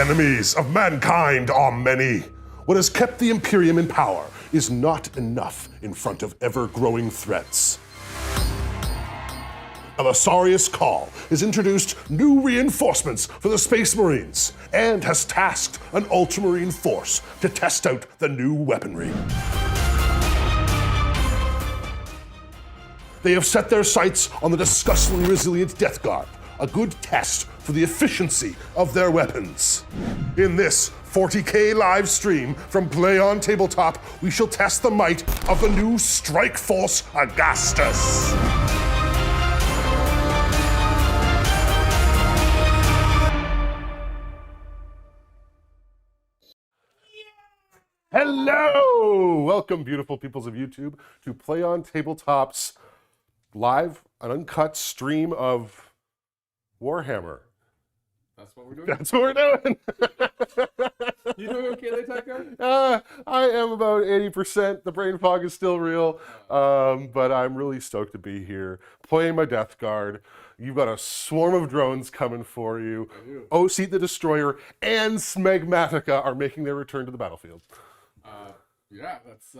enemies of mankind are many. What has kept the Imperium in power is not enough in front of ever-growing threats. Belisarius Cawl has introduced new reinforcements for the Space Marines and has tasked an Ultramarine force to test out the new weaponry. They have set their sights on the disgustingly resilient Death Guard, a good test for the efficiency of their weapons. In this 40K live stream from Play on Tabletop, we shall test the might of the new Strike Force Agastus. Hello! Welcome, beautiful peoples of YouTube, to Play on Tabletop's live, an uncut stream of Warhammer. That's what we're doing? That's what we're doing! You doing okay there, Tycho? I am about 80%. The brain fog is still real, but I'm really stoked to be here, playing my Death Guard. You've got a swarm of drones coming for you. OC the Destroyer and Smegmatica are making their return to the battlefield. Yeah, that's...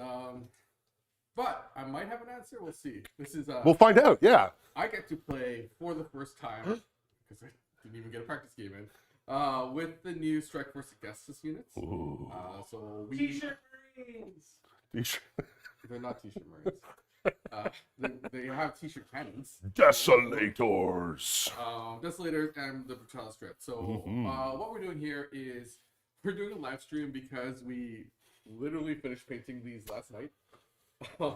But I might have an answer. We'll see. This is... We'll find out, yeah. I get to play for the first time, because I didn't even get a practice game in, with the new Strike Force Augustus units. Ooh. So we... T-shirt Marines! They're not T-shirt Marines. They have T-shirt cannons. Desolators. Desolators and the Brutalis strip. So what we're doing here is we're doing a live stream because we literally finished painting these last night.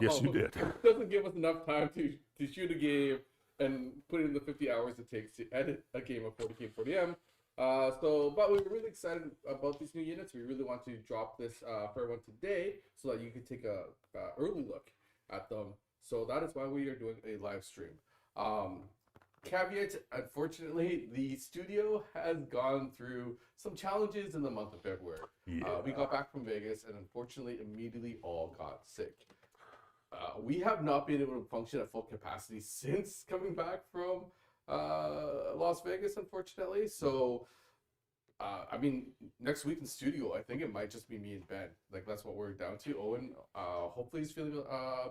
Yes, you did. It doesn't give us enough time to shoot a game and put in the 50 hours it takes to edit a game of 40K 40M. But we were really excited about these new units. We really want to drop this for everyone today so that you can take a early look at them. So that is why we are doing a live stream. Caveat, unfortunately, the studio has gone through some challenges in the month of February. Yeah. We got back from Vegas and unfortunately immediately all got sick. We have not been able to function at full capacity since coming back from Las Vegas, unfortunately. So, I mean, next week in studio, I think it might just be me and Ben. Like, that's what we're down to. Owen, hopefully he's feeling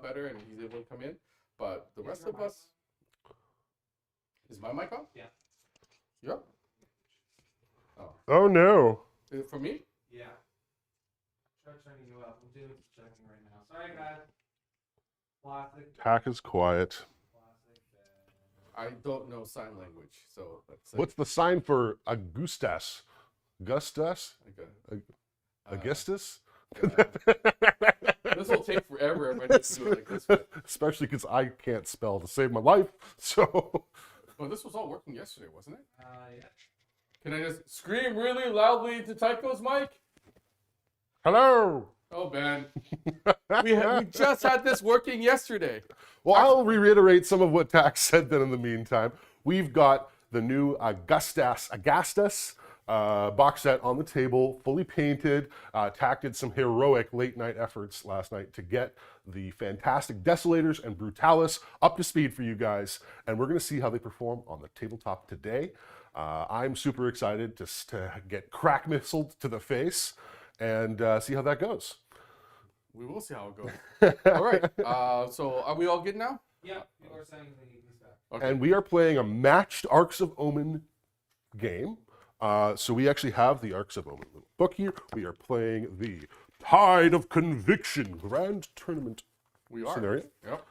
better and he's able to come in. But the rest of us... Is my mic on? Yeah. Yep. Oh no. Is it for me? Yeah. Try turning you up. I'm doing some checking right now. Sorry, guys. Classic. Pack is quiet. I don't know sign language, so that's What's the sign for Augustus? Augustus? Augustus? This will take forever if I need to do it like this. But... Especially because I can't spell to save my life, so... Well, this was all working yesterday, wasn't it? Yeah. Can I just scream really loudly into Tycho's mic? Hello! Oh, Ben. we just had this working yesterday. Well, I'll reiterate some of what Tax said then in the meantime. We've got the new Agastus box set on the table, fully painted. Tack did some heroic late-night efforts last night to get the fantastic Desolators and Brutalis up to speed for you guys, and we're going to see how they perform on the tabletop today. I'm super excited to get crack missiled to the face and see how that goes. We will see how it goes. All right. So are we all good now? Yeah. People are saying he's back. Okay. And we are playing a matched Arcs of Omen game. So we actually have the Arcs of Omen little book here. We are playing the Tide of Conviction Grand Tournament scenario. Yep.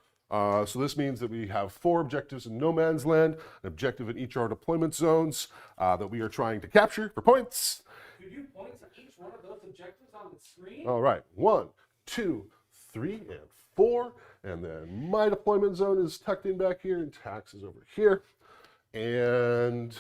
So this means that we have 4 objectives in No Man's Land, an objective in each of our deployment zones that we are trying to capture for points. Could you point to each one of those objectives on the screen? All right, 1, 2, 3, and 4. And then my deployment zone is tucked in back here, and Tax is over here. And...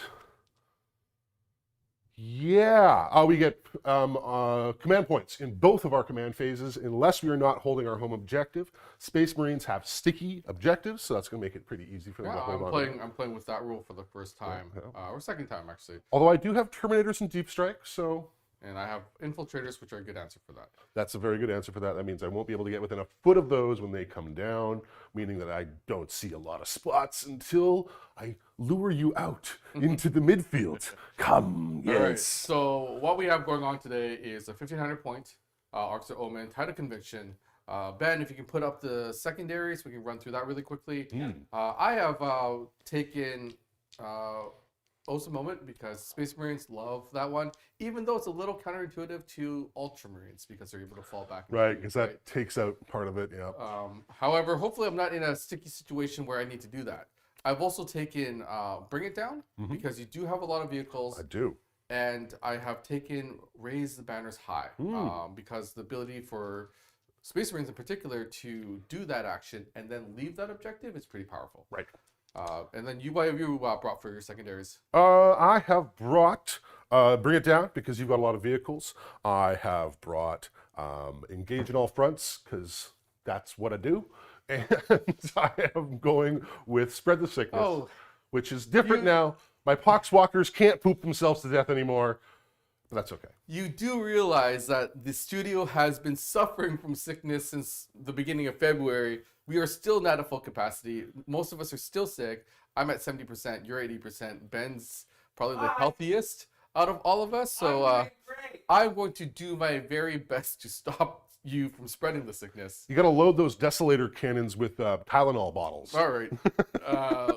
yeah, we get command points in both of our command phases unless we are not holding our home objective. Space Marines have sticky objectives, so that's going to make it pretty easy for them to hold on. I'm playing with that rule for the first time, or second time actually. Although I do have Terminators and Deep Strike, so And I have infiltrators, which are a good answer for that. That's a very good answer for that. That means I won't be able to get within a foot of those when they come down, meaning that I don't see a lot of spots until I lure you out into the midfield. Come, yes. All right. So what we have going on today is a 1,500 point Arcs of Omen, Tide of Conviction. Ben, if you can put up the secondaries, we can run through that really quickly. I have taken Osa Moment because Space Marines love that one, even though it's a little counterintuitive to Ultramarines because they're able to fall back. Right, because that takes out part of it, yeah. However, hopefully I'm not in a sticky situation where I need to do that. I've also taken Bring It Down because you do have a lot of vehicles. I do. And I have taken Raise the Banners High because the ability for Space Marines in particular to do that action and then leave that objective is pretty powerful. Right. And then what have you brought for your secondaries? I have brought Bring It Down because you've got a lot of vehicles. I have brought Engage in All Fronts because that's what I do. And I am going with Spread the Sickness, which is different now. My poxwalkers can't poop themselves to death anymore, but that's okay. You do realize that the studio has been suffering from sickness since the beginning of February. We are still not at full capacity. Most of us are still sick. I'm at 70%. You're 80%. Ben's probably the healthiest out of all of us. So I'm going to do my very best to stop you from spreading the sickness. You got to load those Desolator cannons with Tylenol bottles. All right.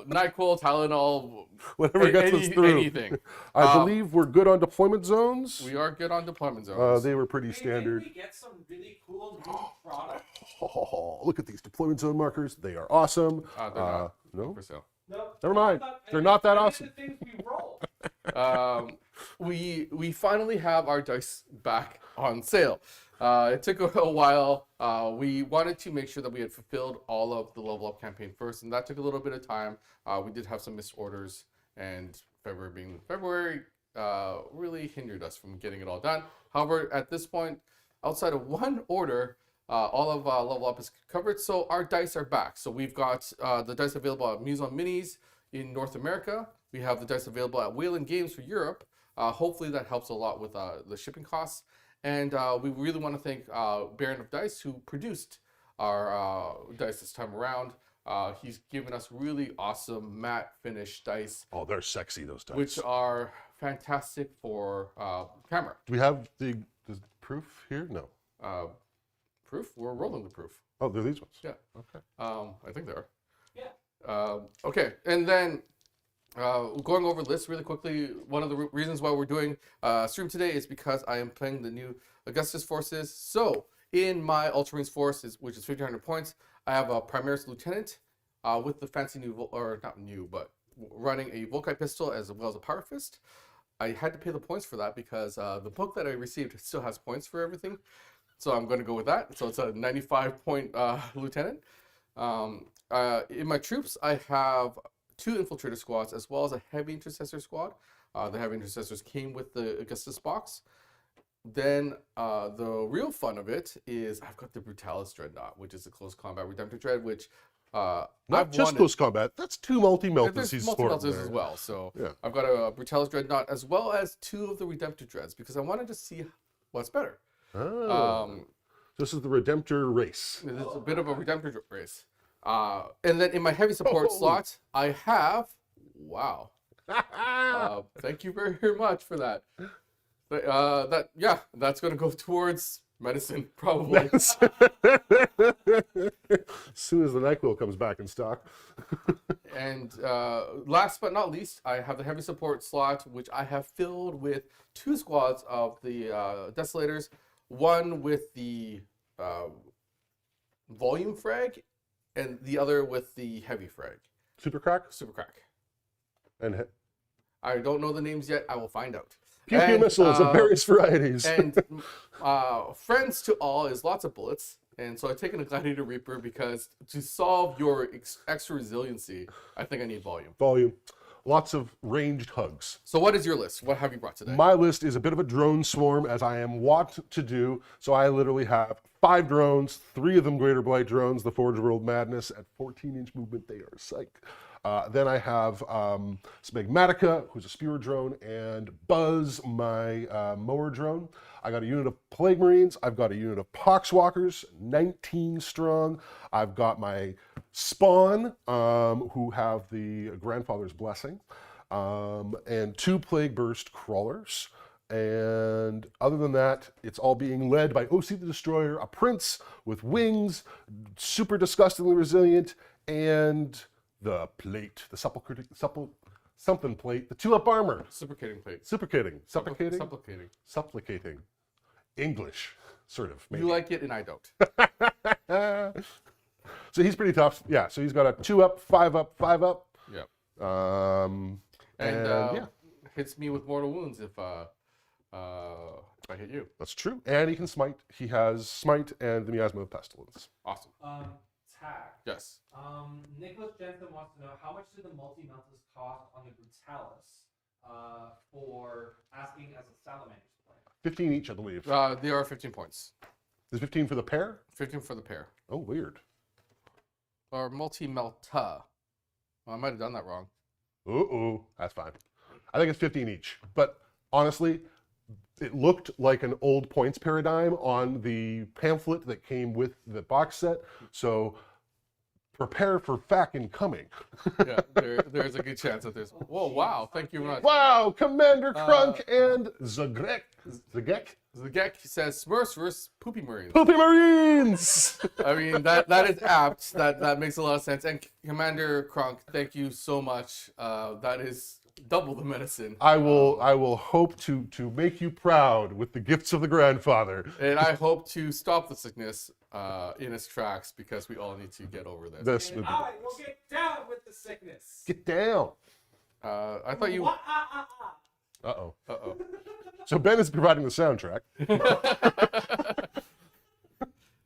NyQuil, Tylenol, whatever gets us through. Anything. I believe we're good on deployment zones. We are good on deployment zones. They were pretty standard. Maybe we get some really cool new products. Oh, look at these deployment zone markers. They are awesome. They're not no? for sale. No, Never mind. They're not that awesome. The things we roll. We finally have our dice back on sale. It took a while. We wanted to make sure that we had fulfilled all of the level up campaign first, and that took a little bit of time. We did have some missed orders, and February being February really hindered us from getting it all done. However, at this point, outside of one order, all of level up is covered, so our dice are back. So we've got the dice available at Muson Minis in North America. We have the dice available at Wayland Games for Europe. Hopefully that helps a lot with the shipping costs. And we really want to thank Baron of Dice, who produced our dice this time around. He's given us really awesome matte finish dice. Oh, they're sexy, those dice. Which are fantastic for camera. Do we have the proof here? No. Proof? We're rolling the proof. Oh, they're these ones? Yeah. Okay. I think they are. Yeah. Okay, and then going over the list really quickly, one of the reasons why we're doing stream today is because I am playing the new Augustus forces. So in my Ultramarines force, which is 1,500 points, I have a Primaris Lieutenant with the fancy new, or not new, but running a Volkite pistol as well as a Power Fist. I had to pay the points for that because the book that I received still has points for everything. So I'm going to go with that. So it's a 95-point lieutenant. In my troops, I have 2 infiltrator squads as well as a heavy intercessor squad. The heavy intercessors came with the Augustus box. Then the real fun of it is I've got the Brutalis Dreadnought, which is a close combat Redemptor Dread, which not just close combat. That's 2 multi-meltas. There's multi-meltas as well. So yeah. I've got a Brutalis Dreadnought as well as 2 of the Redemptor Dreads because I wanted to see what's better. Oh. This is the Redemptor race. It's a bit of a Redemptor race. And then in my heavy support slot, I have, wow. Thank you very, very much for that. But, that's going to go towards medicine, probably. As soon as the NyQuil comes back in stock. And last but not least, I have the heavy support slot, which I have filled with 2 squads of the Desolators, one with the volume frag, and the other with the heavy frag. Super crack? Super crack. And I don't know the names yet. I will find out. Pew pew missiles of various varieties. And friends to all is lots of bullets. And so I've taken a Gladiator Reaper because to solve your extra resiliency, I think I need volume. Volume. lots of ranged hugs. So what is your list? What have you brought today? My list is a bit of a drone swarm, as I am wont to do. So I literally have 5 drones, 3 of them Greater Blight drones, the Forge World Madness at 14-inch movement. They are psych. Then I have Smegmatica, who's a spewer drone, and Buzz, my mower drone. I got a unit of Plague Marines. I've got a unit of Poxwalkers, 19 strong. I've got my Spawn, who have the Grandfather's Blessing, and 2 Plague Burst Crawlers. And other than that, it's all being led by OC the Destroyer, a prince with wings, super disgustingly resilient, and the plate, the something plate, the 2-up armor. Supplicating plate. Supplicating. Supplicating? Supplicating. Supplicating. English, sort of. Maybe. You like it and I don't. So he's pretty tough. Yeah, so he's got a 2-up, 5-up, 5-up. Yeah. Yeah. Hits me with mortal wounds if I hit you. That's true. And he can smite. He has smite and the miasma of pestilence. Awesome. Tag. Yes. Nicholas Jensen wants to know how much did the multi-meltas cost on the Brutalis for asking as a Salamanders player? 15 each, I believe. They are 15 points. Is 15 for the pair? 15 for the pair. Oh, weird. Or multi-melta. Well, I might have done that wrong. Ooh, that's fine. I think it's 15 each. But honestly, it looked like an old points paradigm on the pamphlet that came with the box set. So prepare for fucking coming. Yeah, there's a good chance that there's. Whoa, wow! Thank you very much. Wow, Commander Crunk and Zagek. Zagek says Smurfs versus Poopy Marines. Poopy Marines! I mean that is apt. That makes a lot of sense. And Commander Crunk, thank you so much. That is double the medicine. I will hope to make you proud with the gifts of the grandfather. And I hope to stop the sickness in its tracks because we all need to get over this. This And would be I will get down with the sickness. Get down. I thought you. Uh-oh. Uh-oh. So Ben is providing the soundtrack.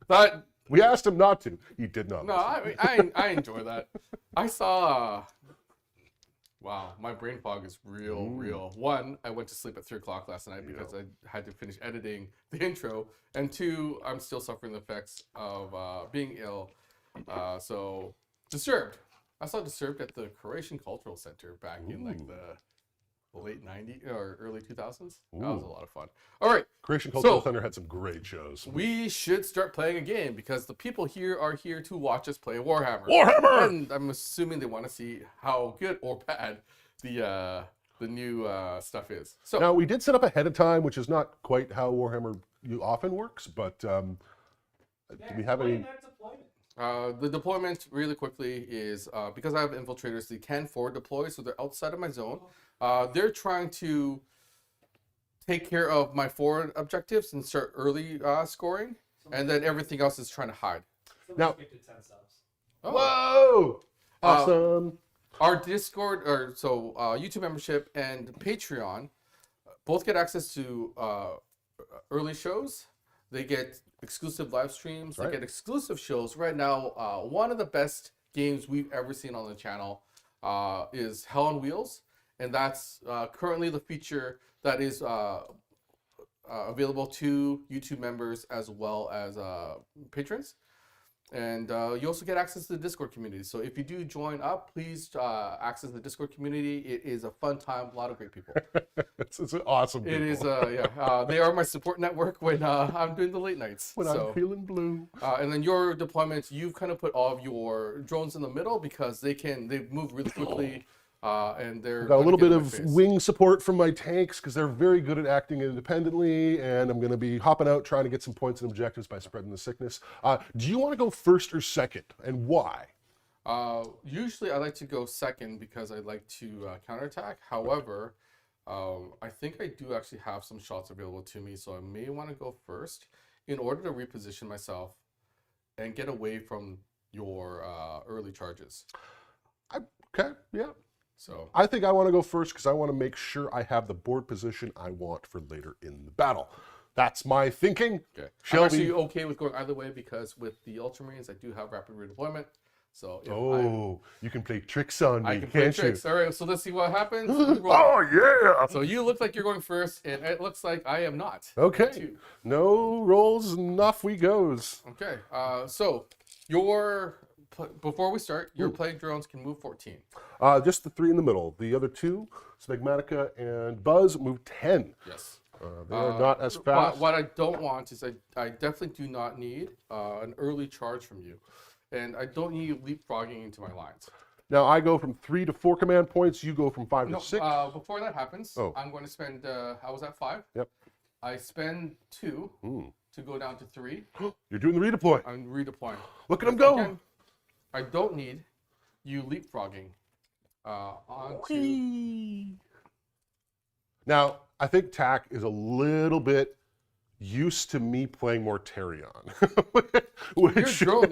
That We asked him not to. He did not. no, listen. I enjoy that. I saw. Wow, my brain fog is real. One, I went to sleep at 3 o'clock last night because I had to finish editing the intro, and 2, I'm still suffering the effects of being ill. So Disturbed. I saw Disturbed at the Croatian Cultural Center back in like the late 90s or early 2000s. That was a lot of fun. All right. Croatian Cultural Center had some great shows. We should start playing a game because the people here are here to watch us play Warhammer. Warhammer! And I'm assuming they want to see how good or bad the new stuff is. So Now, we did set up ahead of time, which is not quite how Warhammer often works, but do we have any... the deployment really quickly is because I have infiltrators, they can forward deploy, so they're outside of my zone. They're trying to take care of my forward objectives and start early scoring, and then everything else is trying to hide. Now- Oh. Whoa! Awesome! Our Discord, or so YouTube membership and Patreon, both get access to early shows. They get exclusive live streams. Right. They get exclusive shows. Right now, one of the best games we've ever seen on the channel is Hell on Wheels, and that's currently the feature that is available to YouTube members as well as patrons. And you also get access to the Discord community. So if you do join up, please access the Discord community. It is a fun time, a lot of great people. It's an awesome It is, people. they are my support network when I'm doing the late nights. When I'm feeling blue. And then your deployments, you've kind of put all of your drones in the middle because they move really quickly. And they're Got a little gonna bit get in my of face. wing support from my tanks because they're very good at acting independently, and I'm going to be hopping out trying to get some points and objectives by spreading the sickness. Do you want to go first or second, and why? Usually I like to go second because I like to counterattack. However, I think I do actually have some shots available to me, so I may want to go first in order to reposition myself and get away from your early charges. Okay, yeah. So I think I want to go first because I want to make sure I have the board position I want for later in the battle. That's my thinking. okay. I'm Shelby. actually okay with going either way because with the Ultramarines, I do have rapid redeployment. So if You can play tricks on me, I can play can't tricks. you? All right, so let's see what happens. We roll. Oh, yeah! So you look like you're going first, and it looks like I am not. Okay. Two. No rolls, and off we goes. Okay. So before we start, your plague drones can move 14. Just the 3 in the middle. The other 2, Smegmatica and Buzz, move 10. Yes. They are not as But fast. what I don't want is I definitely do not need an early charge from you, and I don't need you leapfrogging into my lines. Now I go from 3 to 4 command points. You go from 5 No, to 6. before that happens, I'm going to spend. I was at 5. Yep. I spend 2 to go down to 3. You're doing the redeploy. I'm redeploying. Look at him go. Again, I don't need you leapfrogging onto. Whee. Now I think TAC is a little bit used to me playing Mortarion.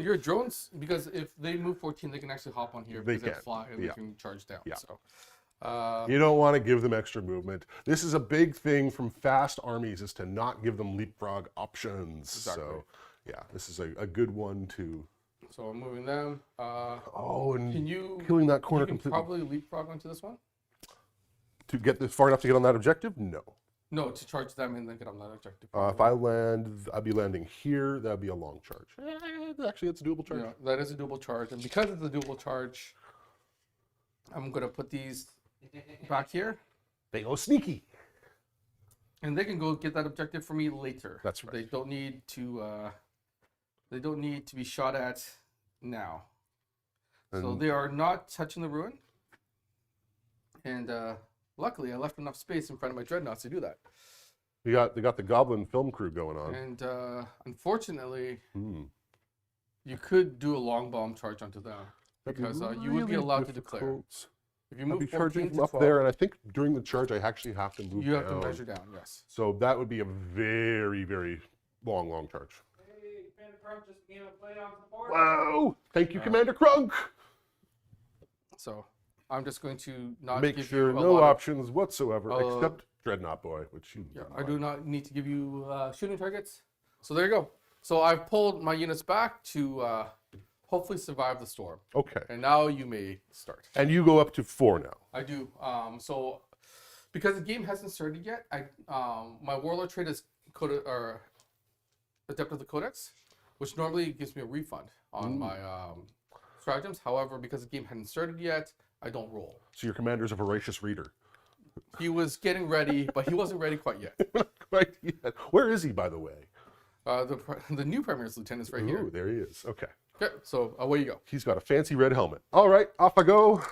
Your drones, because if they move 14, they can actually hop on here because they fly and they can charge down. Yeah. So. You don't want to give them extra movement. This is a big thing from fast armies, is to not give them leapfrog options. Exactly. So, yeah, this is a good one to. So I'm moving them. And Can you killing that corner you can completely. probably leapfrog onto this one? To get this far enough to get on that objective? No. No, to charge them and then get on that objective. If I land, I'd be landing here. That'd be a long charge. Actually, it's a doable charge. Yeah, that is a doable charge, and because it's a doable charge, I'm gonna put these back here, They go sneaky. and they can go get that objective for me later. That's right. They don't need to. They don't need to be shot at now. So And- they are not touching the ruin, and luckily I left enough space in front of my dreadnoughts to do that. They got the Goblin film crew going on. And unfortunately, you could do a long bomb charge onto them because you would be allowed to declare. If you I'll move be 14 charging to from up 12, there, and I think during the charge I actually have to move you have down. to measure down. Yes. So that would be a very, very long charge. Hey, Commander Crump just came and played on support. Whoa! Thank you, Commander Crunk. So I'm just going to not Make give sure you a no lot of- options whatsoever, except Dreadnought Boy, which you. Yeah, I do not need to give you shooting targets. So there you go. So I've pulled my units back to hopefully survive the storm. Okay. And now you may start. And you go up to 4 now. I do. So because the game hasn't started yet, my warlord trait is Adept of the Codex, which normally gives me a refund on my stratagems. However, because the game hadn't started yet, I don't roll. So your commander's a voracious reader. He was getting ready, but he wasn't ready quite yet. Quite yet. Where is he, by the way? The new Premier's Lieutenant is right here. Ooh, there he is. Okay. Okay, so away you go. He's got a fancy red helmet. All right, off I go.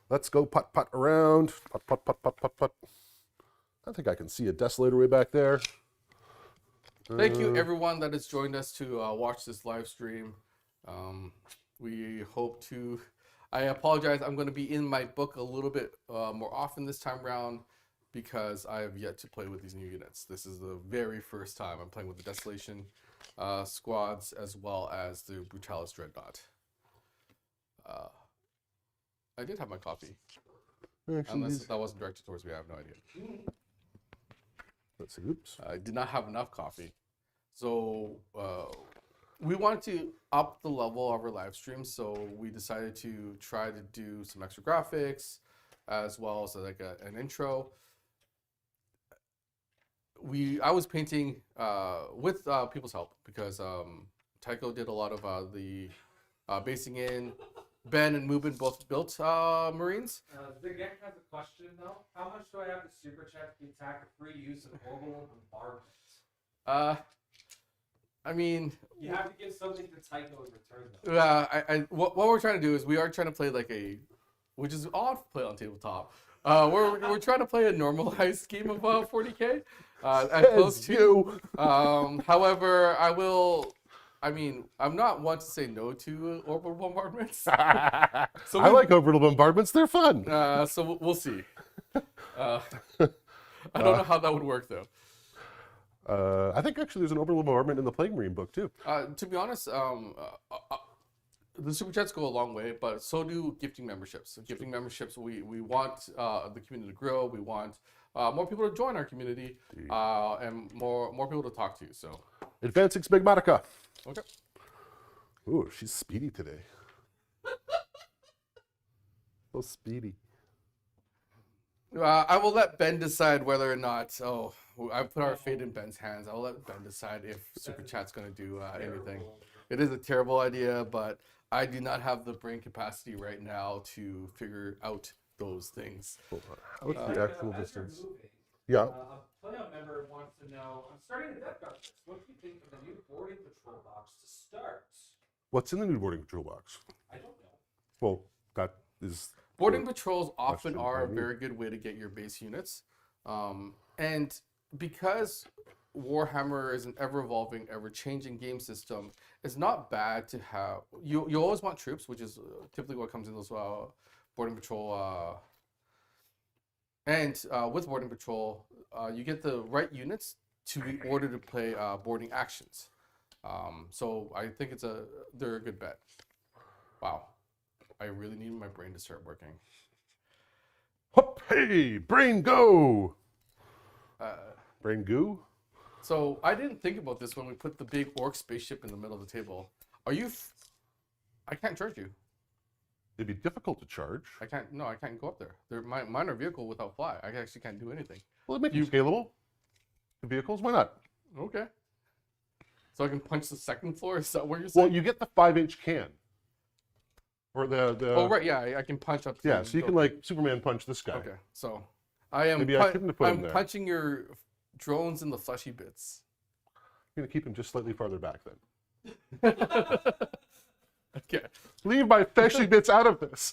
Let's go putt around. Putt. I think I can see a Desolator way back there. Thank you, everyone that has joined us to watch this live stream. We hope to. I apologize. I'm going to be in my book a little bit more often this time around because I have yet to play with these new units. This is the very first time I'm playing with the Desolation squads as well as the Brutalis Dreadnought. I did have my coffee. Unless that wasn't directed towards me, I have no idea. Let's see. Oops. I did not have enough coffee. So we wanted to up the level of our live stream, so we decided to try to do some extra graphics as well as like an intro. I was painting with people's help because Tycho did a lot of the basing in. Ben and Mubin both built Marines. The gang has a question though. How much do I have to super chat to attack a free use of orbital bombardment? I mean, You have to give something to Tycho in return though. what we're trying to do is we are trying to play which is odd to play on tabletop. We're trying to play a normalized game of 40k at close to. However, I'm not one to say no to orbital bombardments. I like orbital bombardments. They're fun. So we'll see. I don't know how that would work though. I think actually there's an orbital bombardment in the Plague Marine book too. To be honest, the super chats go a long way, but so do gifting memberships. So gifting memberships, we want the community to grow. We want more people to join our community and more people to talk to. So Advancing Smegmatica. okay. Ooh, she's speedy today. So speedy. I will let Ben decide whether or not. Oh, I put our fate in Ben's hands. I'll let Ben decide if Super Chat's going to do anything. It is a terrible idea, but I do not have the brain capacity right now to figure out those things. Hold on. What's the actual As you're distance? moving, Yeah. a playout member wants to know, I'm starting to Death Guard this. What do you think of the new boarding patrol box to start? What's in the new boarding patrol box? I don't know. Well, that is Boarding patrols often question are a for me. very good way to get your base units. And because Warhammer is an ever-evolving, ever-changing game system, it's not bad to have... You always want troops, which is typically what comes in those boarding patrol... with boarding patrol, you get the right units to be ordered to play boarding actions. So I think they're a good bet. Wow. I really need my brain to start working. Hop, hey, brain go! Brain goo? So I didn't think about this when we put the big orc spaceship in the middle of the table. Are you... I can't charge you. It'd be difficult to charge. I can't go up there. They're my minor vehicle without fly. I actually can't do anything. Well, it makes you scalable. The vehicles, why not? Okay. So I can punch the second floor? Is that what you're saying? Well, you get the 5-inch can. Or the Oh, right, yeah, I can punch up. Yeah, so you can like Superman punch this guy. Okay, so I am. Maybe I shouldn't have put him I'm there. punching your drones in the fleshy bits. I'm gonna keep him just slightly farther back then. Okay. Leave my fleshy bits out of this.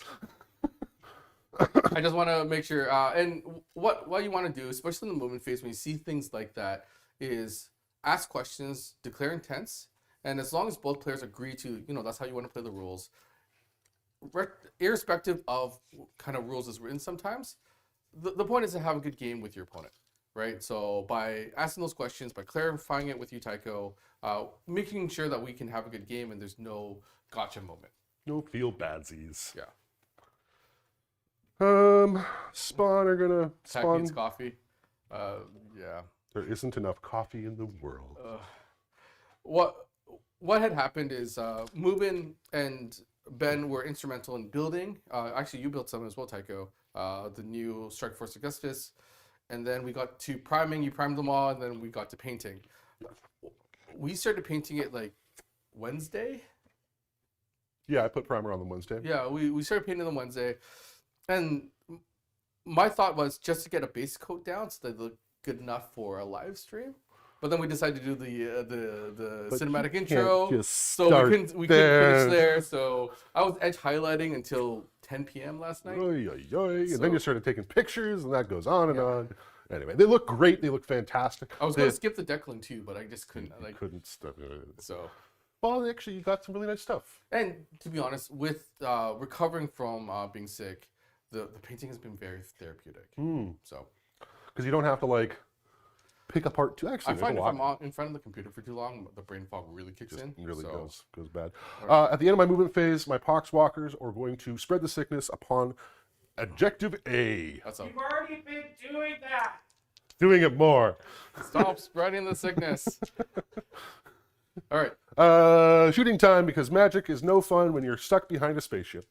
I just want to make sure. And what you want to do, especially in the movement phase, when you see things like that, is ask questions, declare intents, and as long as both players agree to, that's how you want to play the rules. Irrespective of what kind of rules is written sometimes, the point is to have a good game with your opponent, right? So by asking those questions, by clarifying it with you, Tycho, making sure that we can have a good game and there's no gotcha moment. No feel badsies. Yeah. Spawn are gonna Tech spawn. needs coffee. Yeah. There isn't enough coffee in the world. What had happened is Mubin and Ben were instrumental in building. Actually, you built some as well, Tycho. The new Strike Force Augustus, and then we got to priming. You primed them all, and then we got to painting. We started painting it like Wednesday. Yeah, I put primer on them Wednesday. Yeah, we started painting them Wednesday, and my thought was just to get a base coat down so they look good enough for a live stream. But then we decided to do the But cinematic you can't intro, just so start we couldn't there. finish there. So I was edge highlighting until 10 p.m. last night. Oy, oy, oy. And So- then you started taking pictures, and that goes on and on. Anyway, they look great. They look fantastic. I was going to skip the Declan too, but I just couldn't. I Like, couldn't stop it. so. Well, actually, you got some really nice stuff. And to be honest, with recovering from being sick, the painting has been very therapeutic. So Because you don't have to like pick apart too. Actually, I there's find a if lot. I'm on, in front of the computer for too long, the brain fog really kicks in. It really So, goes bad. At the end of my movement phase, my poxwalkers are going to spread the sickness upon objective A. That's all. You've already been doing that. Doing it more. Stop spreading the sickness. All right. Shooting time, because magic is no fun when you're stuck behind a spaceship.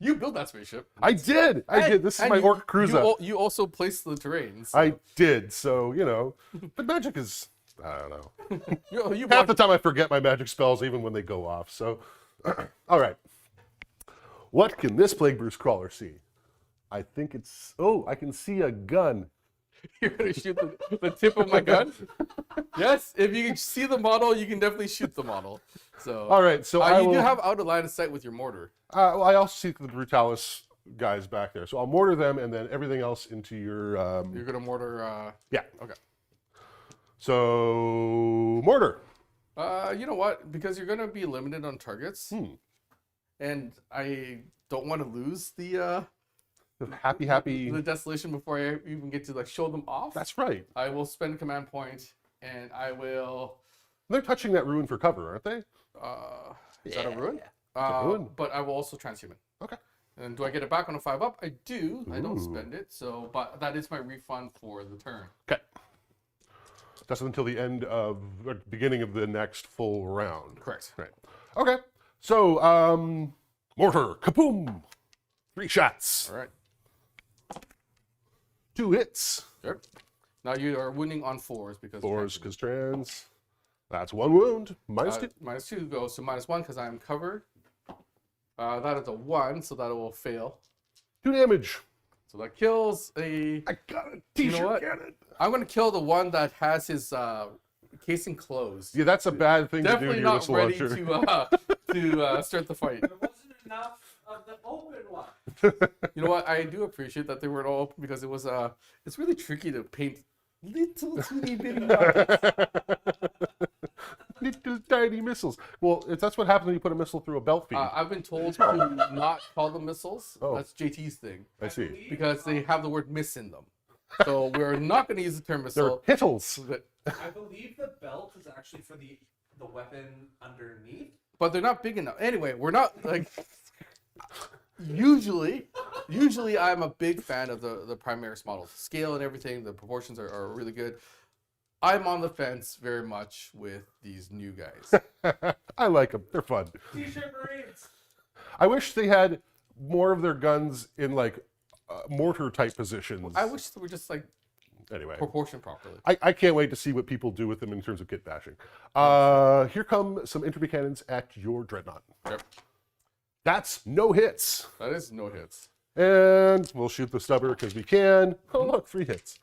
You built that spaceship. I did. This is And my you- orc cruiser. You also placed the terrains. I did. So but magic is. I don't know. You Half the blocked- time I forget my magic spells even when they go off. So, all right. What can this Plague Bruce crawler see? I think it's. Oh, I can see a gun. You're gonna shoot the tip of my gun? Yes. If you can see the model, you can definitely shoot the model. So. All right. So I you will. do have out of line of sight with your mortar. Well, I also see the Brutalis guys back there. So I'll mortar them and then everything else into your. You're gonna mortar. Yeah. Okay. So mortar. You know what? Because you're gonna be limited on targets, and I don't want to lose the Happy. the desolation before I even get to like show them off. That's right. I will spend a command point, and I will. They're touching that ruin for cover, aren't they? Is that a ruin? a ruin. But I will also transhuman. Okay. And do I get it back on a 5-up? I do. I don't spend it. So, but that is my refund for the turn. Okay. That's until the end of, or beginning of the next full round. Correct. Right. Okay. So, Mortar, kaboom! 3 shots. All right. 2 hits. Yep. Now you are wounding on 4s because 4s because trans. That's 1 wound. -2. -2 goes to -1 because I'm covered. That is a 1, so that will fail. 2 damage. So that kills a. I got a You t-shirt know what? cannon. I'm gonna kill the one that has his casing closed. Yeah, that's a bad thing to do Definitely to your not missile ready launcher. to start the fight. There wasn't enough of the open one. You know what? I do appreciate that they weren't all open because it was it's really tricky to paint little teeny bitty rockets. Little tiny missiles. Well, that's what happens when you put a missile through a belt feed. I've been told to not call them missiles. Oh. That's JT's thing I see. because they have the word miss in them. So we're not going to use the term They're missile. hittles. I believe the belt is actually for the weapon underneath. But they're not big enough. Anyway, we're not like. Usually I'm a big fan of the Primaris models. Scale and everything, the proportions are really good. I'm on the fence very much with these new guys. I like them. They're fun. T-shirt Marines. I wish they had more of their guns in like mortar type positions. I wish they were just like Anyway, proportioned properly. I can't wait to see what people do with them in terms of kit bashing. Here come some entropy cannons at your dreadnought. Yep. That's no hits. That is no hits. And we'll shoot the stubber because we can. Oh look, 3 hits.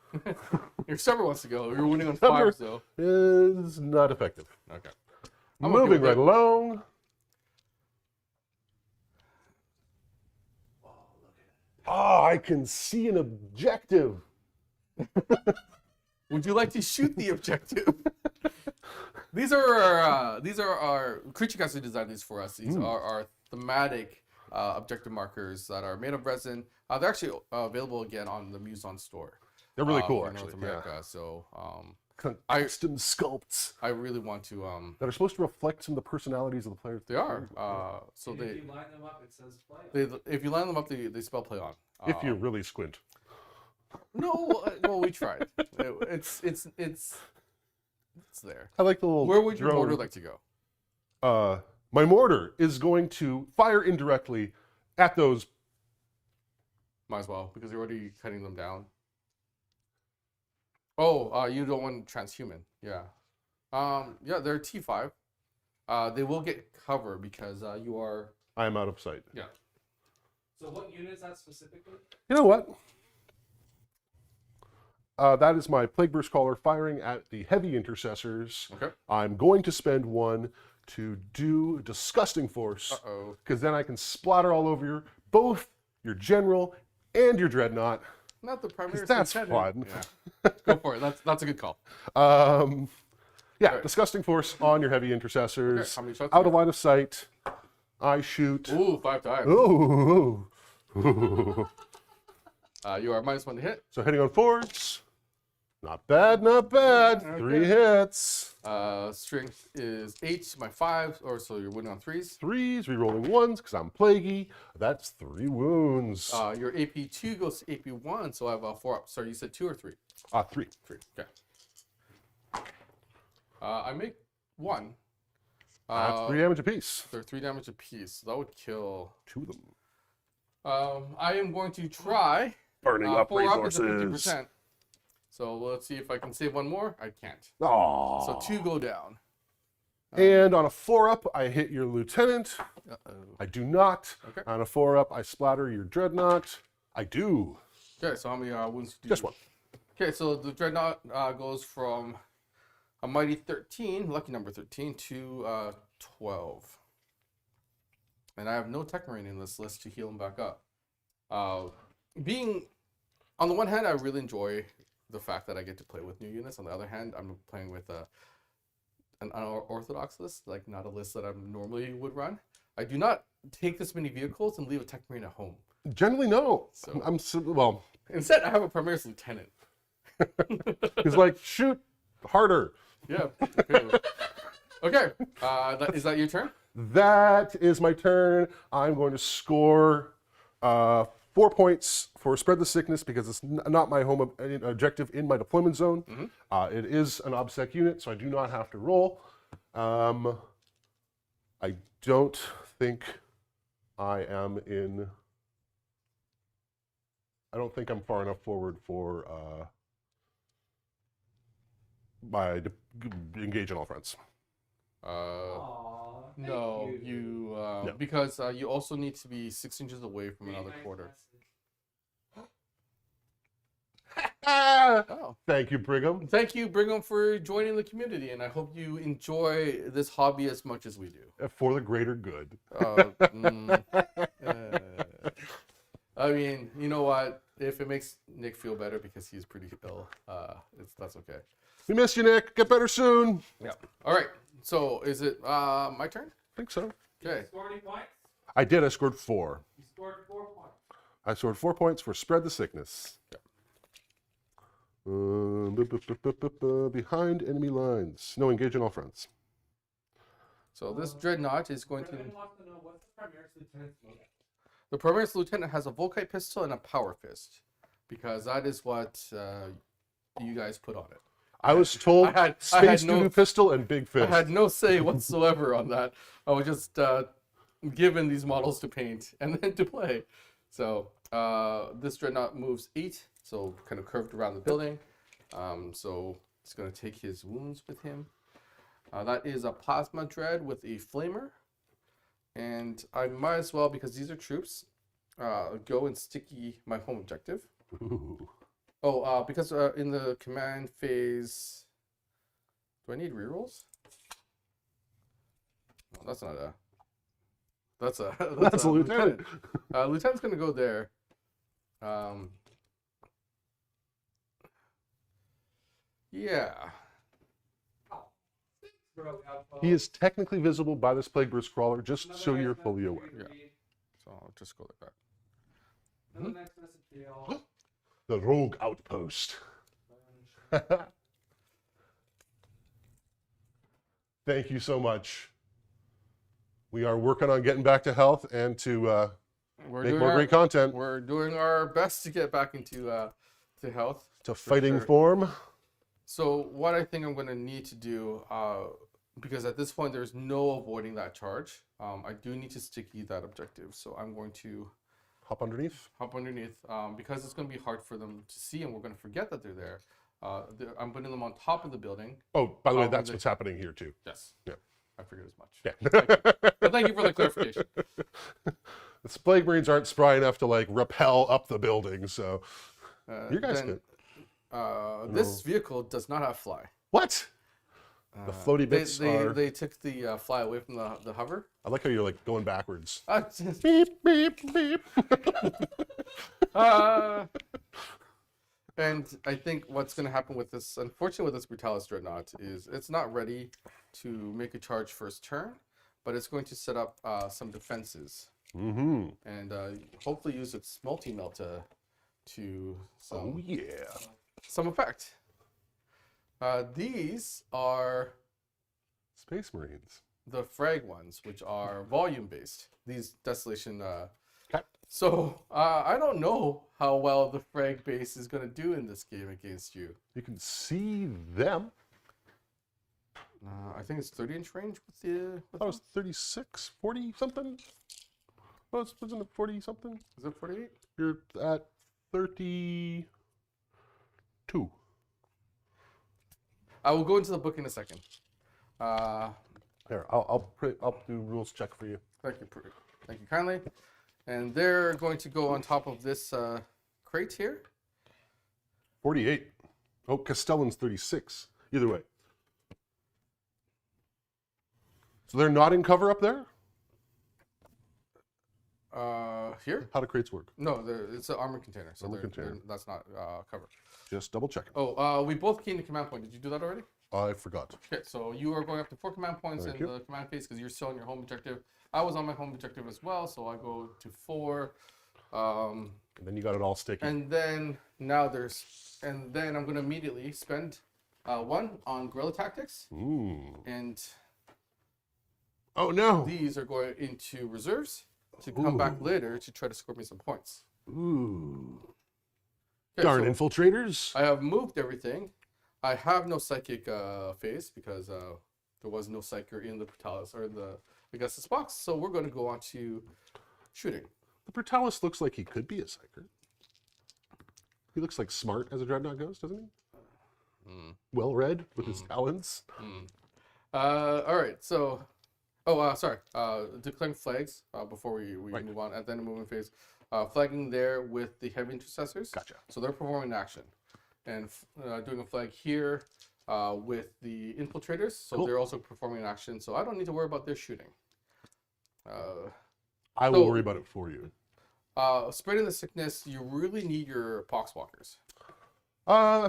Your stubber wants to go. You're winning on Stubber 5, though. is not effective. Okay. Moving right along. Oh, I can see an objective. Would you like to shoot the objective? These are our creature guys who designed these for us. These are our thematic objective markers that are made of resin. They're actually available again on the Muson store. They're really cool, for actually. North America. So Custom sculpts I really want to. that are supposed to reflect some of the personalities of the players. They are. So And they, if you line them up, it says play. if you line them up, they spell play on. If you really squint. No, well, we tried. It's there. I like the little Where would your drone. mortar like to go? My mortar is going to fire indirectly at those. Might as well, because you're already cutting them down. Oh, you don't want transhuman. Yeah. Yeah, they're T5. They will get cover because you are. I am out of sight. Yeah. So what unit is that specifically? You know what? That is my Plague Burst Caller firing at the heavy intercessors. Okay. I'm going to spend 1 to do Disgusting Force. Uh-oh. Because then I can splatter all over both your general and your dreadnought. Not the primary. 'Cause that's lieutenant. fun. Yeah. Go for it. That's a good call. Yeah, Right. Disgusting Force on your heavy intercessors. Okay, how many shots Out you of line of sight. I shoot. Ooh, 5 times. Ooh. You are -1 to hit. So hitting on 4s. Not bad, not bad. 3 hits. Strength is 8. My 5, or so you're winning on 3s. 3s, rerolling 1s because I'm plaguey. That's 3 wounds. Your AP2 goes to AP1, so I have a 4 up. Sorry, you said 2 or 3? 3. 3. Okay. I make 1. That's 3 damage apiece. They're 3 damage apiece. So that would kill. 2 of them. I am going to try. Burning up 4 up is a resources. 50%. So let's see if I can save 1 more. I can't. Aww. So 2 go down. And on a 4-up, I hit your lieutenant. Uh-oh. I do not. Okay. On a 4-up, I splatter your dreadnought. I do. Okay, so how many wounds do you Just 1. Okay, so the dreadnought goes from a mighty 13, lucky number 13, to 12. And I have no Tech Marine in this list to heal him back up. Being, on the one hand, I really enjoy the fact that I get to play with new units. On the other hand, I'm playing with an unorthodox list, like not a list that I normally would run. I do not take this many vehicles and leave a Tech Marine at home. Generally, no. So- Well, Instead, I have a Primaris Lieutenant. he's like, shoot harder. Yeah. Okay. Okay. Is that your turn? That is my turn. I'm going to score 4 points for Spread the Sickness because it's not my home objective in my deployment zone. It is an OBSEC unit, so I do not have to roll. I don't think I am in. I don't think I'm far enough forward for engage in all fronts. Aw, thank No, you. No. because you also need to be 6 inches away from Really another nice quarter. message. Oh. Thank you, Brigham. Thank you, Brigham, for joining the community, and I hope you enjoy this hobby as much as we do. For the greater good. I mean, you know what? If it makes Nick feel better because he's pretty ill, that's okay. We miss you, Nick. Get better soon. Yeah. All right. So is it my turn? I think so. Did Okay. you score any points? I did. I scored 4. You scored 4 points. I scored 4 points for spread the sickness. Behind enemy lines. No, engage in all fronts. So this dreadnought is going to. Brendan wants to know what's the Primaris Lieutenant's mode? The Primaris Lieutenant has a Volkite pistol and a Power Fist, because that is what you guys put on it. I was told I had Space no- Doodoo Pistol and Big Fist. I had no say whatsoever on that. I was just given these models to paint and then to play. So this dreadnought moves 8, so kind of curved around the building. So it's going to take his wounds with him. That is a Plasma Dread with a Flamer. And I might as well, because these are troops, go and sticky my home objective. Ooh. Oh, because in the command phase, do I need rerolls? No, that's not a. That's a. That's a lieutenant. Lieutenant's gonna go there. Yeah. Rogue outpost. He is technically visible by this Plague Burst Crawler, just Another so nice you're message fully for aware. you to Yeah. read. So I'll just go like that. Another nice message for y'all. The Rogue Outpost. Thank you so much. We are working on getting back to health and to We're make doing more our, great content. We're doing our best to get back into to health. To fighting sure. form. So what I think I'm going to need to do, because at this point there's no avoiding that charge, I do need to sticky that objective. So I'm going to Hop underneath. hop underneath, because it's going to be hard for them to see and we're going to forget that they're there. I'm putting them on top of the building. Oh, by the way, Top of that's the- what's happening here too. Yes. Yeah. I figured as much. Yeah. But thank you for the clarification. The Plague Marines aren't spry enough to like rappel up the building, so you guys Then, could. this vehicle does not have fly. What? The floaty bits they, are. They took the fly away from the hover. I like how you're like going backwards. Just- Beep beep beep. And I think what's going to happen with this, unfortunately, with this Brutalis Dreadnought is it's not ready to make a charge first turn, but it's going to set up some defenses Mm-hmm. and hopefully use its multi-melt to Oh yeah. some effect. These are Space Marines. the frag ones, which are volume based. These Desolation. Okay. So I don't know how well the frag base is going to do in this game against you. You can see them. I think it's 30-inch range with the. I thought it was 36, 40 something. Oh, wasn't it 40 something? Is it 48? You're at 32. I will go into the book in a second. Here, I'll do rules check for you. Thank you kindly. And they're going to go on top of this crate here. 48. Oh, Castellan's 36. Either way. So they're not in cover up there? Here? How do crates work? No, it's an armor container, so Armor container. that's not covered. Just double checking. Oh, we both keyed the command point. Did you do that already? I forgot. Okay, so you are going up to 4 command points Thank in you. the command phase because you're still on your home objective. I was on my home objective as well, so I go to 4. And then you got it all sticky. And then I'm going to immediately spend 1 on guerrilla tactics, Ooh. and Oh no. these are going into reserves to come back later to try to score me some points. Ooh. Okay, Darn so infiltrators. I have moved everything. I have no psychic phase because there was no psyker in the Brutalis or the Augustus box. So we're going to go on to shooting. The Brutalis looks like he could be a psyker. He looks like smart as a dreadnought goes, doesn't he? Well read with his talents. All right, so, sorry. Declaring flags before we move on at the end of movement phase. Flagging there with the heavy intercessors. Gotcha. So they're performing action, and doing a flag here with the infiltrators. So Cool. they're also performing an action. So I don't need to worry about their shooting. I will worry about it for you. Spreading the sickness, you really need your poxwalkers.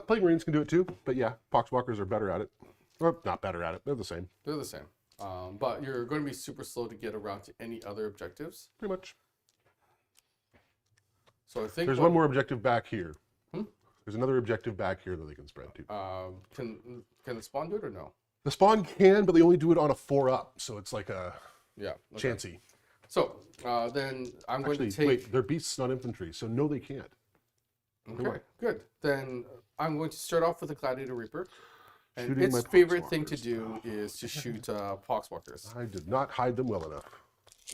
Plague Marines can do it too, but yeah, Poxwalkers are better at it. Or not better at it, they're the same. They're the same. But you're going to be super slow to get around to any other objectives. Pretty much. So I think There's one more objective back here. Hmm? There's another objective back here that they can spread to. Can the spawn do it or no? The spawn can, but they only do it on a 4-up, so it's like a Yeah. Okay. chancy. So then I'm going Actually, to take. wait, they're beasts, not infantry, so no, they can't. Okay, good. Then I'm going to start off with the Gladiator Reaper. And Shooting my its favorite thing to Poxwalkers. do is to shoot Poxwalkers. I did not hide them well enough.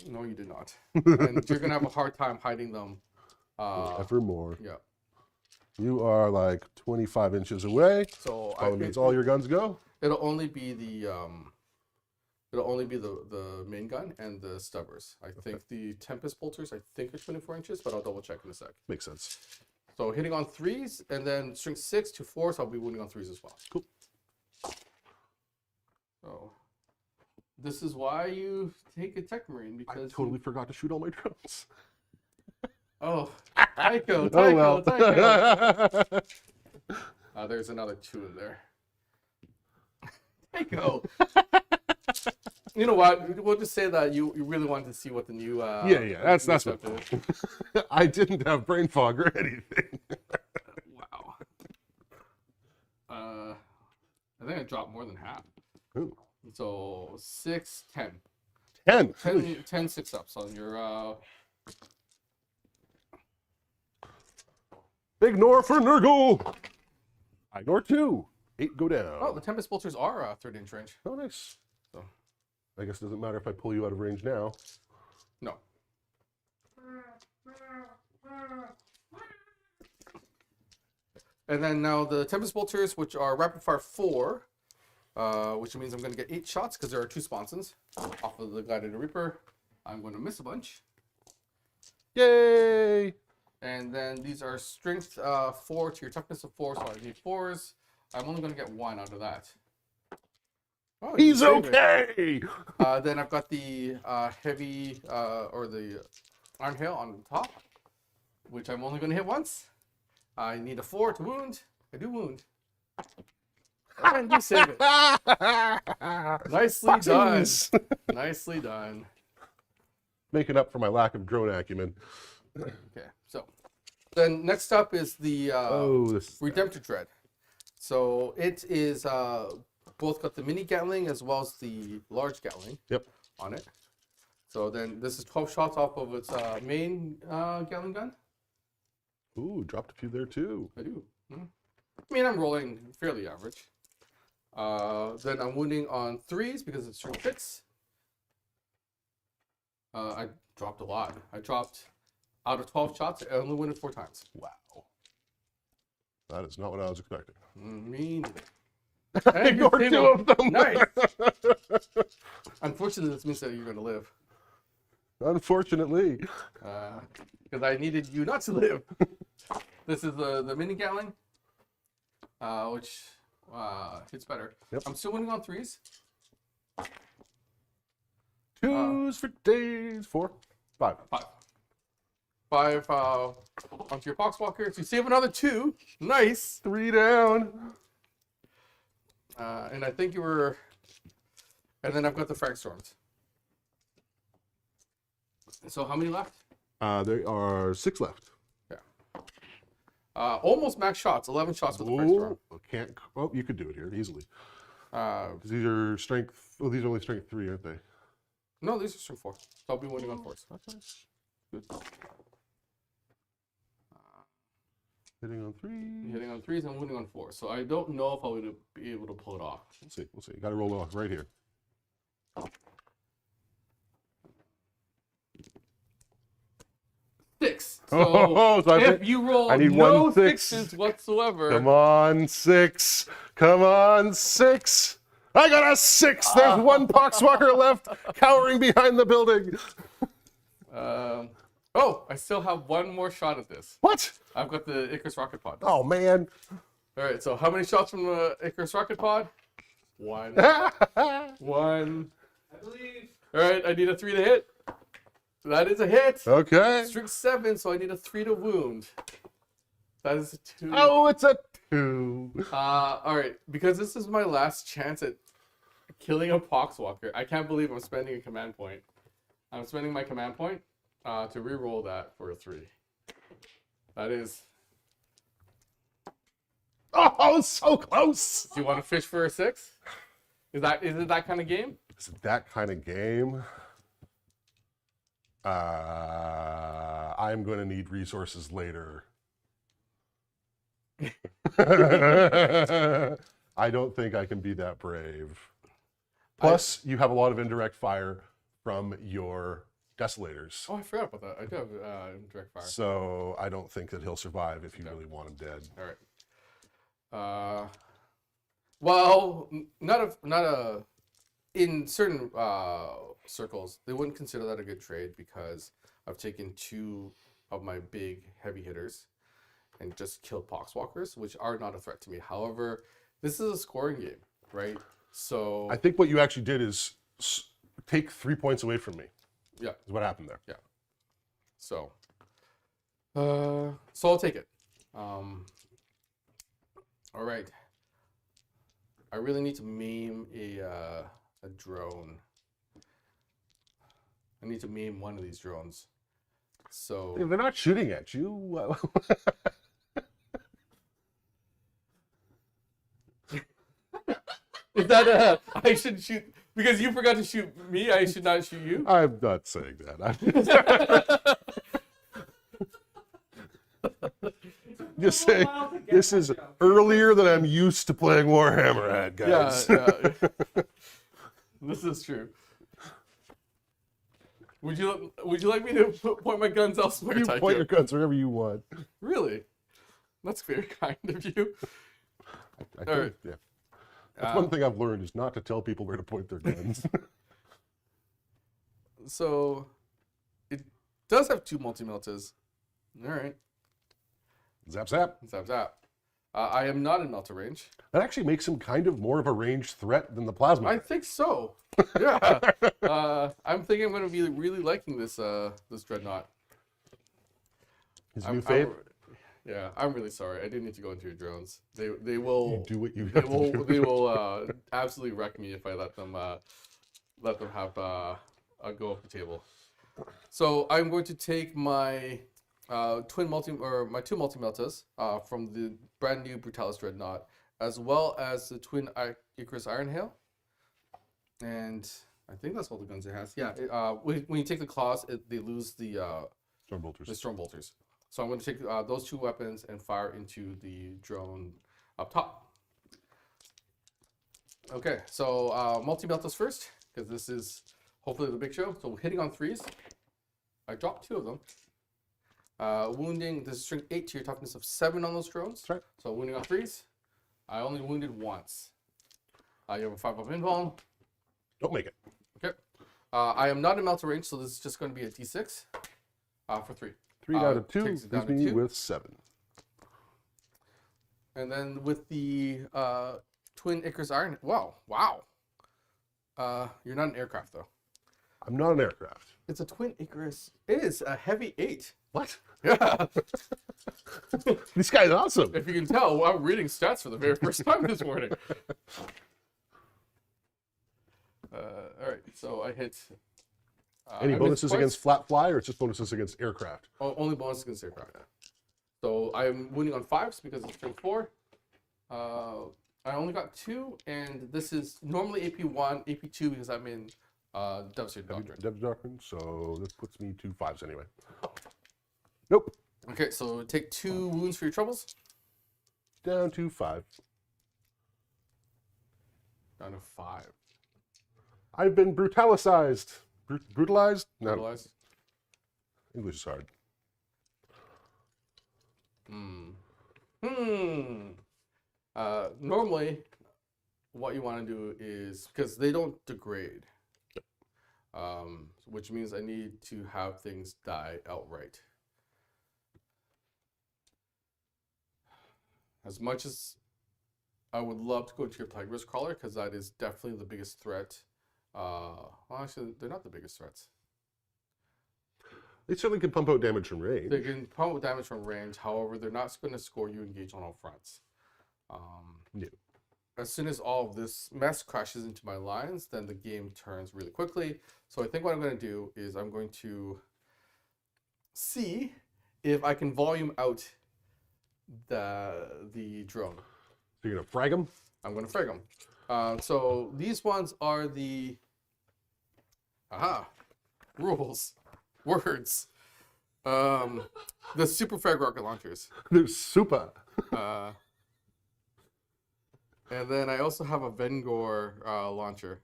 No, you did not. And you're going to have a hard time hiding them. Evermore. Yeah. You are like 25 inches away. So That means all your guns go. it'll only be the main gun and the stubbers. I think the Tempest bolters, I think, are 24 inches, but I'll double check in a sec. Makes sense. So hitting on 3s, and then strength 6 to 4, so I'll be wounding on 3s as well. Cool. So this is why you take a Tech Marine, I because totally forgot to shoot all my drones. Oh, Tycho, Oh well. Tycho. There's another 2 in there. Tycho. You know what? We'll just say that you really wanted to see what the new yeah. That's new what. stuff is. I didn't have brain fog or anything. Wow. I think I dropped more than half. Ooh. So 6, 10. 10. 10 6-ups on your Ignore for Nurgle. Ignore 2. 8 go down. Oh, the Tempest bolters are 30-inch range. Oh, nice. So I guess it doesn't matter if I pull you out of range now. no. And then now the Tempest bolters, which are rapid fire 4, which means I'm going to get 8 shots because there are 2 sponsons off of the Gladiator Reaper. I'm going to miss a bunch. Yay! And then these are strength 4 to your toughness of 4, so I need 4s. I'm only going to get 1 out of that. Oh, He's save it. okay! Then I've got the heavy or the Iron Hail on top, which I'm only going to hit once. I need a 4 to wound. I do wound. And you save it. Nicely done. Foxes! Nicely done. Making up for my lack of drone acumen. Okay, so then next up is the This Redemptor Dread. So it is both got the mini Gatling as well as the large Gatling Yep. on it. So then this is 12 shots off of its main Gatling gun. Ooh, dropped a few there too. I do. I mean, I'm rolling fairly average. Then I'm wounding on 3s because it's strength 6. I dropped a lot. I dropped out of 12 shots. I only wounded 4 times. Wow. That is not what I was expecting. Me neither. I ignored 2 of them. Nice. Unfortunately, this means that you're going to live. Unfortunately. Because I needed you not to live. This is the mini Gatling, which hits better. Yep. I'm still winning on 3s. 2s for days. 4. 5. 5 onto your Poxwalkers. You save another 2. Nice. 3 down. And I think you were. And then I've got the Frag Storms. So how many left? There are 6 left. Almost max shots. 11 shots with the Frag Storm. Can't. Oh, you could do it here easily. Uh, 'Cause these are strength. Oh, these are only strength 3, aren't they? no, these are strength 4. So I'll be winning on 4s. That's nice. Good. Hitting on 3. Hitting on 3s and winning on 4s. So I don't know if I would be able to pull it off. We'll see. We'll see. Got to roll it off right here. 6. So, Oh, so I if think- you roll I need no 1 6. 6s whatsoever, Come on, 6. Come on, 6. I got a 6. There's one Poxwalker left, cowering behind the building. oh, I still have one more shot at this. What? I've got the Icarus rocket pod. Oh, man. All right, so how many shots from the Icarus rocket pod? 1. 1. I believe. All right, I need a 3 to hit. That is a hit. Okay. Strength 7, so I need a 3 to wound. That is a 2. Oh, it's a 2. All right, because this is my last chance at killing a Poxwalker. I can't believe I'm spending a command point. I'm spending my command point to reroll that for a 3. That is. Oh, so close. Do you want to fish for a 6? Is it that kind of game? Is it that kind of game? I'm going to need resources later. I don't think I can be that brave. Plus, you have a lot of indirect fire from your desolators. Oh, I forgot about that. I do have direct fire. So I don't think that he'll survive if you really want him dead. All right. Well, not a. In certain circles, they wouldn't consider that a good trade because I've taken 2 of my big heavy hitters and just killed Poxwalkers, which are not a threat to me. However, this is a scoring game, right? So I think what you actually did is take 3 points away from me. yeah, Is what happened there. so I'll take it. All right. I really need to maim a drone. I need to maim one of these drones. So They're not shooting at you. is that I should shoot because you forgot to shoot me? I should not shoot you. I'm not saying that. I'm just saying this is earlier than I'm used to playing Warhammer at, guys. Yeah. This is true. Would you like me to point my guns elsewhere, You Tycho? point your guns wherever you want. Really? That's very kind of you. I All right. yeah. That's one thing I've learned is not to tell people where to point their guns. So, it does have 2 multi-meltas. All right. Zap, zap. Zap, zap. I am not in melta range. That actually makes him kind of more of a ranged threat than the plasma. I think so. Yeah. I'm thinking I'm going to be really liking this this dreadnought. His I'm- new fave. Yeah, I'm really sorry. I didn't need to go into your drones. They will You do what you they have will to do. they will absolutely wreck me if I let them have a go off the table. So I'm going to take my my 2 multi-meltas from the brand new Brutalis Dreadnought, as well as the twin Icarus Iron Hail, and I think that's all the guns it has. Yeah, when you take the claws, they lose the Stormbolters. storm bolters. So I'm going to take those 2 weapons and fire into the drone up top. Okay, so multi-meltas first, because this is hopefully the big show. So hitting on 3s. I dropped 2 of them. Wounding, this is strength 8 to your toughness of 7 on those drones. That's right. So wounding on 3s. I only wounded once. You have a 5 up invuln. Don't make it. Okay. I am not in melta range, so this is just going to be a d6 for 3. 3 down to 2 takes it down leaves to me 2. with 7. And then with the twin Icarus Iron. Wow. You're not an aircraft, though. I'm not an aircraft. It's a twin Icarus. It is a heavy 8. What? Yeah. This guy's awesome. If you can tell, I'm reading stats for the very first time this morning. All right, so I hit. Any I missed bonuses twice. against flat fly, or it's just bonuses against aircraft? Only bonuses against aircraft. So I'm wounding on 5s because it's strength 4. I only got 2, and this is normally AP1, AP2 because I'm in Devastated Doctrine. Deb's doctrine, so this puts me to 5s anyway. Nope. Okay, so take 2 wounds for your troubles. Down to 5. Down to 5. I've been brutalized. Brutalized? No, Brutalized. English is hard. Normally, what you want to do is, because they don't degrade, which means I need to have things die outright. As much as I would love to go to your Tiger's Crawler, because that is definitely the biggest threat. Well, actually, they're not the biggest threats. They certainly can pump out damage from range. They can pump out damage from range, however, they're not going to score you engage on all fronts. No. As soon as all of this mess crashes into my lines, then the game turns really quickly. So I think what I'm going to do is I'm going to see if I can volume out the drone. So you're gonna frag them? I'm going to frag them. So these ones are the rules, words, the super frag rocket launchers. They're super. And then I also have a Vengor launcher.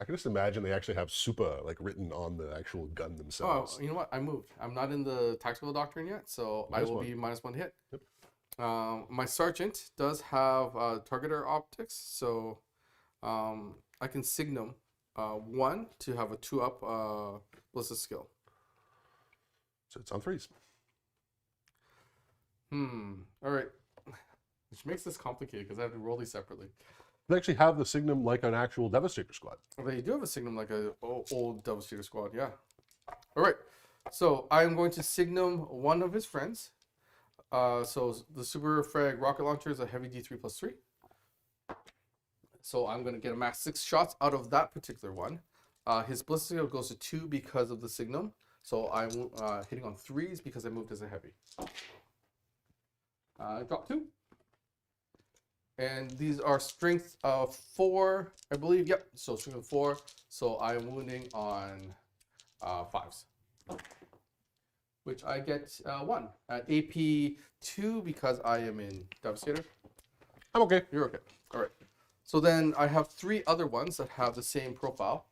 I can just imagine they actually have super like written on the actual gun themselves. Oh, you know what? I moved. I'm not in the tactical doctrine yet, so I will be -1 hit. Yep. My sergeant does have targeter optics, so I can signum 1 to have a 2-up ballistic skill. So it's on 3s. All right. Which makes this complicated because I have to roll these separately. They actually have the signum like an actual Devastator squad. They do have a signum like a old Devastator squad, yeah. All right. So I'm going to signum 1 of his friends. So the super frag rocket launcher is a heavy D3 +3. So I'm going to get a max 6 shots out of that particular one. His ballistic skill goes to 2 because of the signum. So I'm hitting on 3s because I moved as a heavy. Drop 2. And these are strength of 4, I believe. Yep. So strength of 4. So I'm wounding on 5s. Which I get 1 at AP 2 because I am in Devastator. I'm okay. You're okay. All right. So then I have 3 other ones that have the same profile.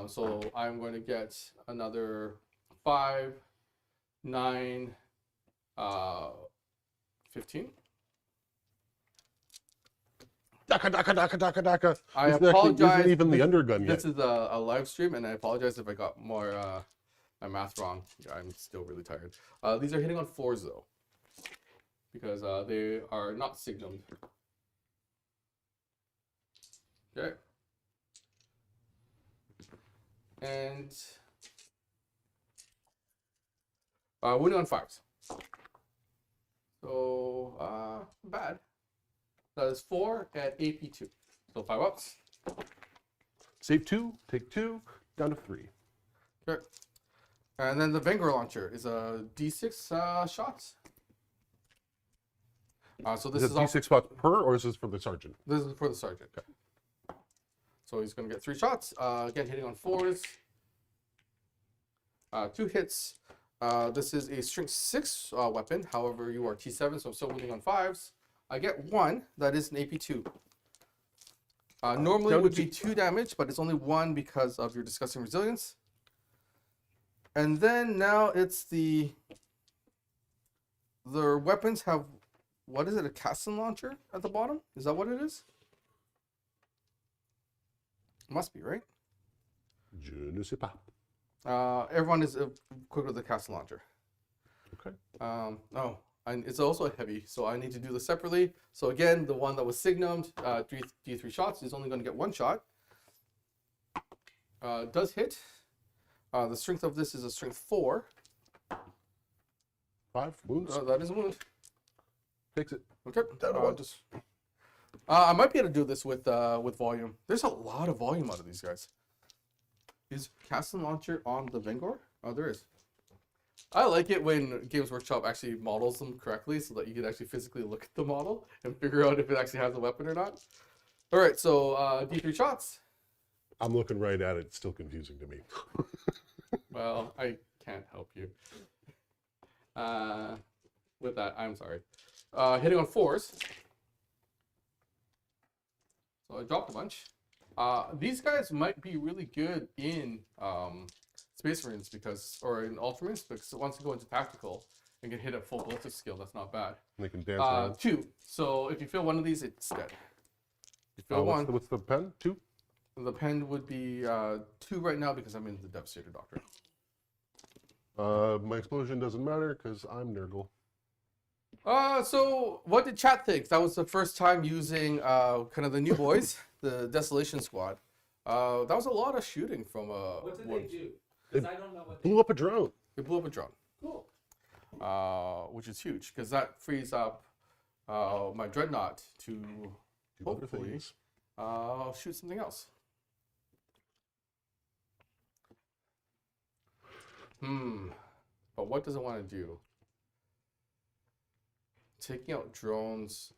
So I'm going to get another 5, 9, 15. Daka, daka, daka, daka, daka. I This actually apologize. isn't even the undergun yet. This is a live stream, and I apologize if I got more my math wrong. Yeah, I'm still really tired. These are hitting on 4s though, because they are not signumed. Okay. And wounding on 5s. So bad. That is 4 at AP 2. So 5 ups. Save 2, take 2, down to 3. Okay. And then the Vengor launcher is a D6 shots. So this Is is it D6 spots per, or is this for the sergeant? This is for the sergeant. Okay. So he's going to get 3 shots. Again, hitting on 4s. 2 hits. This is a strength 6 weapon. However, you are T7, so I'm still wounding on 5s. I get 1. That is an AP 2. Normally it would be 2 damage, but it's only 1 because of your disgusting resilience. And then now it's their weapons have, what is it, a Casson launcher at the bottom? Is that what it is? Must be, right? Je ne sais pas. Everyone is equipped with the Casson launcher. Okay. Oh, and it's also a heavy, so I need to do this separately. So again, the one that was signumed, D3 shots, is only going to get 1 shot. Does hit. The strength of this is a strength 4. 5 wounds. That is a wound. Takes it. Okay. I might be able to do this with volume. There's a lot of volume out of these guys. Is Castle Launcher on the Vengor? Oh, there is. I like it when Games Workshop actually models them correctly so that you can actually physically look at the model and figure out if it actually has a weapon or not. All right, so D3 shots. I'm looking right at it. It's still confusing to me. Well, I can't help you. With that, I'm sorry. Hitting on 4s. So I dropped a bunch. These guys might be really good in Space Marines or in Ultramarines, because once you go into tactical, and can hit at full ballistic skill. That's not bad. They can dance around. 2. So if you fail one of these, it's dead. If you fail one, What's the pen? 2? the pen would be 2 right now because I'm in the Devastator Doctrine. My explosion doesn't matter because I'm Nurgle. So what did chat think? That was the first time using kind of the new boys, the Desolation Squad. That was a lot of shooting from What did they do? Because I don't know what they Blew up a drone. It blew up a drone. Cool. Which is huge because that frees up my dreadnought to Do other hopefully things. shoot something else. But what does it want to do? Taking out drones.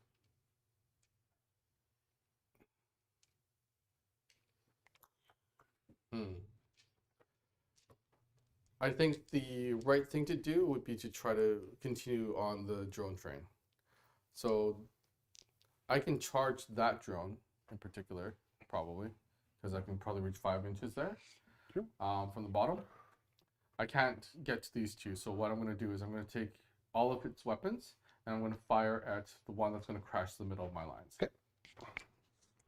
I think the right thing to do would be to try to continue on the drone train. So I can charge that drone in particular, probably, because I can probably reach 5 inches there. Sure. From the bottom. I can't get to these two, so what I'm going to do is I'm going to take all of its weapons and I'm going to fire at the one that's going to crash the middle of my lines. Okay.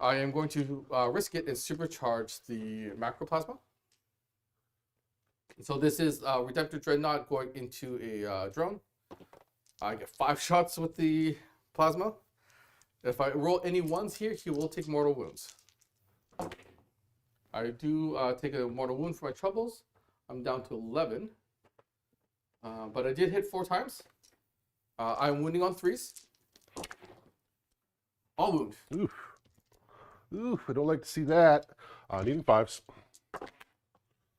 I am going to risk it and supercharge the macroplasma. So this is Redemptor Dreadnought going into a drone. I get 5 shots with the plasma. If I roll any ones here, he will take mortal wounds. I do take a mortal wound for my troubles. I'm down to 11. But I did hit 4 times. I'm wounding on 3s. All wound. Oof. Oof, I don't like to see that. Needing 5s.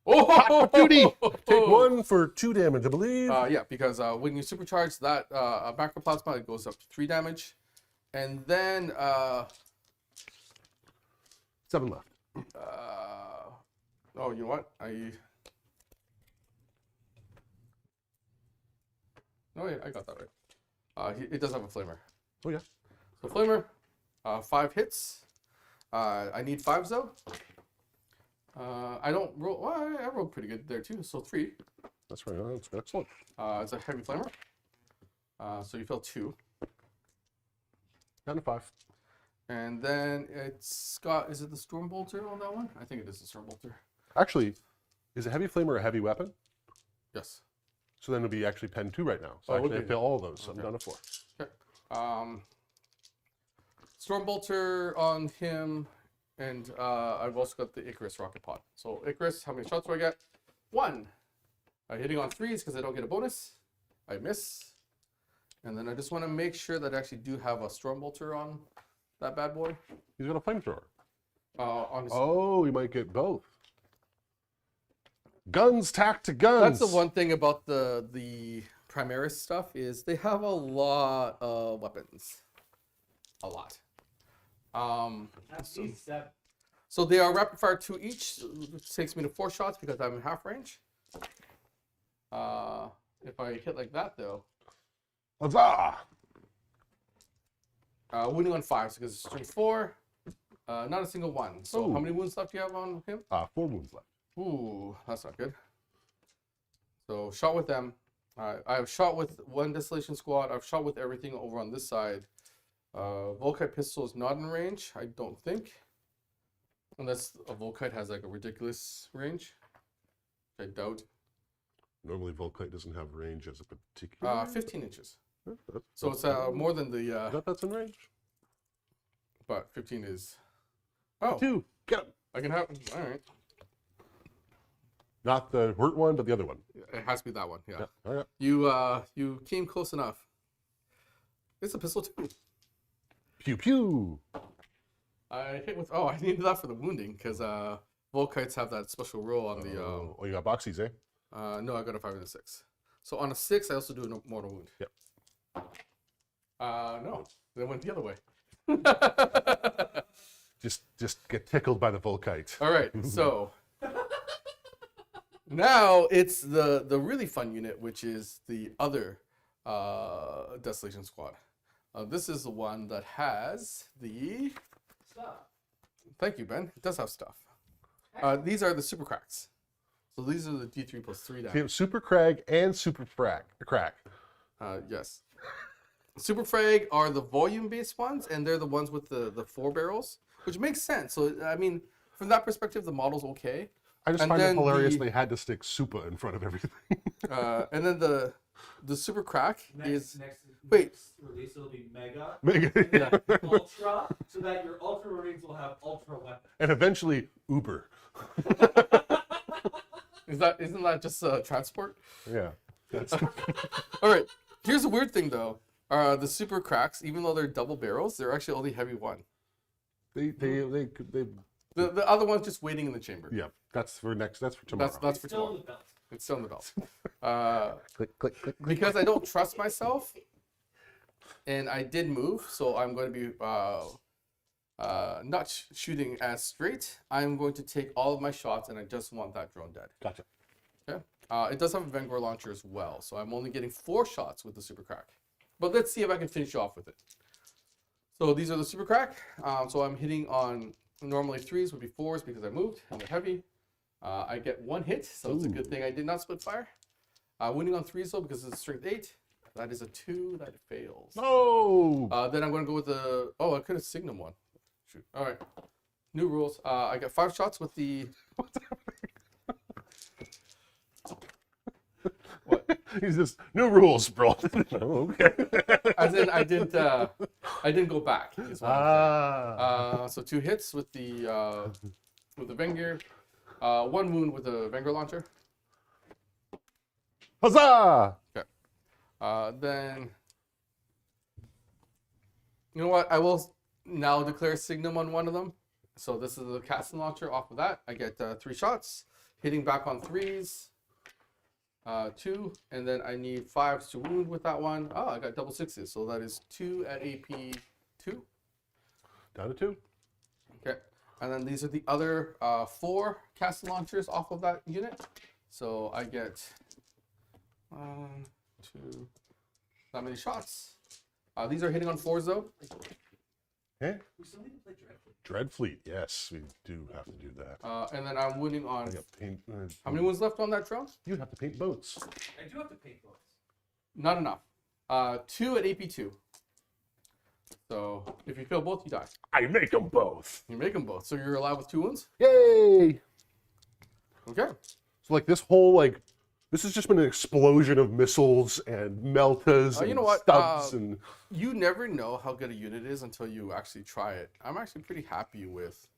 Oh, Duty! Take 1 for 2 damage, I believe. Yeah, because when you supercharge that macroplasma, it goes up to 3 damage. And then 7 left. oh, you know what? No, yeah, I got that right. It does have a flamer. Oh yeah. So flamer, 5 hits. I need 5s though. I don't roll. Well, I rolled pretty good there too. So 3. That's right. That's excellent. It's a heavy flamer. So you fail 2. Down to 5. And then it's got. Is it the storm bolter on that one? I think it is the storm bolter. Actually, is a heavy flamer a heavy weapon? Yes. So then it'll be actually pen 2 right now. So Oh, actually okay. I fail all of those. So Okay. I'm down to 4. Okay. Storm bolter on him, and I've also got the Icarus rocket pod. So Icarus, how many shots do I get? 1. I'm hitting on 3s because I don't get a bonus. I miss. And then I just want to make sure that I actually do have a storm bolter on that bad boy. He's got a flamethrower. On his, Oh, you might get both. Guns tacked to guns. That's the one thing about the Primaris stuff is they have a lot of weapons. A lot. At least 7. So they are rapid fire 2 each, which takes me to 4 shots because I'm in half range. If I hit like that though, Huzzah! wounding on 5 because it's string 4, not a single one. So Ooh. how many wounds left do you have on him? 4 wounds left. Ooh, that's not good. So shot with them. I've shot with 1 Desolation Squad. I've shot with everything over on this side. Volkite pistol is not in range, I don't think. Unless a Volkite has like a ridiculous range. I doubt. Normally Volkite doesn't have range as a particular. 15 inches. That's- So it's more than the, that's in range. but 15 is, oh, 2. Get him. I can have, all right. Not the hurt one, but the other one. It has to be that one, yeah. All right. You came close enough. It's a pistol too. Pew pew. I hit with, I needed that for the wounding, because Volkites have that special roll on the, Oh, you got boxies, eh? no, I got a 5 and a 6. So on a 6, I also do a mortal wound. Yep. No, they went the other way. Just get tickled by the Volkite. All right, so now it's the really fun unit, which is the other Desolation Squad. This is the one that has the. Stuff. Thank you, Ben. It does have stuff. These are the super cracks. So these are the D3 plus 3 So you damage. have Super Crag and Super Crack. Yes. Super Frag are the volume-based ones, and they're the ones with the 4 barrels, which makes sense. So, I mean, from that perspective, the model's okay. I just And find it then hilarious the- they had to stick Supa in front of everything. And then the Super Crack Next, is... next, Wait. next release it'll be Mega, Mega- Ultra, so that your Ultramarines will have Ultra weapons. and eventually Uber. Isn't that just transport? Yeah. That's All right. Here's a weird thing, though. The Super Cracks, even though they're double barrels, they're actually only heavy one. they The other one's just waiting in the chamber. yeah. That's for next. That's for tomorrow. That's for Still tomorrow. the belt. It's still in the belt. click, click, click. Because I don't trust myself, and I did move, so I'm going to be not shooting as straight. I'm going to take all of my shots, and I just want that drone dead. Gotcha. Okay. It does have a Vanguard launcher as well, so I'm only getting 4 shots with the Super Crack. But let's see if I can finish off with it. So these are the Super Crack. So I'm hitting on normally 3s would be 4s because I moved and they're heavy. I get 1 hit, so it's a good thing I did not split fire. Winning on 3s though because it's strength 8. That is a 2 that fails. Oh. Then I'm going to go with the... Oh, I could have Signum one. Shoot. All right. New rules. I got 5 shots with the... What? He's just new rules, bro. Okay. As in, I didn't go back. Is what I'm saying. So 2 hits with the Vanguard. 1 wound with the Vanguard launcher. Huzzah! Okay. Then, you know what? I will now declare Signum on one of them. So this is the casting launcher. Off of that, I get 3 shots, hitting back on 3s. 2, and then I need 5s to wound with that one. Oh, I got double 6s, so that is 2 at AP 2. Down to 2. Okay, and then these are the other 4 casting launchers off of that unit. So I get 1, 2, not many shots. These are hitting on 4s though. Okay. We still need to play Dreadful. Dreadfleet. Yes, we do have to do that. And then I'm wounding on. I got paint. How many wounds left on that drone? You have to paint boats. I do have to paint both. Not enough. 2 at AP 2. So if you fail both, you die. I make them both. You make them both. So you're alive with 2 wounds. Yay! Okay. So like this whole this has just been an explosion of missiles and meltas and you know what? stubs and You never know how good a unit is until you actually try it. I'm actually pretty happy with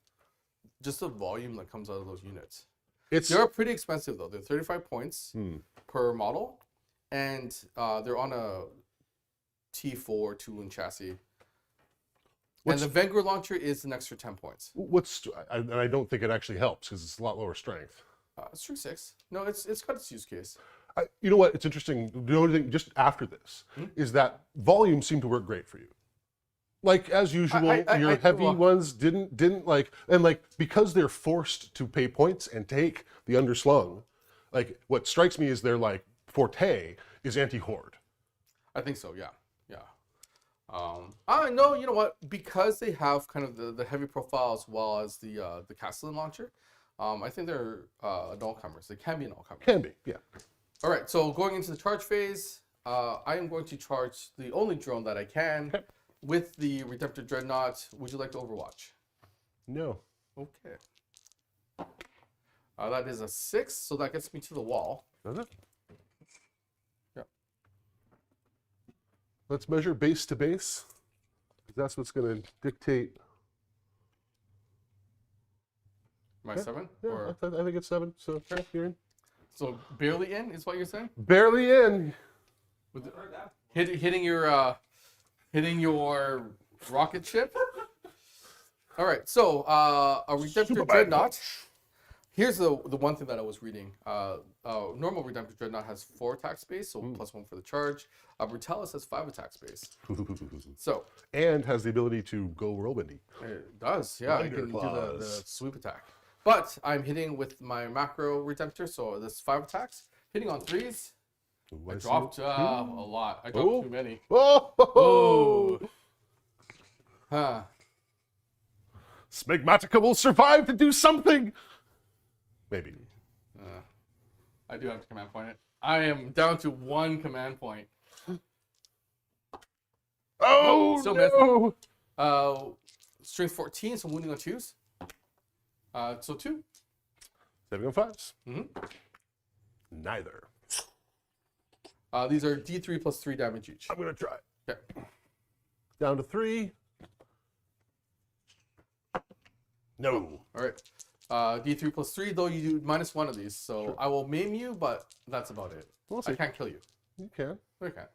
just the volume that comes out of those units. it's They're pretty expensive though. They're 35 points per model, and they're on a T4 2-wound chassis. And the Vanguard launcher is an extra 10 points. and I don't think it actually helps because it's a lot lower strength. Strength 6. No, it's got its use case. You know what? It's interesting. The only thing just after this is that volume seemed to work great for you. Like as usual, your heavy ones didn't because they're forced to pay points and take the underslung. Like what strikes me is their forte is anti-horde. I think so. Yeah. I know. You know what? Because they have kind of the heavy profile as well as the Castellan launcher. I think they're an all-comers. They can be an all-comer. Can be, yeah. All right, so going into the charge phase, I am going to charge the only drone that I can with the Redemptor Dreadnought. Would you like to Overwatch? No. Okay. That is a 6, so that gets me to the wall. Does it? Yeah. Let's measure base to base. That's what's going to dictate. Am I 7? Yeah, Or, I think it's 7. So you're in. so barely in is what you're saying? Barely in. With the, hitting your rocket ship. All right, so a Redemptor Superman Dreadnought. Here's the one thing that I was reading. Normal Redemptor Dreadnought has 4 attack space, so +1 for the charge. Brutalis has 5 attack space. So And has the ability to go whirlwindy. it does, yeah. I can do the Claws. sweep attack. But I'm hitting with my macro Redemptor, so this 5 attacks. Hitting on 3s. Ooh, I see dropped it. a lot. I dropped too many. Oh! Oh. Huh. Smegmatica will survive to do something. Maybe. I do have to command point it. I am down to 1 command point. Oh, Still missed. no. Strength 14, so wounding on 2s. So 2. Saving on 5s. Mm-hmm. Neither. These are D3 plus 3 damage each. I'm going to try. Okay. Down to 3. No. All right. D3 plus 3, though you do -1 of these. So Sure. I will maim you, but that's about it. We'll see. I can't kill you. You can. I can't.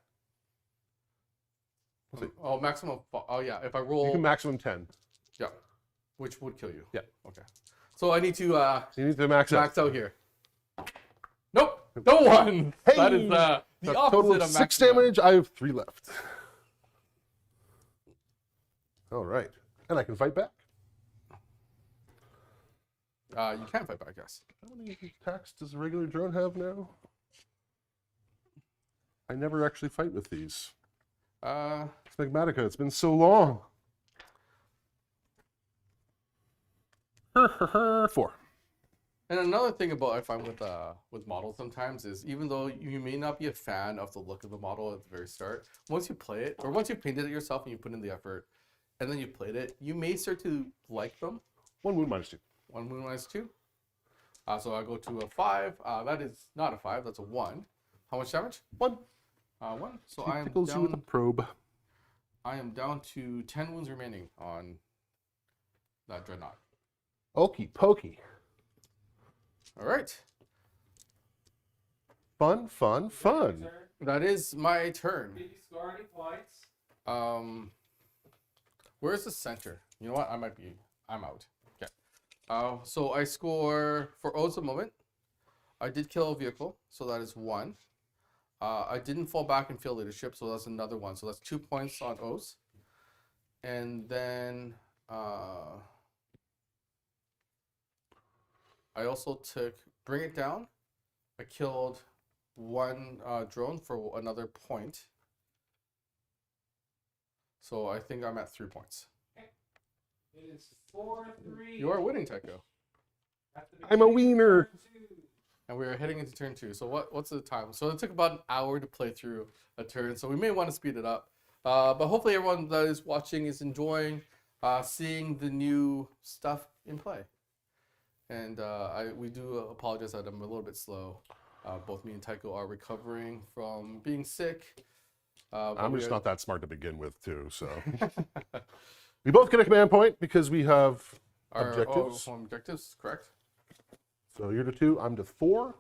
We'll see. Oh, maximum. Oh, yeah. If I You roll. can maximum 10. Yeah. Which would kill you. Yeah. Okay. So I need to You need to max out. max out here. Nope. No one. Hey! That is the That's opposite total of of 6 maxing out. damage. I have 3 left. All right. And I can fight back. You can fight back, yes. How many attacks does a regular drone have now? I never actually fight with these. Smegmatica, it's been so long. 4. And another thing about I find with models sometimes is even though you may not be a fan of the look of the model at the very start, once you play it or once you painted it yourself and you put in the effort, and then you played it, you may start to like them. 1 wound -2. 1 wound -2. So I go to a 5. That is not a 5. That's a 1. How much damage? 1. 1. So He I am tickles you with a down. probe. I am down to 10 wounds remaining on that dreadnought. Okey pokey. All right. Fun, fun, fun. Sir, That is my turn. did you score any points? Where's the center? You know what? I'm out. Okay. So I score for O's a moment. I did kill a vehicle, so that is 1. I didn't fall back and fail leadership, so that's another 1. So that's 2 points on O's. And then I also took Bring It Down. I killed 1 drone for another point. So I think I'm at 3 points. It is 4-3. You are winning, Tycho. At the I'm a beginning of wiener. turn 2. And we are heading into turn 2. So what's the time? So it took about an hour to play through a turn. So we may want to speed it up. But hopefully everyone that is watching is enjoying seeing the new stuff in play. And we do apologize that I'm a little bit slow. Both me and Tycho are recovering from being sick. But I'm we just are- not that smart to begin with, too. So we both get a command point because we have our objectives. objectives, correct? So you're to 2, I'm to 4.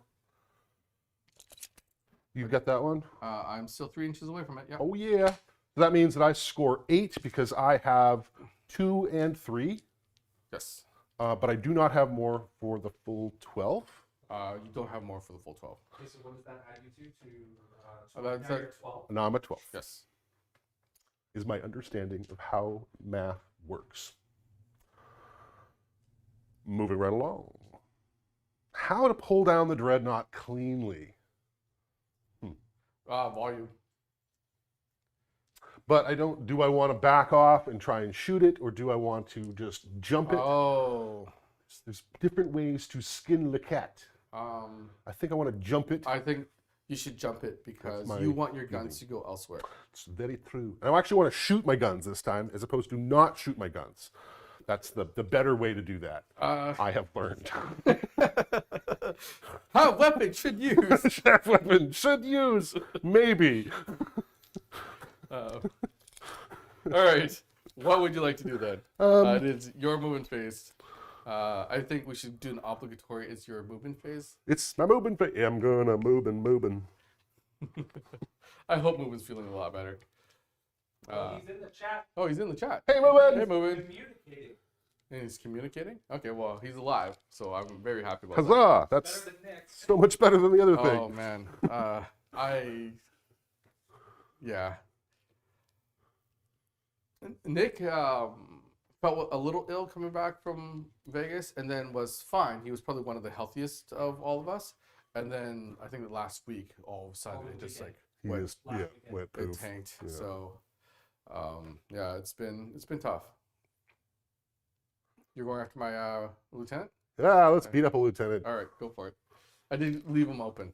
You've got that one? I'm still 3 inches away from it. Yeah. Oh, yeah. So that means that I score 8 because I have 2 and 3, Yes. but I do not have more for the full 12. You don't have more for the full 12. Okay, so what does that add you to? That's Now a- you're 12. Now I'm at 12, Yes. is my understanding of how math works. Moving right along. How to pull down the dreadnought cleanly. Volume. But do I want to back off and try and shoot it, or do I want to just jump it? Oh. There's different ways to skin the cat. I think I want to jump it. I think you should jump it because my you want your guns to go elsewhere. It's very true. And I actually want to shoot my guns this time, as opposed to not shoot my guns. That's the better way to do that. I have learned. How weapon should use? Chef weapon should use, maybe. All right. What would you like to do then? It is your movement phase. I think we should do an obligatory. It's your movement phase. It's my moving. I'm gonna moving. I hope Movement's feeling a lot better. Well, he's in the chat Oh, he's in the chat. Hey, moving. Hey, Movement. communicating. And he's communicating? Okay, well, he's alive, so I'm very happy about that. Huzzah! That's Better than Nick. so much better than the other thing. Oh, man. Yeah. Nick felt a little ill coming back from Vegas and then was fine. He was probably one of the healthiest of all of us. And then I think the last week, all of a sudden, it just like He went, just last yeah weekend. went it poof. tanked. Yeah. So, yeah, it's been tough. You're going after my lieutenant? Yeah, let's beat up a lieutenant. All right, go for it. I did leave him open.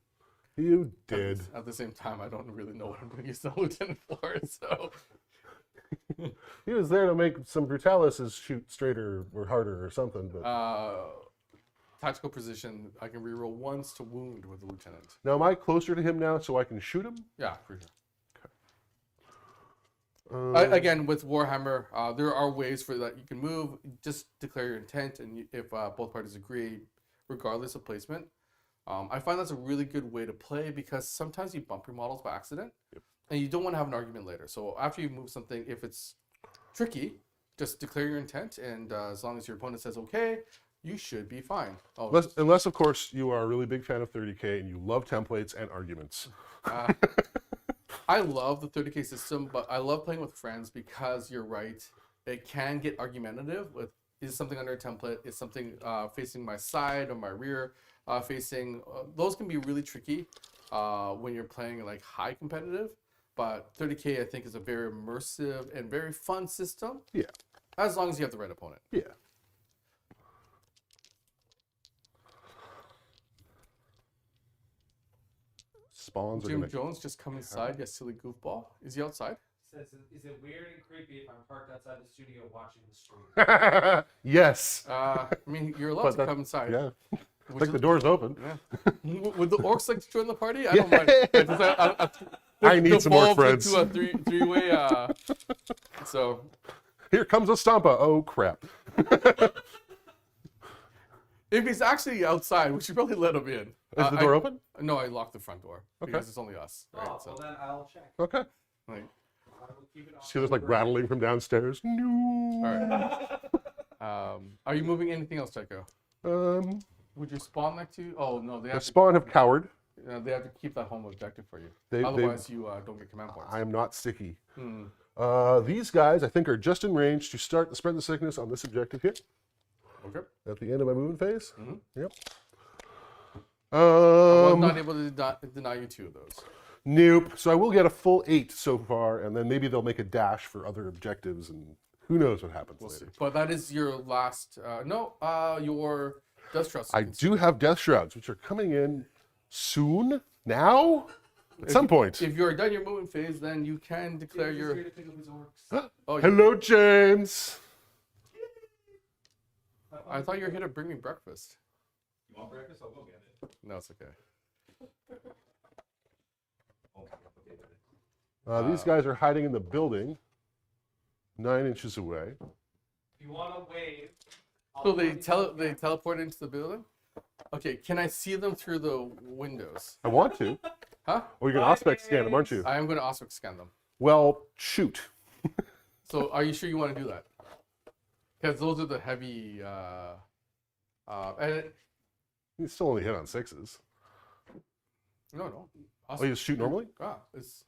You did. At the same time, I don't really know what I'm going to use the lieutenant for. So, He was there to make some brutalises shoot straighter or harder or something. But Tactical position, I can reroll once to wound with the lieutenant. now, am I closer to him now so I can shoot him? Yeah, for sure. Okay. Again, with Warhammer, there are ways for that you can move. Just declare your intent, and if both parties agree, regardless of placement. I find that's a really good way to play because sometimes you bump your models by accident, and you don't want to have an argument later. So after you move something, if it's tricky, just declare your intent, and as long as your opponent says okay, you should be fine. Oh, Unless, of course, you are a really big fan of 30K and you love templates and arguments. I love the 30K system, but I love playing with friends because you're right. It can get argumentative with, is something under a template? Is something facing my side or my rear facing? Those can be really tricky when you're playing like high competitive. But 30K, I think, is a very immersive and very fun system. Yeah. As long as you have the right opponent. Yeah. Spawns are Jim gonna... Jones just come inside, you silly goofball. Is he outside? Says, is it weird and creepy if I'm parked outside the studio watching the stream? Yes. I mean, you're allowed But to that- come inside. Yeah. Which Like is- the door's open. Yeah. Would the orcs like to join the party? I don't mind. It's just I need some more devolved friends. into a three-way. So Here comes a Stompa. Oh, crap. if he's actually outside, we should probably let him in. Is the door open? No, I locked the front door Okay. because it's only us. Right? Oh, So, well then I'll check. Okay. like, I will keep it on. See, there's like rattling from downstairs. No. all right. Are you moving anything else, Tycho? Would you spawn like to? Oh no, they The have spawn have cowered. they have to keep that home objective for you. They- Otherwise, you don't get command points. I am not sticky. Hmm. These guys, I think, are just in range to start to spread the sickness on this objective here Okay. at the end of my movement phase. Mhm. Yep. I'm not able to deny you two of those. Nope. So I will get a full 8 so far, and then maybe they'll make a dash for other objectives, and who knows what happens We'll see. later. But that is your last. Your Death Trust. I do have Death Shrouds, which are coming in soon. Now? At some point. If you're done your movement phase, then you can declare He's your. here to pick up his orcs. Oh, Hello, James. I thought you were here to bring me breakfast. You want breakfast? I'll go get it. No, it's okay. Oh, okay. These guys are hiding in the building, 9 inches away. If you want to wave. So they teleport into the building. Okay, can I see them through the windows? I want to. Huh? Or you're going to Auspex scan them, aren't you? I am going to also scan them. Well, shoot. So are you sure you want to do that? Because those are the heavy. And You still only hit on 6s. no. Oh, you shoot normally? It's.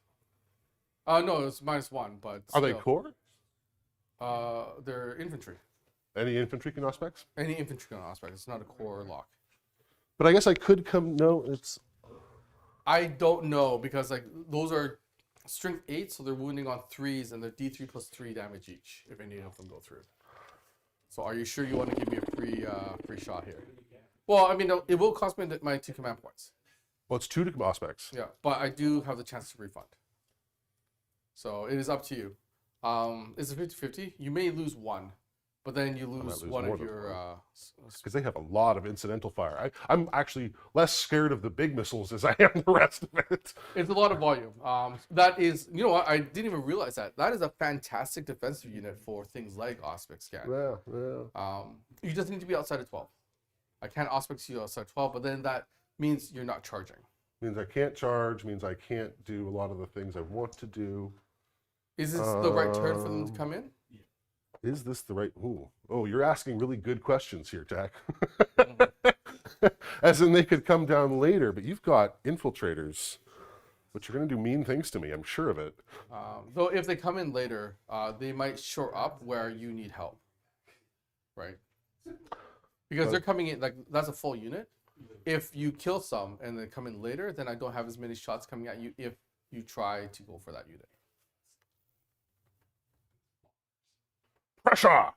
No, it's -1, but. Are they still. core? They're infantry. Any infantry can Auspex? Any infantry on aspect. It's not a core lock. But I guess I could come. No, it's. I don't know because like those are strength 8, so they're wounding on 3s and they're D3 plus 3 damage each if any of them go through. So are you sure you want to give me a free shot here? Well, I mean it will cost me my 2 command points. Well, it's 2 to Auspex. Yeah, but I do have the chance to refund. So it is up to you. It's a 50-50. You may lose 1, but then you lose lose one more of than your. Because they have a lot of incidental fire. I'm actually less scared of the big missiles as I am the rest of it. It's a lot of volume. That is, you know what? I didn't even realize that. That is a fantastic defensive unit for things like Auspex Scan. Yeah. You just need to be outside of 12. I can't Auspex you outside 12, but then that means you're not charging. Means I can't charge, means I can't do a lot of the things I want to do. Is this the right turn for them to come in? Is this the right... Ooh. Oh, you're asking really good questions here, Tack. As in they could come down later, but you've got infiltrators, which are going to do mean things to me, I'm sure of it. Though if they come in later, they might shore up where you need help. Right? Because they're coming in, like, that's a full unit. If you kill some and they come in later, then I don't have as many shots coming at you if you try to go for that unit. Pressure!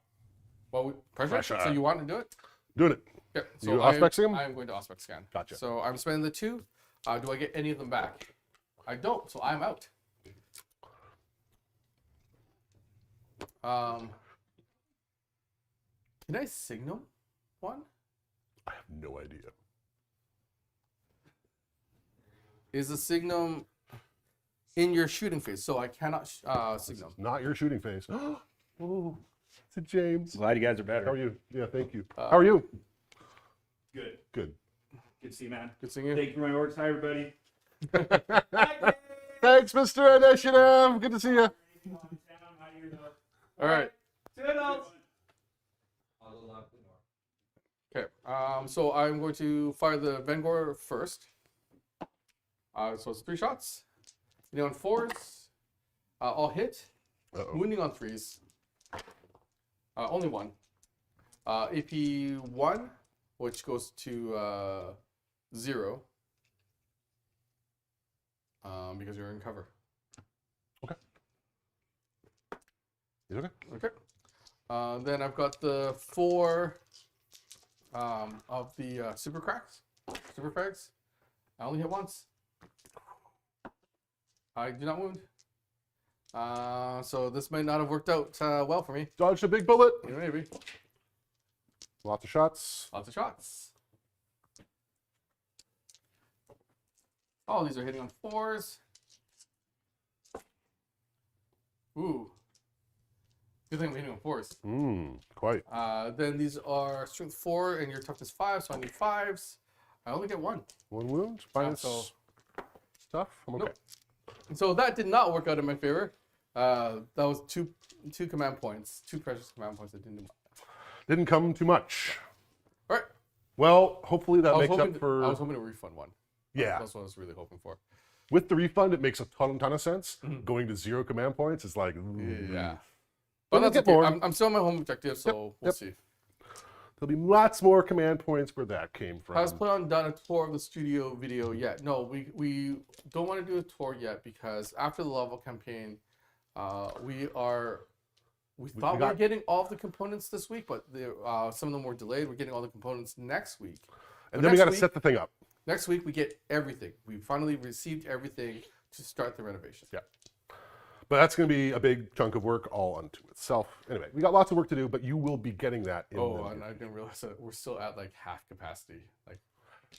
Well, pressure? Pressure. So you want to do it? Doing it. Yeah. You Auspex him? I'm going to Auspex scan. Gotcha. So I'm spending the 2. Do I get any of them back? I don't, so I'm out. Can I signal one? I have no idea. Is the signum in your shooting phase? So I cannot signal. Not your shooting phase. Oh, it's a James. Glad you guys are better. How are you? Yeah, thank you. How are you? Good. Good. Good to see you, man. Good seeing you. Thank you for my orders. Hi, everybody. Thanks, Mr. Initiative. Good to see you. All right. Toodles! Okay. So I'm going to fire the Vengor first. So it's 3 shots. Hitting on 4s. I'll hit. Uh-oh. Wounding on 3s. Only 1. AP 1, which goes to 0. Because you're in cover. You okay? Okay. Then I've got the 4 of the super frags. I only hit once. I do not wound. So this might not have worked out well for me. Dodged a big bullet. Yeah, maybe. Lots of shots. Lots of shots. Oh, these are hitting on 4s. Ooh. Good thing I'm hitting on 4s. Quite. Then these are strength 4 and your toughness 5, so I need 5s. I only get 1. One wound. Minus so- stuff. I'm okay. Nope. So that did not work out in my favor. That was two command points, 2 precious command points that didn't do much. Didn't come too much. All right. Well, hopefully that makes up I for. was hoping to refund 1. Yeah. That's what I was really hoping for. With the refund, it makes a ton of sense. Going to 0 command points is like. Yeah. But But that's get okay. more. I'm still on my home objective, so we'll yep. see. There'll be lots more command points where that came from. Has Playon done a tour of the studio video yet? No, we don't want to do a tour yet because after the level campaign, we thought we were got- getting all of the components this week, but some of them were delayed. We're getting all the components next week. And But then we next got to week- set the thing up. Next week we get everything. We finally received everything to start the renovation. Yeah. But that's going to be a big chunk of work all unto itself. Anyway, we got lots of work to do, but you will be getting that in Oh, the and I didn't realize that we're still at like half capacity. Like,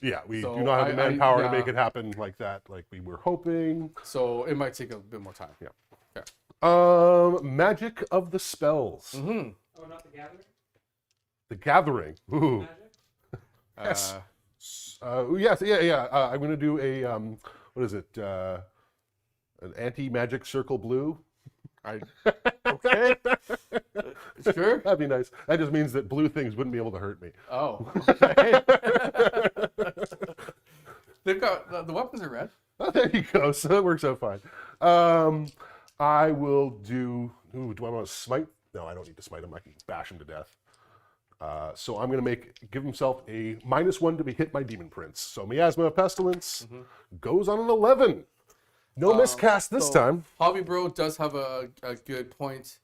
Yeah, we So do not have the I- manpower to yeah. make it happen like that, like we were hoping. so it might take a bit more time. Yeah. Okay. Magic of the spells. Mm-hmm. Oh, not the gathering? The Gathering. Ooh. Magic? Yes. Yes, yeah. I'm going to do a, what is it? An anti-magic circle blue. Okay. Sure. That'd be nice. That just means that blue things wouldn't be able to hurt me. Oh. Okay. They've got the weapons are red. Oh, there you go. So that works out fine. I will do. Ooh, do I want to smite? No, I don't need to smite him. I can bash him to death. So I'm going to give himself a -1 to be hit by Demon Prince. So Miasma of Pestilence goes on an 11. No miscast this So time. Hobby Bro does have a good point.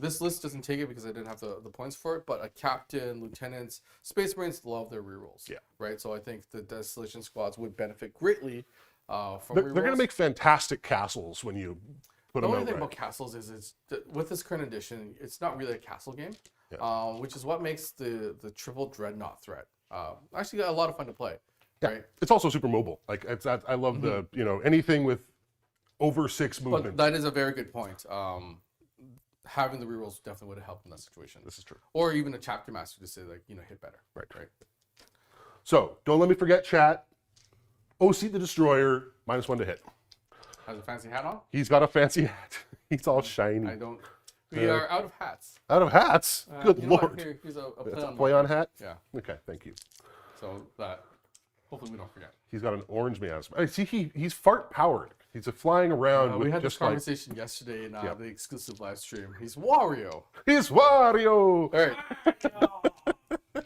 This list doesn't take it because I didn't have the points for it, but a captain, lieutenants, Space Marines love their rerolls. Yeah. Right. So I think the Desolation squads would benefit greatly from They're rerolls. going to make fantastic castles when you put The them only out thing right. about castles is with this current edition, it's not really a castle game, Yeah. which is what makes the triple dreadnought threat actually a lot of fun to play. Yeah. Right. It's also super mobile. Like I love the anything with over 6 movement. But that is a very good point. Having the rerolls definitely would have helped in that situation. This is true. Or even a chapter master to say like hit better. Right. Right. So don't let me forget, chat. OC the Destroyer -1 to hit. Has a fancy hat on. He's got a fancy hat. He's all shiny. I don't. We are out of hats. Out of hats. Good You know what? lord. Here's a That's play a on. play on hat. Yeah. Okay, thank you. So that hopefully we don't forget. He's got an orange miasma. I see. He's fart powered. He's flying around with We had this just like conversation yesterday in the exclusive live stream. He's Wario. he's Wario. All right.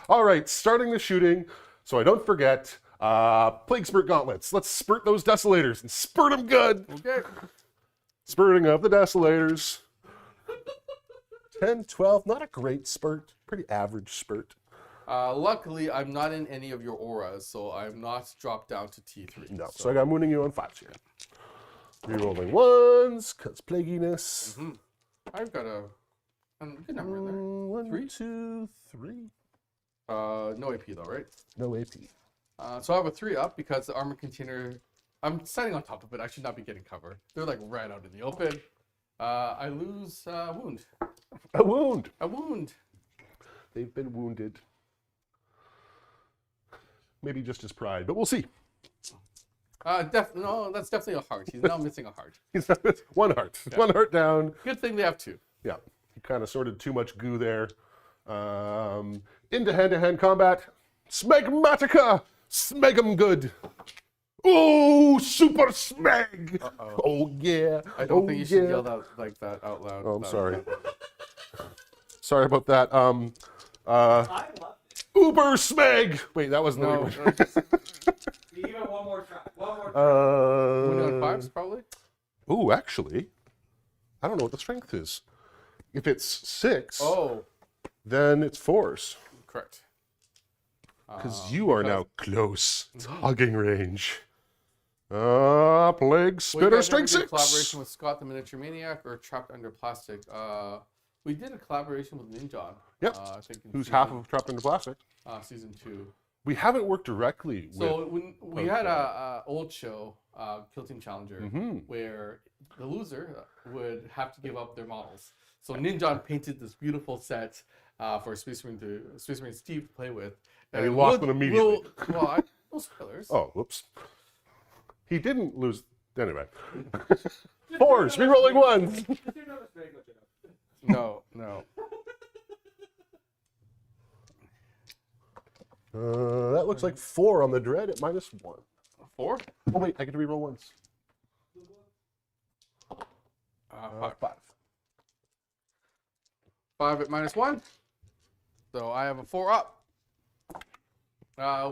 All right, starting the shooting. So I don't forget. Plague Spurt Gauntlets. Let's spurt those Desolators and spurt them good. Okay. Spurting of the Desolators. 10, 12. Not a great spurt. Pretty average spurt. Luckily, I'm not in any of your auras, so I'm not dropped down to T3. No. So I got mooning you on 5s here. Rerolling 1s, because plaguiness. I've got a good number in there. 1, Three? 2, 3. No AP though, right? No AP. So I have a 3 up because the armor container, I'm standing on top of it. I should not be getting cover. They're like right out in the open. I lose wound. A wound. A wound. They've been wounded. Maybe just his pride, but we'll see. No, that's definitely a heart. He's now missing a heart. He's not, one heart. Yeah. One heart down. Good thing they have 2. Yeah, he kind of sorted too much goo there. Into hand-to-hand combat. Smegmatica! Smeg 'em good. Oh, super smeg! Uh-oh. Oh, yeah. I don't oh, think you should yeah. yell that like that out loud. Oh, I'm That- sorry. Sorry about that. I love it. Uber smeg! Wait, that wasn't No. the right You give it one more try. One more try. Wound on 5s probably. Ooh, actually, I don't know what the strength is. If it's 6, Oh, then it's 4s. correct. Because you are now close. It's hugging range. Plague Well, you Spitter guys ever Strength did a 6. collaboration with Scott the Miniature Maniac or Trapped Under Plastic. We did a collaboration with Ninja. Yep. I think in Who's half of Trapped into Plastic. season 2. We haven't worked directly So with. when we had a old show, Kill Team Challenger, Mhm. where the loser would have to give up their models. So Ninja painted this beautiful set for Space Marine Steve to play with, And he lost them immediately. No spoilers. Oh, whoops. He didn't lose. Anyway. 4s, rerolling 1s. Just do another Smeagol joke. No. That looks like 4 on the dread at -1. 4? Oh, wait, I get to reroll 1s. 5. 5. 5 at -1. So I have a 4 up,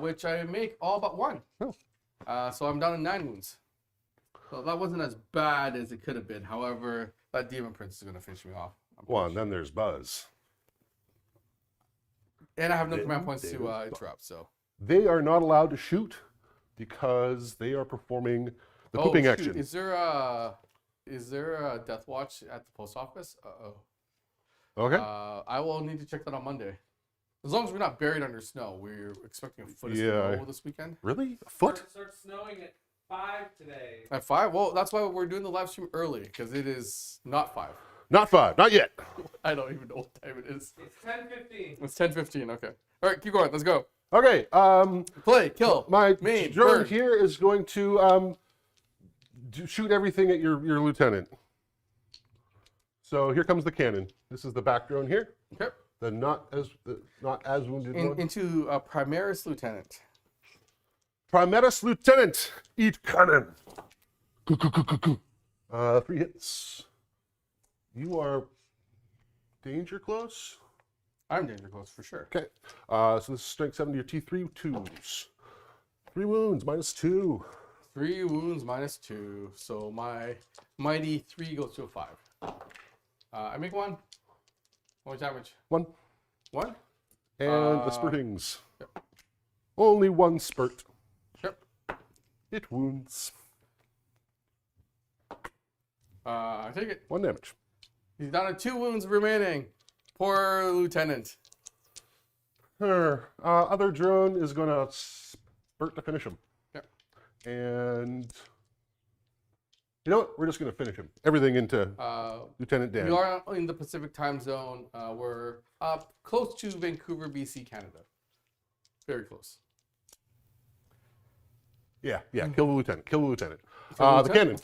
which I make all but 1. Oh. So I'm down to 9 wounds. So that wasn't as bad as it could have been. However, that Demon Prince is going to finish me off. I'm pretty Well, and sure. then there's Buzz. And I have no Then command points to there's interrupt. So They are not allowed to shoot because they are performing the pooping shoot. action. Is there a death watch at the post office? Okay. I will need to check that on Monday. As long as we're not buried under snow, we're expecting a foot of Yeah. snow this weekend. Really? A foot? Starts snowing at 5 today. At 5? Well, that's why we're doing the live stream early, because it is not 5. Not 5. Not yet. I don't even know what time it is. It's 10:15. It's 10:15. Okay. All right, keep going. Let's go. Okay. Play, kill. My main, drone burn. here is going to shoot everything at your lieutenant. So here comes the cannon. This is the back drone here. Okay. The not as wounded one. Into a Primaris Lieutenant. Primaris Lieutenant, eat cannon. 3 hits. You are danger close. I'm danger close for sure. Okay. So this is strength 7 to your T3 2s. 3 wounds, -2. 3 wounds -2. So my mighty 3 goes to a 5. I make 1. How much damage? 1. 1? And the spurtings. Yep. Only 1 spurt. Yep. It wounds. I take it. 1 damage. He's down to 2 wounds remaining. Poor Lieutenant. Her other drone is going to spurt to finish him. Yep. And you know what? We're just going to finish him. Everything into Lieutenant Dan. We are in the Pacific time zone. We're close to Vancouver, BC, Canada. Very close. Yeah, kill the lieutenant. Kill the lieutenant. Kill the The cannon.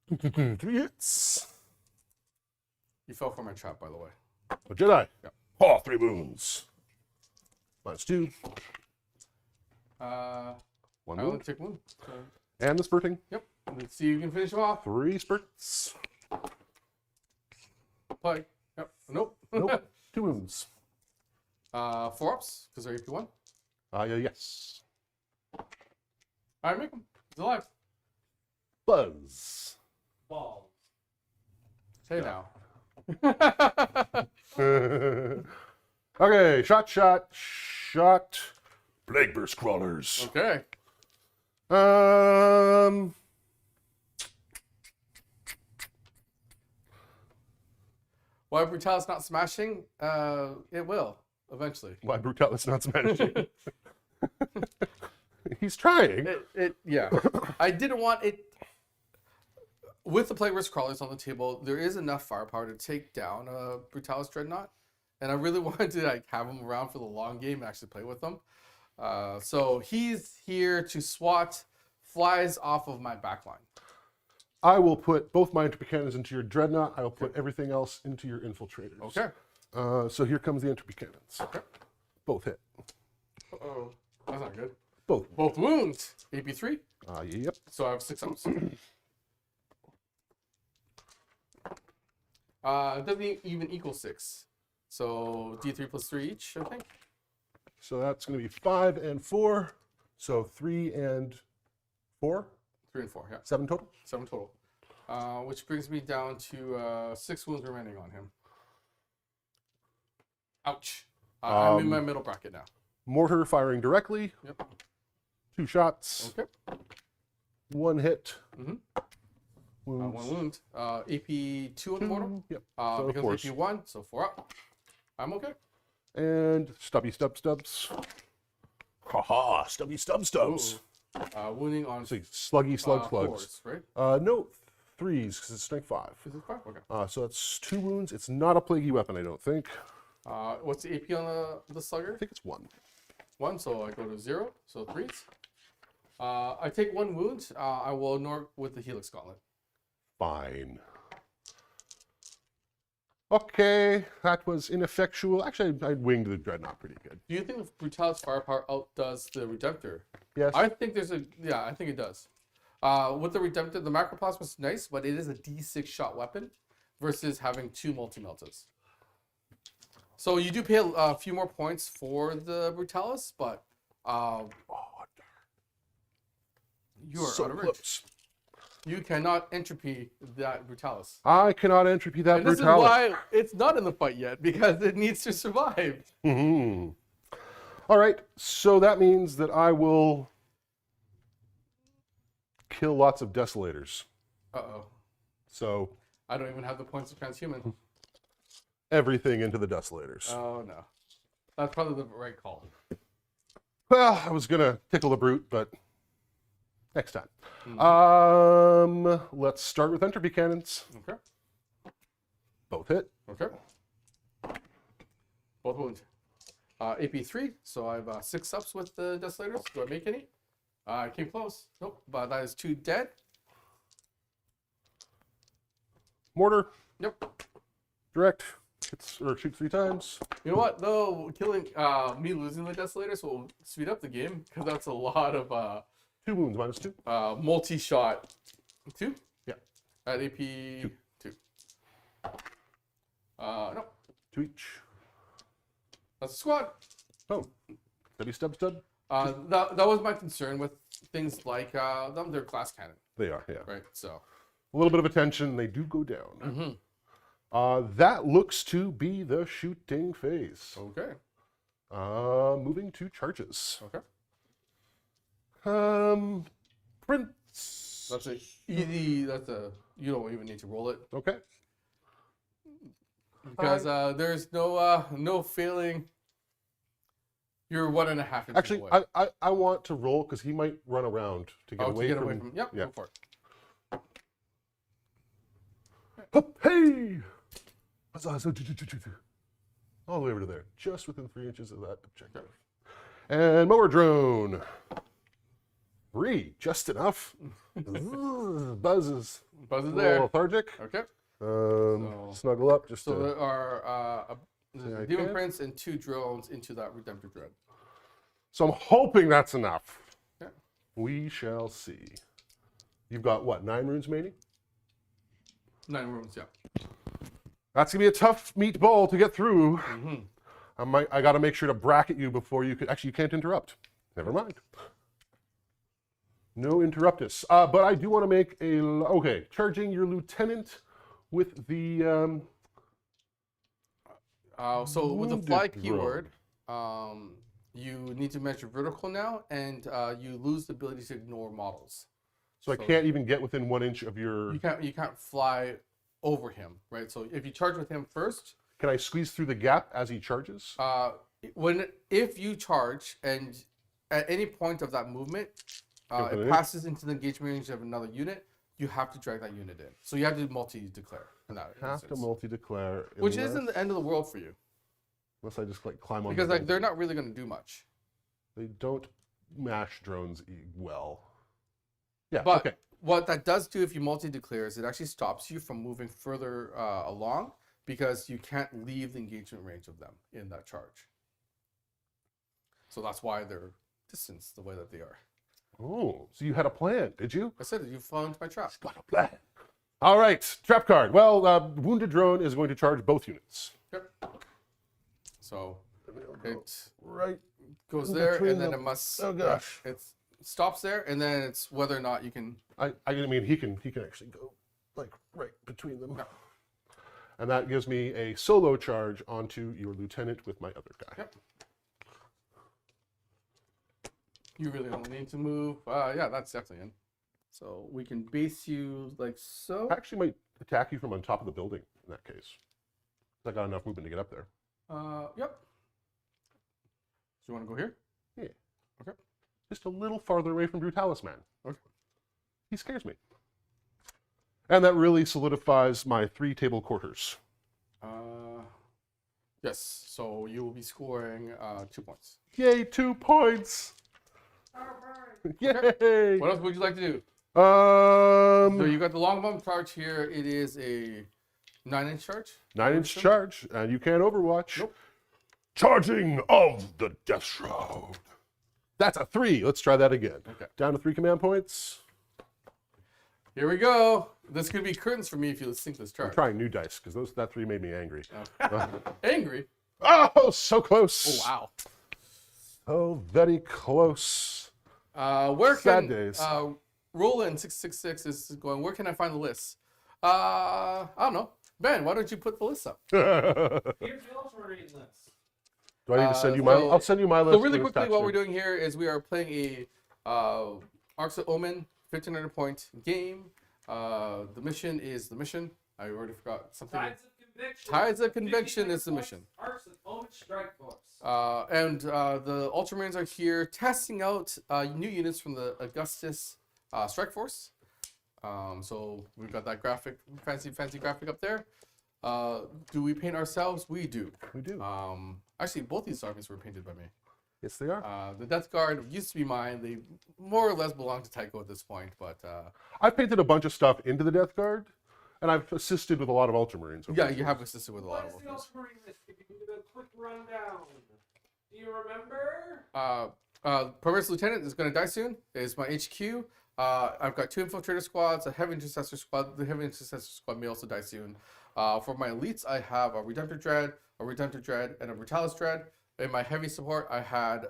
lieutenant? 3 hits. You fell for my trap, by the way. A Jedi. Yeah. Oh, 3 wounds. -2. 1 I only wound. take 1. So, And the spurting. yep. Let's see if you can finish him off. 3 spurts. Play. Yep. Nope. Nope. 2 wounds. 4 ups because they're AP1. Yes. All right, make him. He's alive. Buzz. Balls. Say now. Okay, shot. Plague burst crawlers. Okay. Why Brutalis not smashing? It will eventually. Why Brutalis not smashing? He's trying. Yeah. I didn't want it. With the Plague Risk Crawlers on the table, there is enough firepower to take down a Brutalis Dreadnought. And I really wanted to like have him around for the long game and actually play with them. So he's here to swat flies off of my backline. I will put both my entropy cannons into your dreadnought. I will put everything else into your infiltrators. Okay. So here comes the entropy cannons. Okay. Both hit. Uh-oh. That's not good. Both. Both wounds. AP3. Yep. So I have 6 ups. It doesn't even equal 6. So D3 plus 3 each, I think. So that's going to be 5 and 4. So 3 and 4. 3 and 4, yeah. 7 total. 7 total. Which brings me down to 6 wounds remaining on him. Ouch. I'm in my middle bracket now. Mortar firing directly. Yep. 2 shots. Okay. 1 hit. Mhm. Wounds. 1 wound. AP2 on the mortar. Yep. Because of course. AP1, so 4 up. I'm okay. And stubby stubs. Haha, stubby stubs. Wounding on See, sluggy slugs. 4s, right? No, 3s because it's strength 5. Is it 5? Okay. So that's 2 wounds. It's not a plaguey weapon, I don't think. What's the AP on the slugger? I think it's 1. 1, so I go to 0, so 3s. I take 1 wound. I will ignore with the Helix Gauntlet. Fine. Okay, that was ineffectual. Actually, I winged the dreadnought pretty good. Do you think the Brutalis firepower outdoes the Redemptor? Yes. I think I think it does. With the Redemptor, the Macroplasma is nice, but it is a D6 shot weapon versus having 2 multi-meltas. So you do pay a few more points for the Brutalis, but you are so out of reach. close. You cannot entropy that Brutalis. I cannot entropy that And this is Brutalis. why it's not in the fight yet, because it needs to survive. Mm-hmm. All right, so that means that I will kill lots of Desolators. Uh-oh. So I don't even have the points of transhuman. everything into the Desolators. Oh, no. That's probably the right call. Well, I was gonna tickle the brute, but next time. Let's start with entropy cannons. Okay. Both hit. Okay. Both wounds. AP3, so I have 6 ups with the Desolators. Do I make any? I came close. Nope, but that is 2 dead. Mortar. Yep. Direct. Hits or shoots 3 times. You know what, though? Killing, me losing the Desolators will speed up the game, because that's a lot of 2 wounds minus 2. multi-shot. 2? Yeah. At AP 2. No. 2 each. That's a squad. Oh. Stubby stub. That was my concern with things like them. They're glass cannon, They are, yeah. right? So. A little bit of attention. They do go down. Mm-hmm. That looks to be the shooting phase. Okay. Moving to charges. Okay. Prince. That's a easy. You don't even need to roll it Okay. because there's no failing. You're 1.5 inches Actually, away. I want to roll because he might run around to get away from. Yep. Yeah. Go for it. Hup, hey! All the way over to there, just within 3 inches of that objective. And mower drone. 3, just enough. Buzzes. Buzzes A little there. lethargic. Okay. Snuggle up just So to. there are Yeah, I demon can. prints and 2 drones into that Redemptor Dread. So I'm hoping that's enough. Yeah. We shall see. You've got what, 9 runes remaining? 9 rooms. Yeah. That's gonna be a tough meatball to get through. Mm-hmm. I got to make sure to bracket you before you could. Actually, you can't interrupt. Never mind. No interruptus. But I do want to make a. Okay, charging your lieutenant with the. So with the Wounded fly drone. keyword, you need to measure vertical now, and you lose the ability to ignore models. So I So- can't even get within 1 inch of your. You can't fly over him, right? So if you charge with him first, Can I squeeze through the gap as he charges? if you charge and at any point of that movement, Okay. it passes into the engagement range of another unit, you have to drag that unit in. So you have to multi-declare in that Have to instance. multi-declare. Which isn't the end of the world for you. Unless I just like climb on. Because the like they're building. not really going to do much. They don't mash drones well. Yeah. But okay. what that does do if you multi-declare is it actually stops you from moving further along because you can't leave the engagement range of them in that charge. So that's why they're distanced the way that they are. Oh, so you had a plan, did you? I said it, you fall into my trap. Got a plan. All right, trap card. Well, wounded drone is going to charge both units. Yep. So it Right. goes in there between and then them. it must. Oh gosh. It stops there and then it's whether or not you can. I mean, he can actually go like right between them. Yeah. And that gives me a solo charge onto your lieutenant with my other guy. Yep. You really don't need to move. Yeah, that's definitely in. So we can base you like so. I actually might attack you from on top of the building in that case. I got enough movement to get up there. Yep. So you want to go here? Yeah. Okay. Just a little farther away from Brutalis Man. Okay. He scares me. And that really solidifies my 3 table quarters. Yes. So you will be scoring 2 points. Yay, 2 points! Yay! What else would you like to do? Um, So you got the long bomb charge here. It is a 9-inch charge. 9-inch charge, and you can't overwatch. Nope. Charging of the Death Shroud. That's a 3. Let's try that again. Okay. Down to 3 command points. Here we go. This could be curtains for me if you sink this I'm charge. trying new dice because that 3 made me angry. Angry. Oh, so close. Oh wow. Oh, very close. Where Sad can days. Roland 666 is going? Where can I find the list? I don't know. Ben, why don't you put the list up? Do Here's the Ultramarine list. I need to send you my? so- I'll send you my list. So really for this quickly, tax what we're stream. doing here is we are playing a Arcs of Omen 1500 point game. The mission is the mission. I already forgot something. Tides of Conviction. Tides of Conviction is the mission. Arcs of Omen Strike Force. And the Ultramarines are here testing out new units from the Agastus Strike Force. So we've got that graphic, fancy graphic up there. Do we paint ourselves? We do. We do. Actually, both these armies were painted by me. Yes, they are. The Death Guard used to be mine. They more or less belong to Tycho at this point, but I've painted a bunch of stuff into the Death Guard, and I've assisted with a lot of Ultramarines. over yeah, the you years. have assisted with a lot What of is the those. Ultramarine list? If you can give a quick rundown. Do you remember? Progress Lieutenant is going to die soon. Is my HQ. I've got 2 Infiltrator squads, a Heavy Intercessor squad. The Heavy Intercessor squad may also die soon. For my elites, I have a Redemptor Dread, and a Brutalis Dread. In my heavy support, I had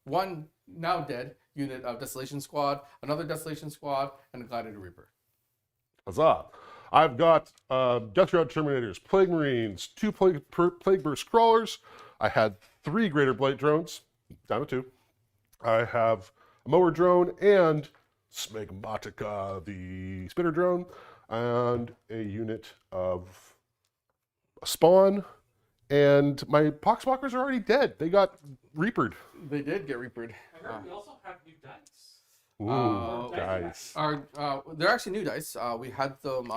1 now dead unit of Desolation Squad, another Desolation Squad, and a Gladiator Reaper. Huzzah! I've got Death Shroud Terminators, Plague Marines, 2 Plague Burst Crawlers. I had 3 Greater Blight Drones, down to 2. I have a Mower Drone and Smegmatica, the Spitter Drone, and a unit of Spawn. And my Poxwalkers are already dead. They got Reapered. They did get Reapered. I heard we also have new dice. Ooh, guys. They're actually new dice. We had them.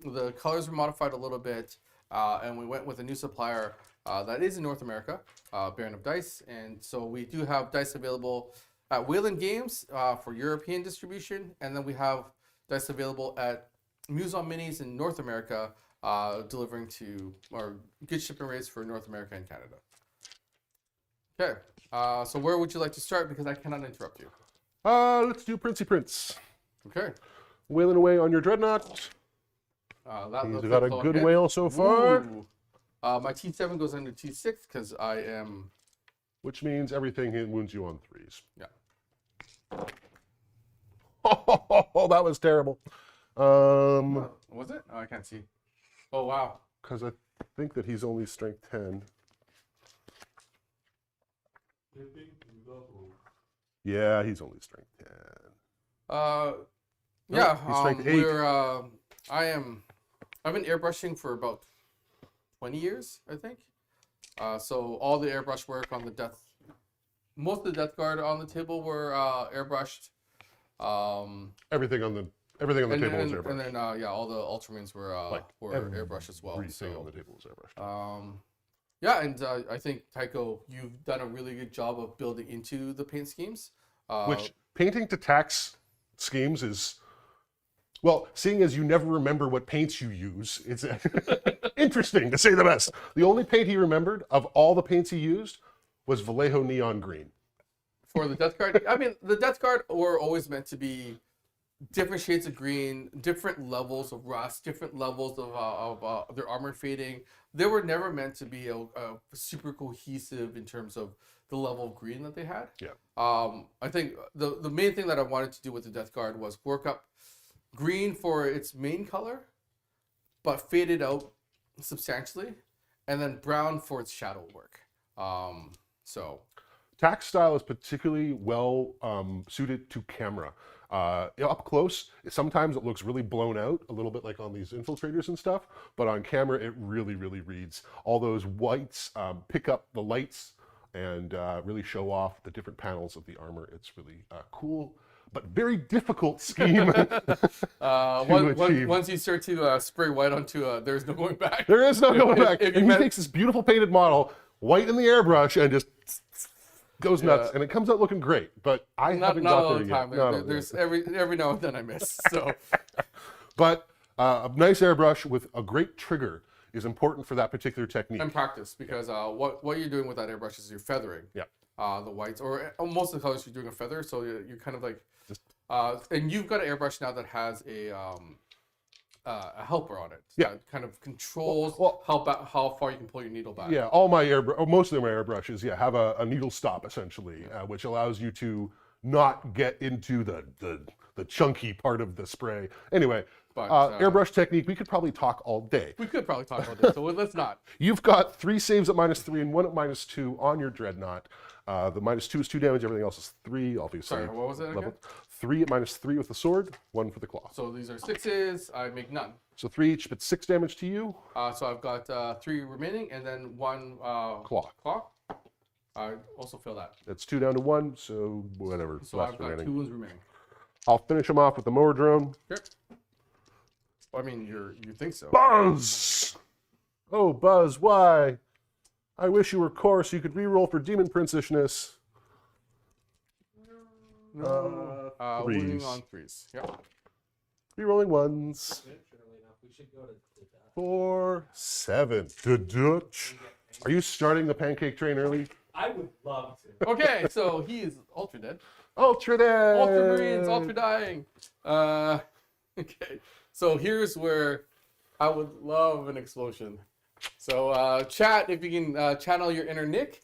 The colors were modified a little bit, and we went with a new supplier that is in North America, Baron of Dice, and so we do have dice available at Wayland Games for European distribution, and then we have dice available at Muson Minis in North America, delivering to our good shipping rates for North America and Canada. Okay, so where would you like to start? Because I cannot interrupt you. Let's do Princey Prince. Okay. Wailing away on your Dreadnought. That He's looks got a like a good hit. whale so far, Ooh. My T7 goes under T6 because I am. which means everything wounds you on 3s. Yeah. Oh, that was terrible. Was it? Oh, I can't see. Oh, wow. Because I think that he's only strength 10. Yeah, he's only strength 10. Yeah, he's strength 8. I am I've been airbrushing for about 20 years, I think. So all the airbrush work on most of the Death Guard on the table were airbrushed. Everything on the table was airbrushed. And then all the Ultramarines were airbrushed as well. Everything So on the table was airbrushed. yeah, and I think Tycho, you've done a really good job of building into the paint schemes. Which painting to tax schemes is, well, seeing as you never remember what paints you use, it's interesting to say the best. The only paint he remembered of all the paints he used was Vallejo Neon Green. For the Death Guard, I mean, the Death Guard were always meant to be different shades of green, different levels of rust, different levels of their armor fading. They were never meant to be a super cohesive in terms of the level of green that they had. Yeah. I think the main thing that I wanted to do with the Death Guard was work up green for its main color, but fade it out substantially, and then brown for its shadow work. So Tax style is particularly well suited to camera. Up close, sometimes it looks really blown out, a little bit like on these infiltrators and stuff, but on camera it really, really reads. All those whites pick up the lights and really show off the different panels of the armor. It's really cool, but very difficult scheme to achieve. Once you start to spray white onto there's no going back. There is no going back. if And he takes this beautiful painted model, white in the airbrush, and just goes nuts, and it comes out looking great. But I haven't not got all there the time. yet. There's every now and then I miss. So But a nice airbrush with a great trigger is important for that particular technique. and practice, because what you're doing with that airbrush is you're feathering. Yeah. The whites, or most of the colors you're doing a feather, so you're kind of like, and you've got an airbrush now that has a helper on it. Yeah. That kind of controls Well- how far you can pull your needle back. Yeah, all my most of my airbrushes, have a needle stop essentially, which allows you to not get into the chunky part of the spray. Anyway, But, airbrush technique, we could probably talk all day. We could probably talk about this, so let's not. You've got 3 saves at -3 and 1 at -2 on your Dreadnought. The -2 is 2 damage, everything else is 3, obviously. Sorry, what was it again? leveled. 3 at -3 with the sword, 1 for the claw. So these are 6s. I make none. So 3 each, but 6 damage to you. So I've got 3 remaining, and then 1 Claw. I also fail that. That's 2 down to 1, so whatever. So left I've got remaining. 2 wounds remaining. I'll finish him off with the mower drone. Sure. Well, I mean, you think so? Buzz! Oh, Buzz, why? I wish you were coarse. You could re-roll for demon princessness. Wounding threes. on 3s. Yeah. Re-rolling 1s. Literally enough, we should go to the 4, 7. Dutch. Are you starting the pancake train early? I would love to. Okay, so he is ultra dead. Ultra dead. Ultramarines, ultra dying. Okay, so here's where I would love an explosion. So, chat, if you can channel your inner Nick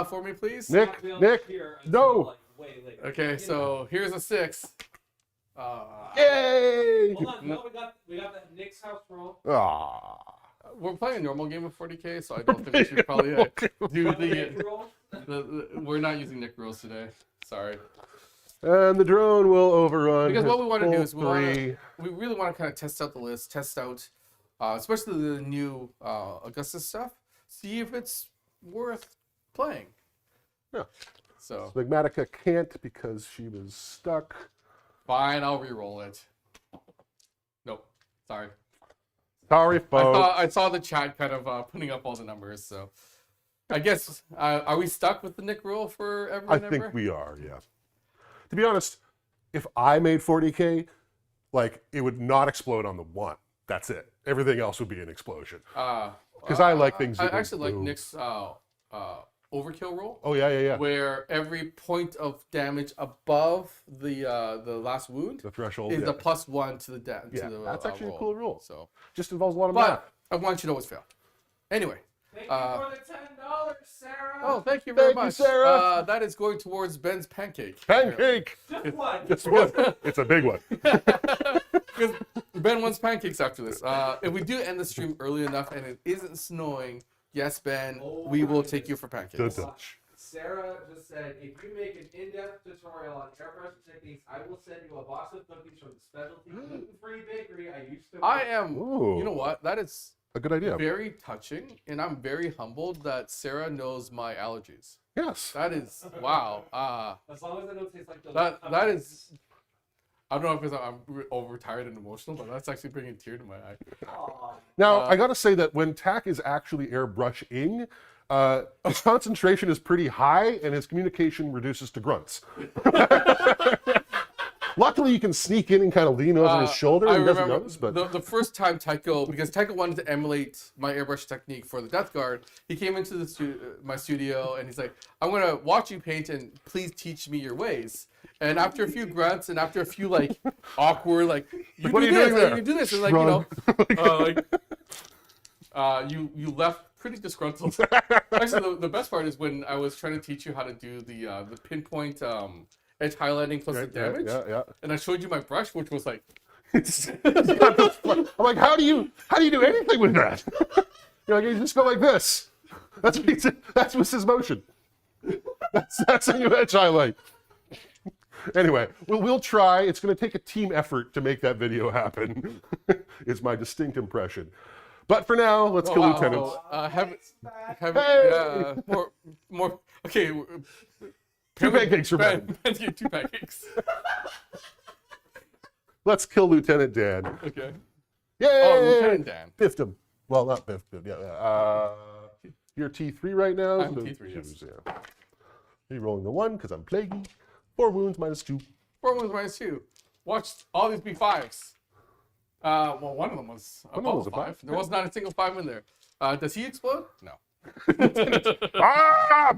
for me, please. Nick, Not be able to Nick, hear until, no. like, way later. Okay, so here's a 6. Yay! Hold on, no, we got that Nick's house roll. Ah. We're playing a normal game of 40k, so I don't think we should probably do Nick roll. We're not using Nick rolls today. Sorry. And the drone will overrun. Because what we his want to do full is we really want to kind of test out the list, test out, especially the new Augustus stuff, see if it's worth playing. Yeah. So Phlegmatica can't because she was stuck. fine, I'll re-roll it. Nope, sorry. Sorry, folks. I saw the chat kind of putting up all the numbers, so I guess are we stuck with the Nick roll for ever I and ever? think we are, yeah. To be honest, if I made 40k, like, it would not explode on the 1. That's it. Everything else would be an explosion. Because I like things I that actually like move. Nick's overkill roll. Oh, yeah. Where every point of damage above the last wound The threshold. is Yeah, a +1 to the Yeah, to the that's actually a roll. cool rule. So, Just involves a lot of math. but I want you to always fail. Anyway, Thank you for the $10, Sarah. oh, thank you very Thank you, much, Sarah. That is going towards Ben's pancake. Pancake! Just one. It's one. It's a big one. Because Ben wants pancakes after this. If we do end the stream early enough and it isn't snowing, yes, Ben, we will take you for pancakes. Dutch. Sarah just said, if you make an in-depth tutorial on airbrush techniques, I will send you a box of cookies from the specialty gluten-free bakery I used to I work. am. Ooh. You know what? That is A good idea. very touching, and I'm very humbled that Sarah knows my allergies. Yes. That is wow. As long as I don't taste like the That is. I don't know if it's I'm overtired and emotional, but that's actually bringing a tear to my eye. Aw. Now, I got to say that when Tack is actually airbrushing, his concentration is pretty high and his communication reduces to grunts. Luckily, you can sneak in and kind of lean over his shoulder and he doesn't notice. But the first time Tycho, because Tycho wanted to emulate my airbrush technique for the Death Guard, he came into the my studio and he's like, I'm going to watch you paint and please teach me your ways. And after a few grunts and after a few like awkward, like, you what do are you this, doing there? you do this, and like, you left pretty disgruntled. Actually, the best part is when I was trying to teach you how to do the pinpoint edge highlighting plus the damage, yeah. and I showed you my brush, which was like, I'm like, how do you do anything with that? You're like, you just go like this. That's what he said. That's what's his motion. That's a new edge highlight. Anyway, we'll try. It's going to take a team effort to make that video happen. Is my distinct impression. But for now, let's kill lieutenants. Hey! More. Okay. 2 pancakes for Ben. Two pancakes. Let's kill Lieutenant Dan. Okay. Yay! Oh, Lieutenant Dan. Biffed him. Well, not biffed him. Yeah. You're T3 right now. I'm so T3, yes. Yeah. You're rolling the 1 because I'm plaguey. 4 wounds minus 2. 4 wounds minus 2. Watch all these be 5s. Well, one of them was One of them was a 5. five. There was not a single 5 in there. Does he explode? No. Ah!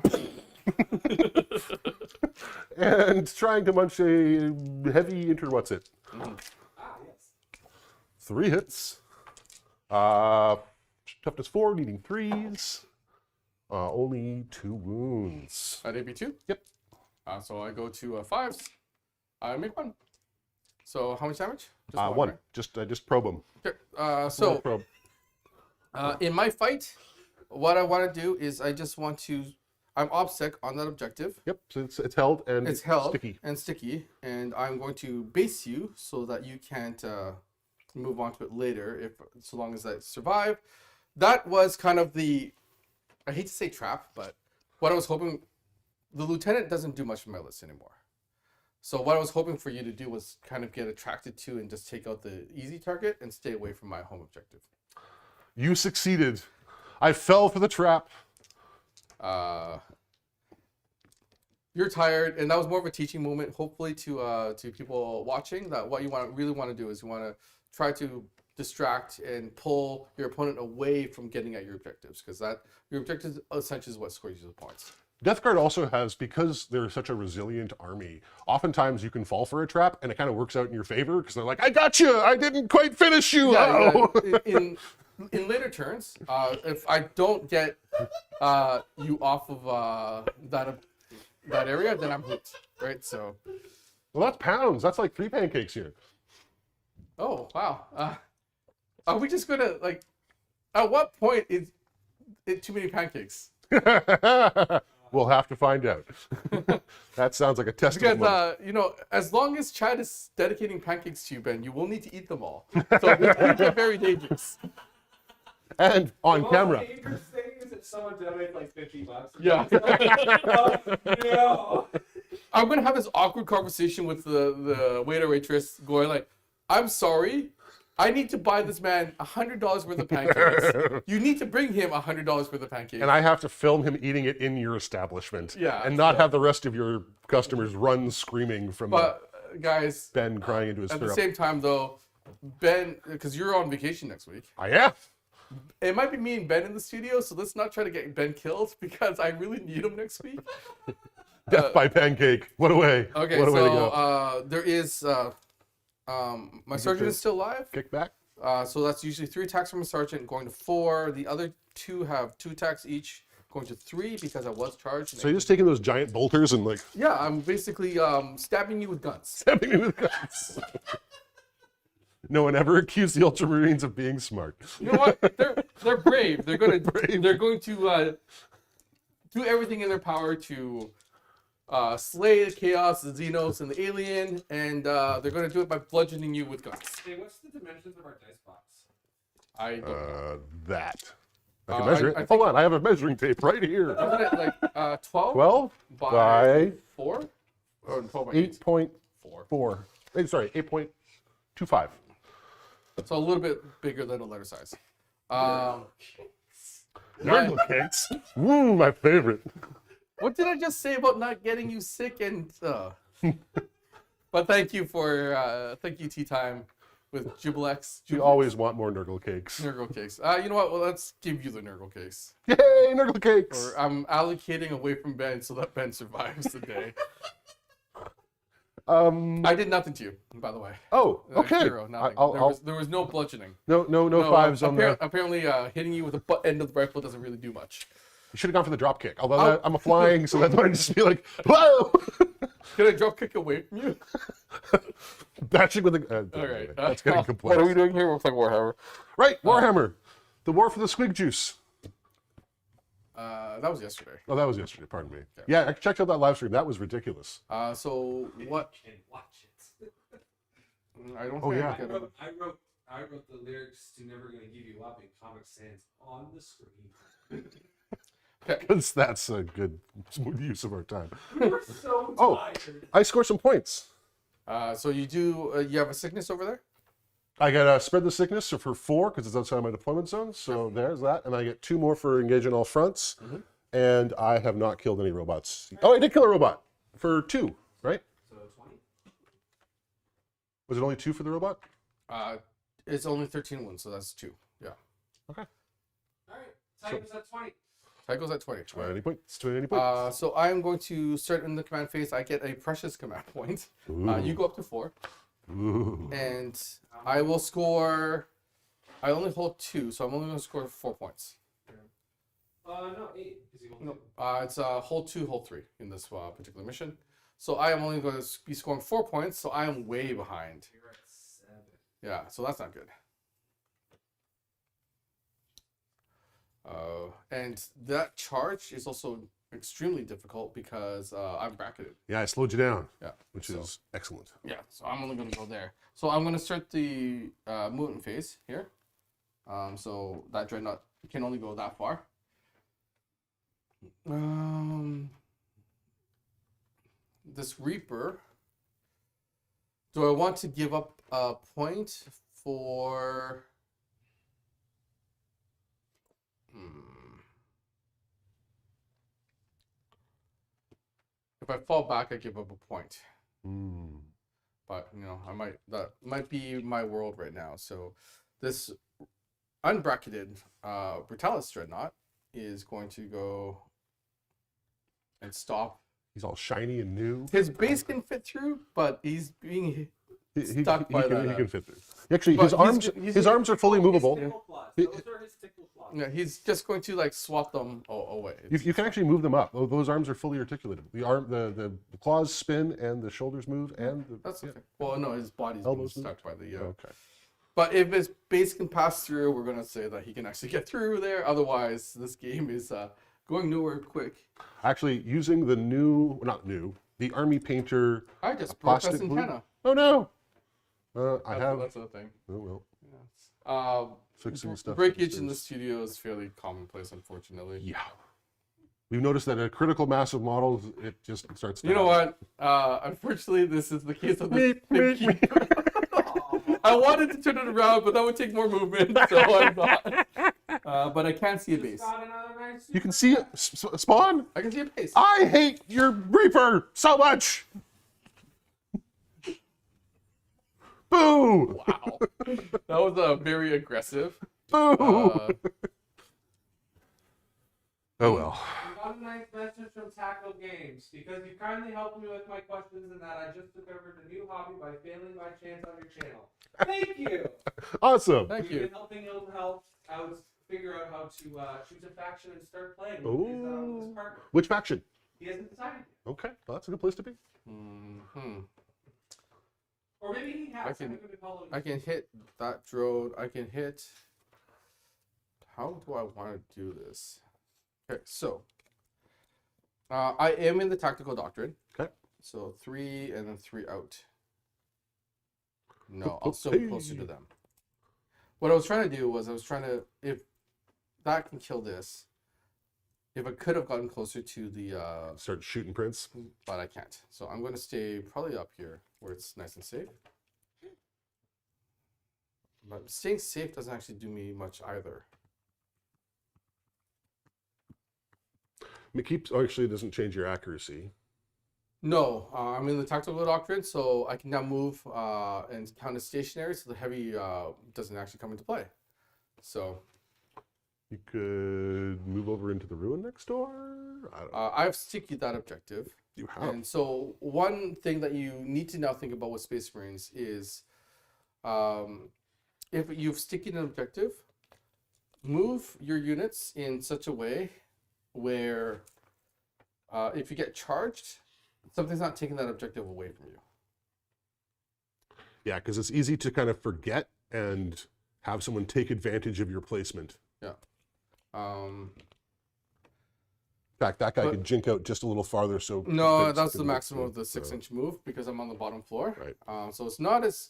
And trying to munch a heavy what's it? Ah, yes. 3 hits. Toughness 4, needing 3s. Only 2 wounds. At AB2? Yep. So I go to 5s. I make 1. So how much damage? Just 1. right? Just probe him. Okay. So Probe. in my fight, what I want to do is I just want to. I'm OBSEC on that objective. Yep. So it's held and It's held sticky. and sticky, and I'm going to base you so that you can't move on to it later, so long as I survive. That was kind of the. I hate to say trap, but what I was hoping. The lieutenant doesn't do much for my list anymore. So what I was hoping for you to do was kind of get attracted to and just take out the easy target and stay away from my home objective. You succeeded. I fell for the trap. You're tired, and that was more of a teaching moment, hopefully to people watching, that what you really want to do is you want to try to distract and pull your opponent away from getting at your objectives, because that your objective essentially is what scores you the points. Death Guard also has, because they're such a resilient army, oftentimes you can fall for a trap and it kind of works out in your favor because they're like, I got you, I didn't quite finish you. Yeah, Uh-oh. in later turns, if I don't get you off of that area, then I'm hooked, right? So, Well, that's pounds. That's like 3 pancakes here. oh wow, are we just gonna like? At what point is it too many pancakes? We'll have to find out. That sounds like a testable moment. Because as long as Chad is dedicating pancakes to you, Ben, you will need to eat them all. So this could get very dangerous. And on The camera. most dangerous thing is if someone donates like $50. Yeah. No. I'm gonna have this awkward conversation with the waiter waitress, going like, "I'm sorry, I need to buy this man $100 worth of pancakes. You need to bring him $100 worth of pancakes." And I have to film him eating it in your establishment. Yeah, And not have the rest of your customers run screaming from But guys, Ben crying into his at the syrup. same time though, Ben, because you're on vacation next week. I am. It might be me and Ben in the studio, so let's not try to get Ben killed because I really need him next week. Death by pancake. What a way. Okay, What a way to so go. there is my sergeant is still alive. Kick back. So that's usually 3 attacks from a sergeant, going to 4. The other 2 have 2 attacks each, going to 3 because I was charged. So you're just taking those giant bolters and like Yeah, I'm basically stabbing you with guns. stabbing me with guns. No one ever accused the Ultramarines of being smart. You know what? They're brave. They're going to Brave. they're going to do everything in their power to slay the chaos, the Xenos, and the alien, and they're going to do it by bludgeoning you with guns. Hey, what's the dimensions of our dice box? I don't know. That. I can Uh, measure I- it. I Hold think- on, I have a measuring tape right here. Isn't it like 12 12 by by 4? Or 12 by 8? 8.4. 4. Sorry, 8.25. So a little bit bigger than a letter size. Nurgle cakes. My favorite. What did I just say about not getting you sick and But thank you Tea Time with Jubilex. You always want more Nurgle cakes. Nurgle cakes. You know what? Well, let's give you the Nurgle cakes. Yay, Nurgle cakes! Or I'm allocating away from Ben so that Ben survives the day. I did nothing to you, by the way. Oh, okay. Zero, nothing. I'll, There was no bludgeoning. no fives on there. Apparently, hitting you with the butt end of the rifle doesn't really do much. You should have gone for the drop kick. Although I'm a flying, so that's why I just be like, whoa! Can I drop kick away from you? Bashing with the. All right. That's getting complex. What are we doing here? Looks like Warhammer. Right, Warhammer. The War for the Squig Juice. That was yesterday. Oh, that was yesterday. Pardon me. Yeah, I checked out that live stream. That was ridiculous. So what? And watch it. I don't. Oh, think yeah. I can- I wrote the lyrics to Never Gonna Give You Up in Comic Sans on the screen. Because that's a good use of our time. We were so Oh. tired. I score some points. So you do. You have a sickness over there. I got spread the sickness for 4 because it's outside my deployment zone. So there's that, and I get 2 more for engaging all fronts. And I have not killed any robots. Oh, I did kill a robot for 2, right? So 20. Was it only 2 for the robot? It's only 13 wounds, so that's 2. Yeah. Okay. All right. Tycho's at 20. Tycho's at 20. 20 points. 20 points. So I am going to start in the command phase. I get a precious command point. You go up to 4, Ooh. and I will score. I only hold 2, so I'm only going to score 4 points. No, 8. Is he going It's hold 2, hold 3 in this particular mission. So I am only going to be scoring 4 points. So I am way behind. You're at 7. Yeah, so that's not good. And that charge is also extremely difficult because I'm bracketed. Yeah, I slowed you down, Yeah, which so- is excellent. Yeah, so I'm only going to go there. So I'm going to start the movement phase here. So that dreadnought can only go that far. This Reaper. Do I want to give up a point for? If I fall back, I give up a point. Mm. But that might be my world right now. So this unbracketed Brutalis Dreadnought is going to go and stop. He's all shiny and new. His base can fit through, but he's being stuck by he that. can fit through. Actually, But his arms he's- his arms are fully movable. Tickle claws. It- Those are his tickle claws. Yeah, he's just going to like swap them away. You can actually move them up. Those arms are fully articulated. The claws spin and the shoulders move and the, That's okay. Well, no, his body's being Elbows move? stuck by the. okay. But if his base can pass through, we're gonna say that he can actually get through there. Otherwise, this game is going nowhere quick. Actually, using the the Army Painter. I just broke this plastic blue- antenna. Oh no! I have. That's the thing. Oh well. Fixing stuff. Breakage in the studio is fairly commonplace, unfortunately. Yeah. We've noticed that a critical mass of models, it just starts. To You know happen. what? Unfortunately, this is the case of the Meep, meep, big keeper. I wanted to turn it around, but that would take more movement, so I'm not. But I can see a base. Got another nice You can see it spawn. I can see a base. I hate your Reaper so much. Boo! Wow. That was very aggressive. Boo! Uh, Oh well. We got a nice message from Tackle Games. Because you kindly helped me with my questions and that I just discovered a new hobby by failing by chance on your channel. Thank you! Awesome. Thank You've you. been helping him out figure out how to choose a faction and start playing with Ooh. his partner. Which faction? He hasn't decided yet. Okay, well, that's a good place to be. mhm. Or maybe he has. I can- haven't been following I can hit that drone. I can hit. How do I want to do this? Okay, so I am in the tactical doctrine. Okay. So 3 and then 3 out. No, Oop, I'll oop, still be hey. closer to them. What I was trying to do was if that can kill this, if I could have gotten closer to the, Start shooting prints. but I can't. So I'm going to stay probably up here where it's nice and safe. But staying safe doesn't actually do me much either. It keeps, oh, actually, it doesn't change your accuracy. No, I'm in the tactical doctrine, so I can now move and count as stationary, so the heavy doesn't actually come into play. So You could move over into the ruin next door. I don't know. I've sticky that objective. You have. And so one thing that you need to now think about with Space Marines is if you've sticky an objective, move your units in such a way where if you get charged, something's not taking that objective away from you. Yeah, because it's easy to kind of forget and have someone take advantage of your placement. Yeah. In fact, that guy But- could jink out just a little farther. So No, Vince that's can the look maximum of the through. 6-inch move because I'm on the bottom floor. Right. So it's not as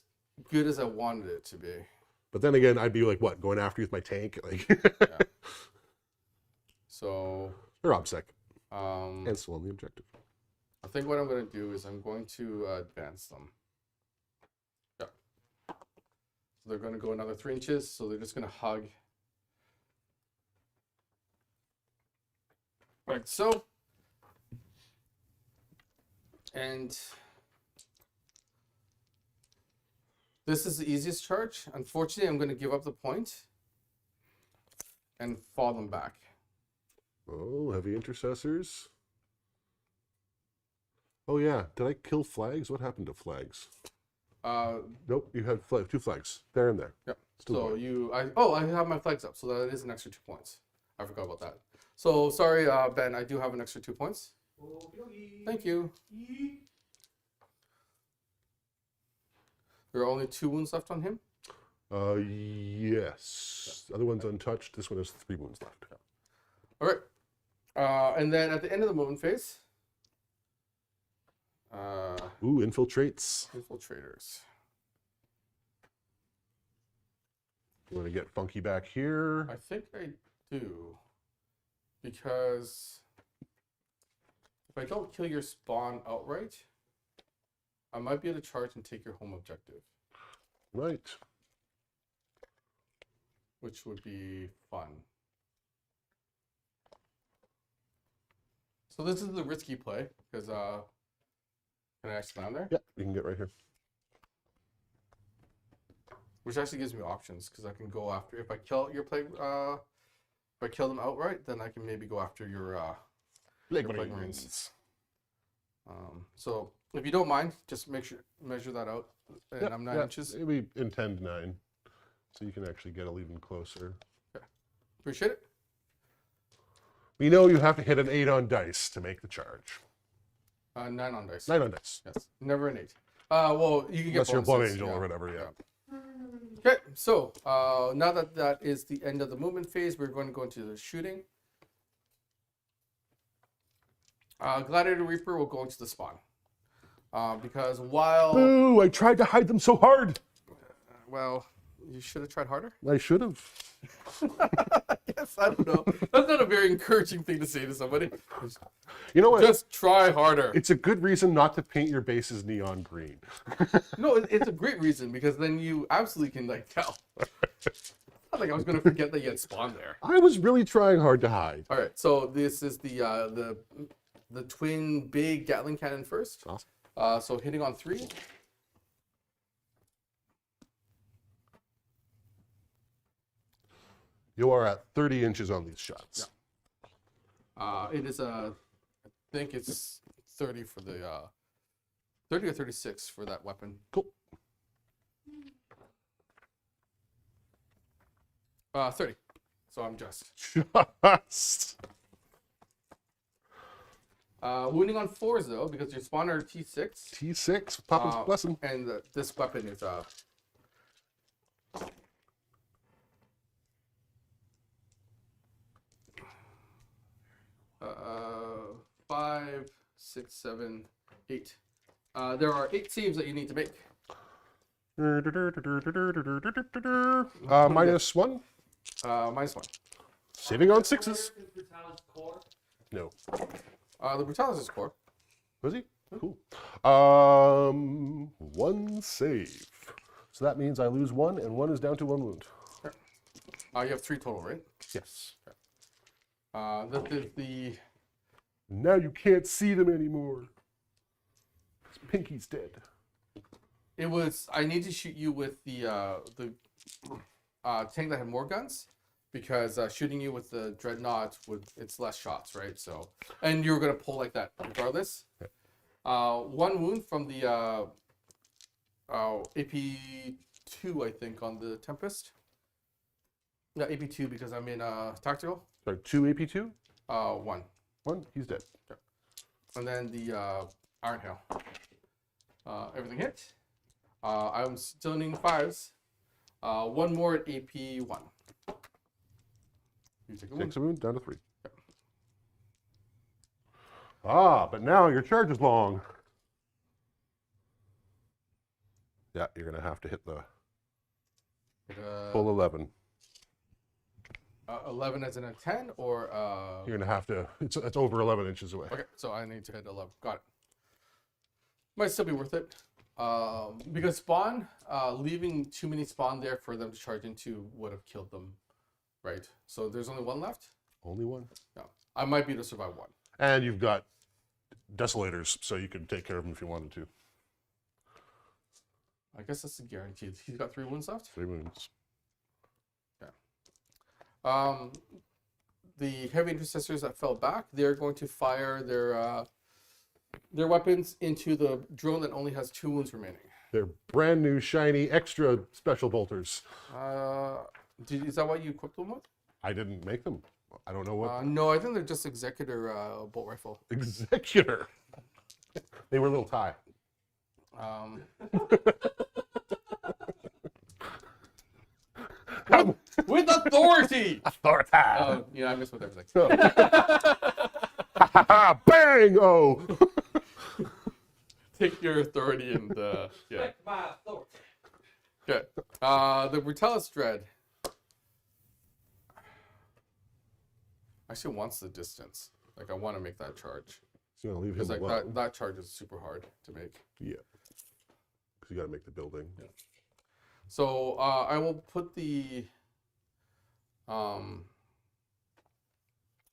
good as I wanted it to be. But then again, I'd be like, what, going after you with my tank? Like, So they're obsec and still on the objective. I think what I'm going to do is I'm going to advance them. Yeah. So they're going to go another 3 inches. So they're just going to hug. Like so. And this is the easiest charge. Unfortunately, I'm going to give up the point and fall them back. Oh, heavy intercessors. Oh yeah, did I kill flags? What happened to flags? Nope, you had 2 flags. There and there. Yep. Still So going. I have my flags up, so that is an extra 2 points. I forgot about that. So sorry, Ben, I do have an extra 2 points. Thank you. There are only 2 wounds left on him. Yes. The other one's untouched. This one has 3 wounds left. All right. And then at the end of the movement phase, Ooh, infiltrates. infiltrators. You want to get funky back here? I think I do. Because if I don't kill your spawn outright, I might be able to charge and take your home objective, Right. which would be fun. So this is the risky play, because can I actually land there? Yeah, you can get right here. Which actually gives me options, because I can go after, if I kill your plague, if I kill them outright, then I can maybe go after your Plague Marines. So if you don't mind, just measure that out. And Yep, I'm 9 yeah, inches. We intend 9, so you can actually get even closer. Appreciate it. We know you have to hit an 8 on dice to make the charge. 9 on dice. 9 on dice. Yes, never an 8. Well, you can get Unless you're a blood bonuses, angel yeah. or whatever, yeah. Okay, so now that that is the end of the movement phase, we're going to go into the shooting. Gladiator Reaper will go into the spawn. Because while... Ooh, I tried to hide them so hard. Well, you should have tried harder. I should have. Yes, I don't know. That's not a very encouraging thing to say to somebody. You know what? Just try harder. It's a good reason not to paint your bases neon green. No, it's a great reason because then you absolutely can like tell. It's not like I was going to forget that you had spawned there. I was really trying hard to hide. All right, so this is the twin big Gatling cannon first. Awesome. So hitting on 3. You are at 30 inches on these shots. It is I think it's 30 for the 30 or 36 for that weapon. Cool. 30. So I'm just. Just. Wounding on 4s though, because your spawner T6. T6, Papa's blessing. And this weapon is 5 6, 7, 8. There are 8 saves that you need to make. Minus 1. -1. Saving on 6s. Brutalis core. No. The Brutalis is core. Was he? Cool. 1 save. So that means I lose 1, and 1 is down to 1 wound. You have 3 total, right? Yes. That is the. Now you can't see them anymore. Pinky's dead. It was. I need to shoot you with the tank that had more guns, because shooting you with the dreadnought it's less shots, right? So, and you were gonna pull like that regardless. 1 wound from the AP2, I think, on the Tempest. Yeah, AP2 because I'm in tactical. Sorry, 2 AP2? 1. 1, he's dead. And then the Iron Hail. Everything hit. I'm still needing 5s. 1 more at AP1. You take a wound. 6 wound, down to 3. Ah, but now your charge is long. Yeah, you're going to have to hit the full 11. 11 as in a 10, or You're going to have to, it's over 11 inches away. okay, so I need to hit 11. Got it. Might still be worth it. Because spawn, leaving too many spawn there for them to charge into would have killed them, right? So there's only 1 left? Only 1. No. I might be able to survive 1. And you've got Desolators, so you can take care of them if you wanted to. I guess that's a guaranteed. He's got 3 wounds left? 3 wounds. The heavy intercessors that fell back, they're going to fire their weapons into the drone that only has 2 wounds remaining. They're brand new, shiny, extra special bolters. Is that what you equipped them with? I didn't make them. I don't know what. No, I think they're just Executor bolt rifle. Executor. They were a little tie. With authority! Authority. Yeah, I missed with everything. Bang! Oh! Take your authority and, yeah. Like my authority. Okay. The Brutalis Dread actually wants the distance. Like, I want to make that charge. So you're going to leave Because, him like, alone. that charge is super hard to make. Yeah. Because you got to make the building. Yeah. So, I will put the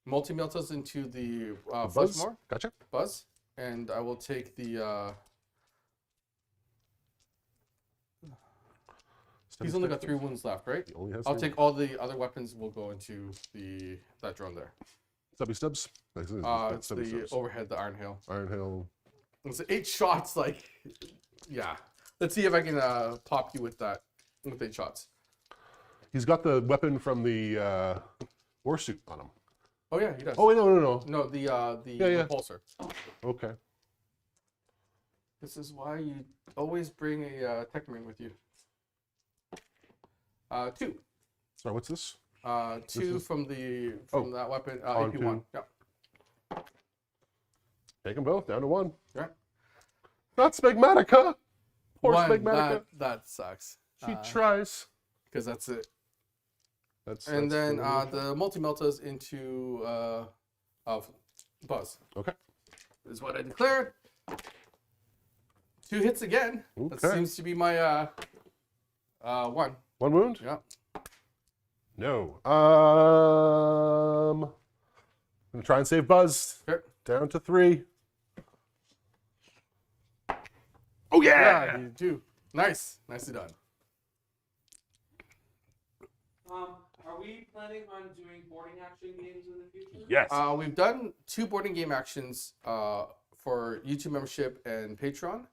multi-meltas into the Buzz? Fleshmore Gotcha. Buzz. And I will take the... he's only got 3 wounds left, right? He only has I'll 3. take all the other weapons. Will go into that drone there. Stubby Stubs? It's Stubby the Stubs. overhead, the Iron Hail. Iron Hail. It's 8 shots. Like, yeah. Let's see if I can pop you with that with 8 shots. He's got the weapon from the war suit on him. Oh yeah, he does. Oh, wait, no. No, the yeah. repulsor. Okay. This is why you always bring a tech marine with you. 2. Sorry, what's this? 2 is- from that weapon. on AP1. 2. Yeah. Take them both, down to 1. Yeah. Not Smegmatica! Poor 1. Smegmatica. That sucks. She tries. Because that's it. That's And then really the multi-meltas into of Buzz. Okay. Is what I declared. 2 hits again. That Okay. seems to be my 1. 1 wound? Yeah. No. I'm gonna try and save Buzz. Okay. Down to 3. Oh yeah! Yeah, you do. Nice. Nicely done. Are we planning on doing boarding action games in the future? Yes. We've done 2 boarding game actions for YouTube membership and Patreon.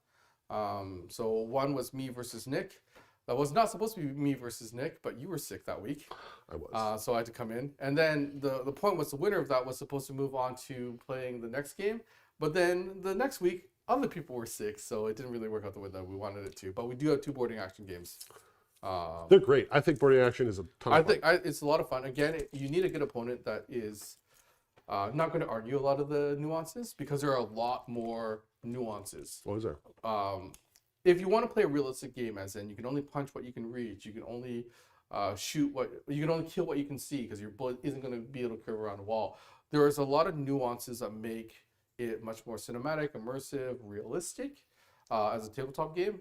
So one was me versus Nick. That was not supposed to be me versus Nick, but you were sick that week. I was. So I had to come in. And then the point was the winner of that was supposed to move on to playing the next game. But then the next week, other people were sick, so it didn't really work out the way that we wanted it to. But we do have 2 boarding action games. They're great. I think boarding action is a ton of I fun. think it's a lot of fun. Again, you need a good opponent that is Not going to argue a lot of the nuances because there are a lot more nuances. What was there? If you want to play a realistic game, as in you can only punch what you can reach, you can only shoot what you can only kill what you can see because your bullet isn't going to be able to curve around a wall. There is a lot of nuances that make it much more cinematic, immersive, realistic as a tabletop game.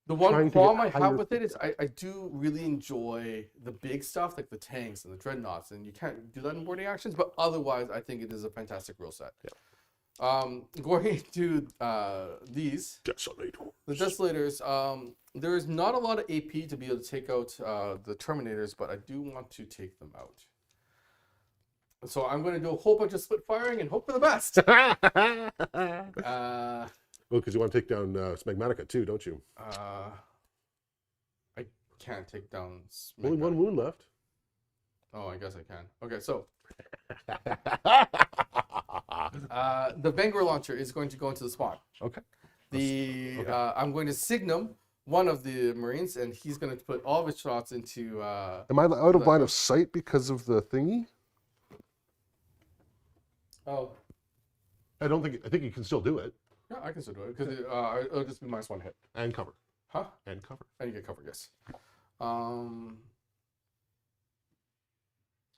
The one Trying to qualm get I have higher with it is I do really enjoy the big stuff like the tanks and the dreadnoughts, and you can't do that in boarding actions, but otherwise I think it is a fantastic rule set. Yeah. Going into these, Desolator. the Desolators, there is not a lot of AP to be able to take out the Terminators, but I do want to take them out. So I'm going to do a whole bunch of split firing and hope for the best. Well, because you want to take down Smegmatica too, don't you? I can't take down. Only one wound left. Oh, I guess I can. Okay, so the Vanguard launcher is going to go into the spawn. Okay. I'm going to signum one of the Marines, and he's going to put all of his shots into. Am I out of line of sight because of the thingy? Oh, I think you can still do it. yeah, I can still do it because it'll just be -1 hit. And cover. Huh? And cover. And you get cover, yes.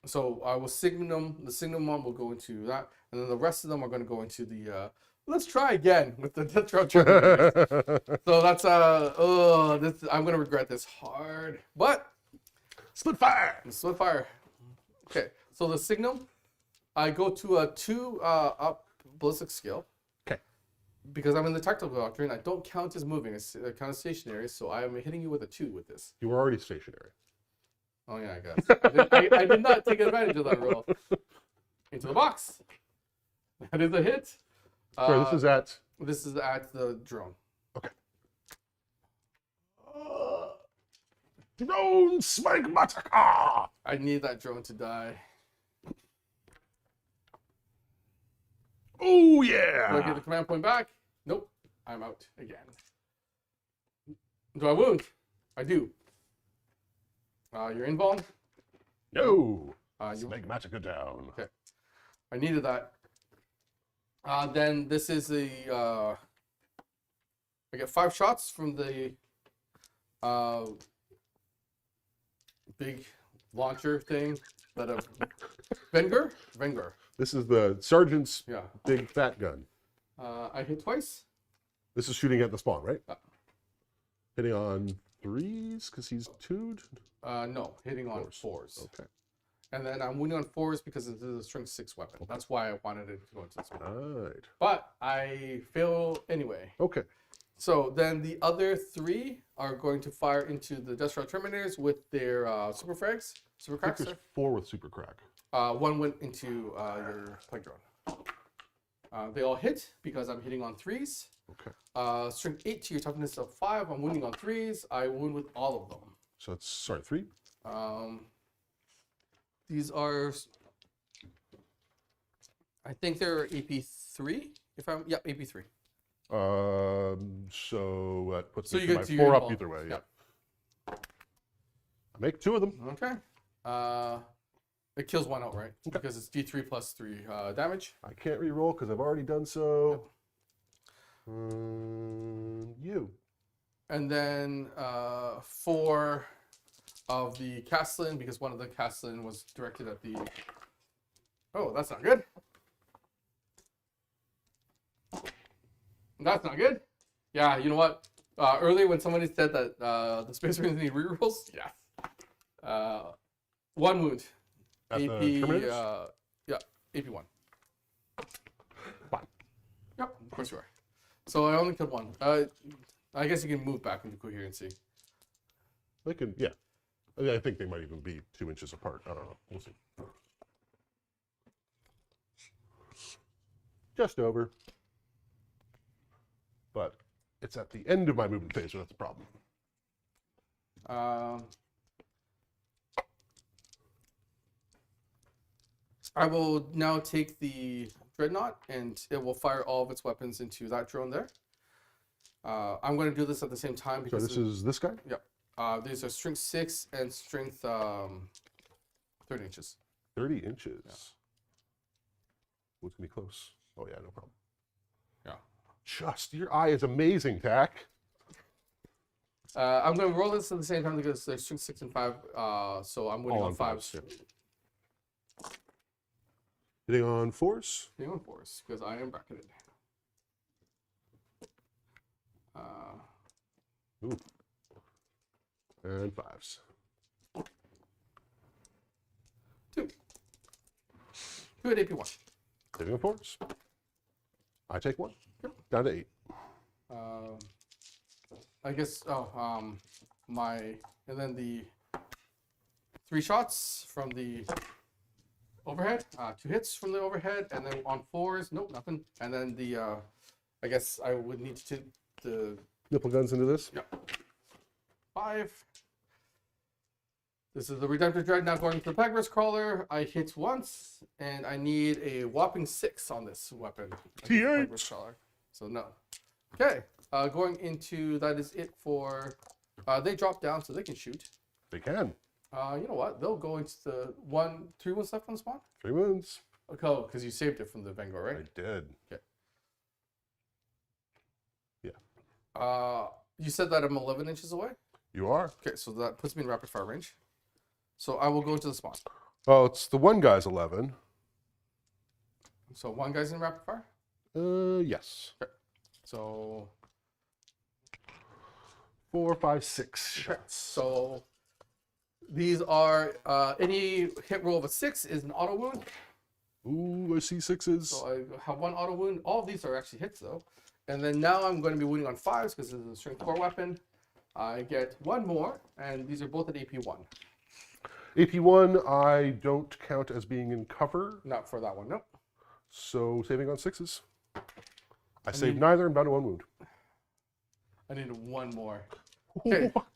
So I will signum. The signum one will go into that, and then the rest of them are going to go into the. Let's try again with the Death Row Terminators. So that's this I'm going to regret this hard, but Split fire. split fire. Okay, so the signum, I go to a 2 up ballistic skill. Okay. Because I'm in the tactical doctrine, I don't count as moving. I count as stationary, so I am hitting you with a 2 with this. You were already stationary. Oh yeah, I guess. I did not take advantage of that roll. Into the box. That is a hit. Sorry, this is at. This is at the drone. Okay. Drone Smegmatica. I need that drone to die. Oh Do I yeah. get the command point back? Nope. I'm out again. Do I wound? I do. You're involved. No. You Smegmatica down. Okay. I needed that. Then this is the I get 5 shots from the big launcher thing that a Venger. This is the sergeant's Yeah. big fat gun. I hit twice. This is shooting at the spawn, right? Yeah. Hitting on 3s because he's 2'd. No, hitting on 4s. Okay. And then I'm wounding on 4s because this is a strength 6 weapon. That's why I wanted it to go into this one. Alright. But I fail anyway. Okay. So then the other 3 are going to fire into the Death Row Terminators with their super frags, super I think cracks. there's 4 with super crack. One went into your plague drone. They all hit because I'm hitting on 3s. Okay. Strength 8 to your toughness of 5. I'm wounding on 3s. I wound with all of them. So it's sorry, 3. These are, I think they're AP3. If I'm AP3. So that puts So me you to get my to your 4 up involved. either way. Yeah. Yep. I make 2 of them. Okay. It kills 1 outright because it's D3 plus 3 damage. I can't re-roll because I've already done so. You. And then 4 of the Castellan because one of the Castellan was directed at the. Oh, that's not good. That's not good. Yeah, you know what? Earlier when somebody said that the Space Marines need rerolls, yeah. 1 wound. At AP, the Terminators? yeah, AP1. Fine. Yep, of course you are. So I only killed 1. I guess you can move back into coherency. They can, yeah. I think they might even be 2 inches apart. I don't know. We'll see. Just over. But it's at the end of my movement phase, so that's a problem. I will now take the Dreadnought and it will fire all of its weapons into that drone there. I'm going to do this at the same time So because this is this guy? these are strength 6 and strength 30 inches. 30 inches. What's going to be close? Oh, yeah, no problem. Yeah. Just, your eye is amazing, Tack. I'm going to roll this at the same time because there's 6, 6, and 5. So I'm winning All on on 5s. fives, Hitting on 4s. Hitting on 4s because I am bracketed. Ooh. And 5s. 2. 2 at AP1. Hitting on 4s. I take 1. Down to 8. I guess, and then the 3 shots from the overhead, 2 hits from the overhead, and then on 4s, nope, nothing. And then the, I guess I would need to the Nipple guns into this. 5. This is the Redemptor Dread now going to the Plague Risk Crawler. I hit once, and I need a whopping 6 on this weapon. T8. So no. Okay, going into, that is it for, they drop down so they can shoot. They can. You know what? They'll go into the 3 wounds left on the spawn. 3 wounds. Okay, because you saved it from the Vanguard, right? I did. Okay. Yeah. You said that I'm 11 inches away? You are. Okay, so that puts me in rapid fire range. So I will go into the spawn. Oh, it's the one guy's 11. So 1 guy's in rapid fire? Yes. Okay. So 4, 5, 6 okay. shots. So these are, any hit roll of a 6 is an auto wound. Ooh, I see 6s. So I have 1 auto wound. All of these are actually hits though. And then now I'm going to be wounding on 5s because this is a strength 4 weapon. I get 1 more, and these are both at AP1. AP1, I don't count as being in cover, Not for that one, nope. so saving on 6s. I saved neither and bound to 1 wound. I need 1 more. Okay. One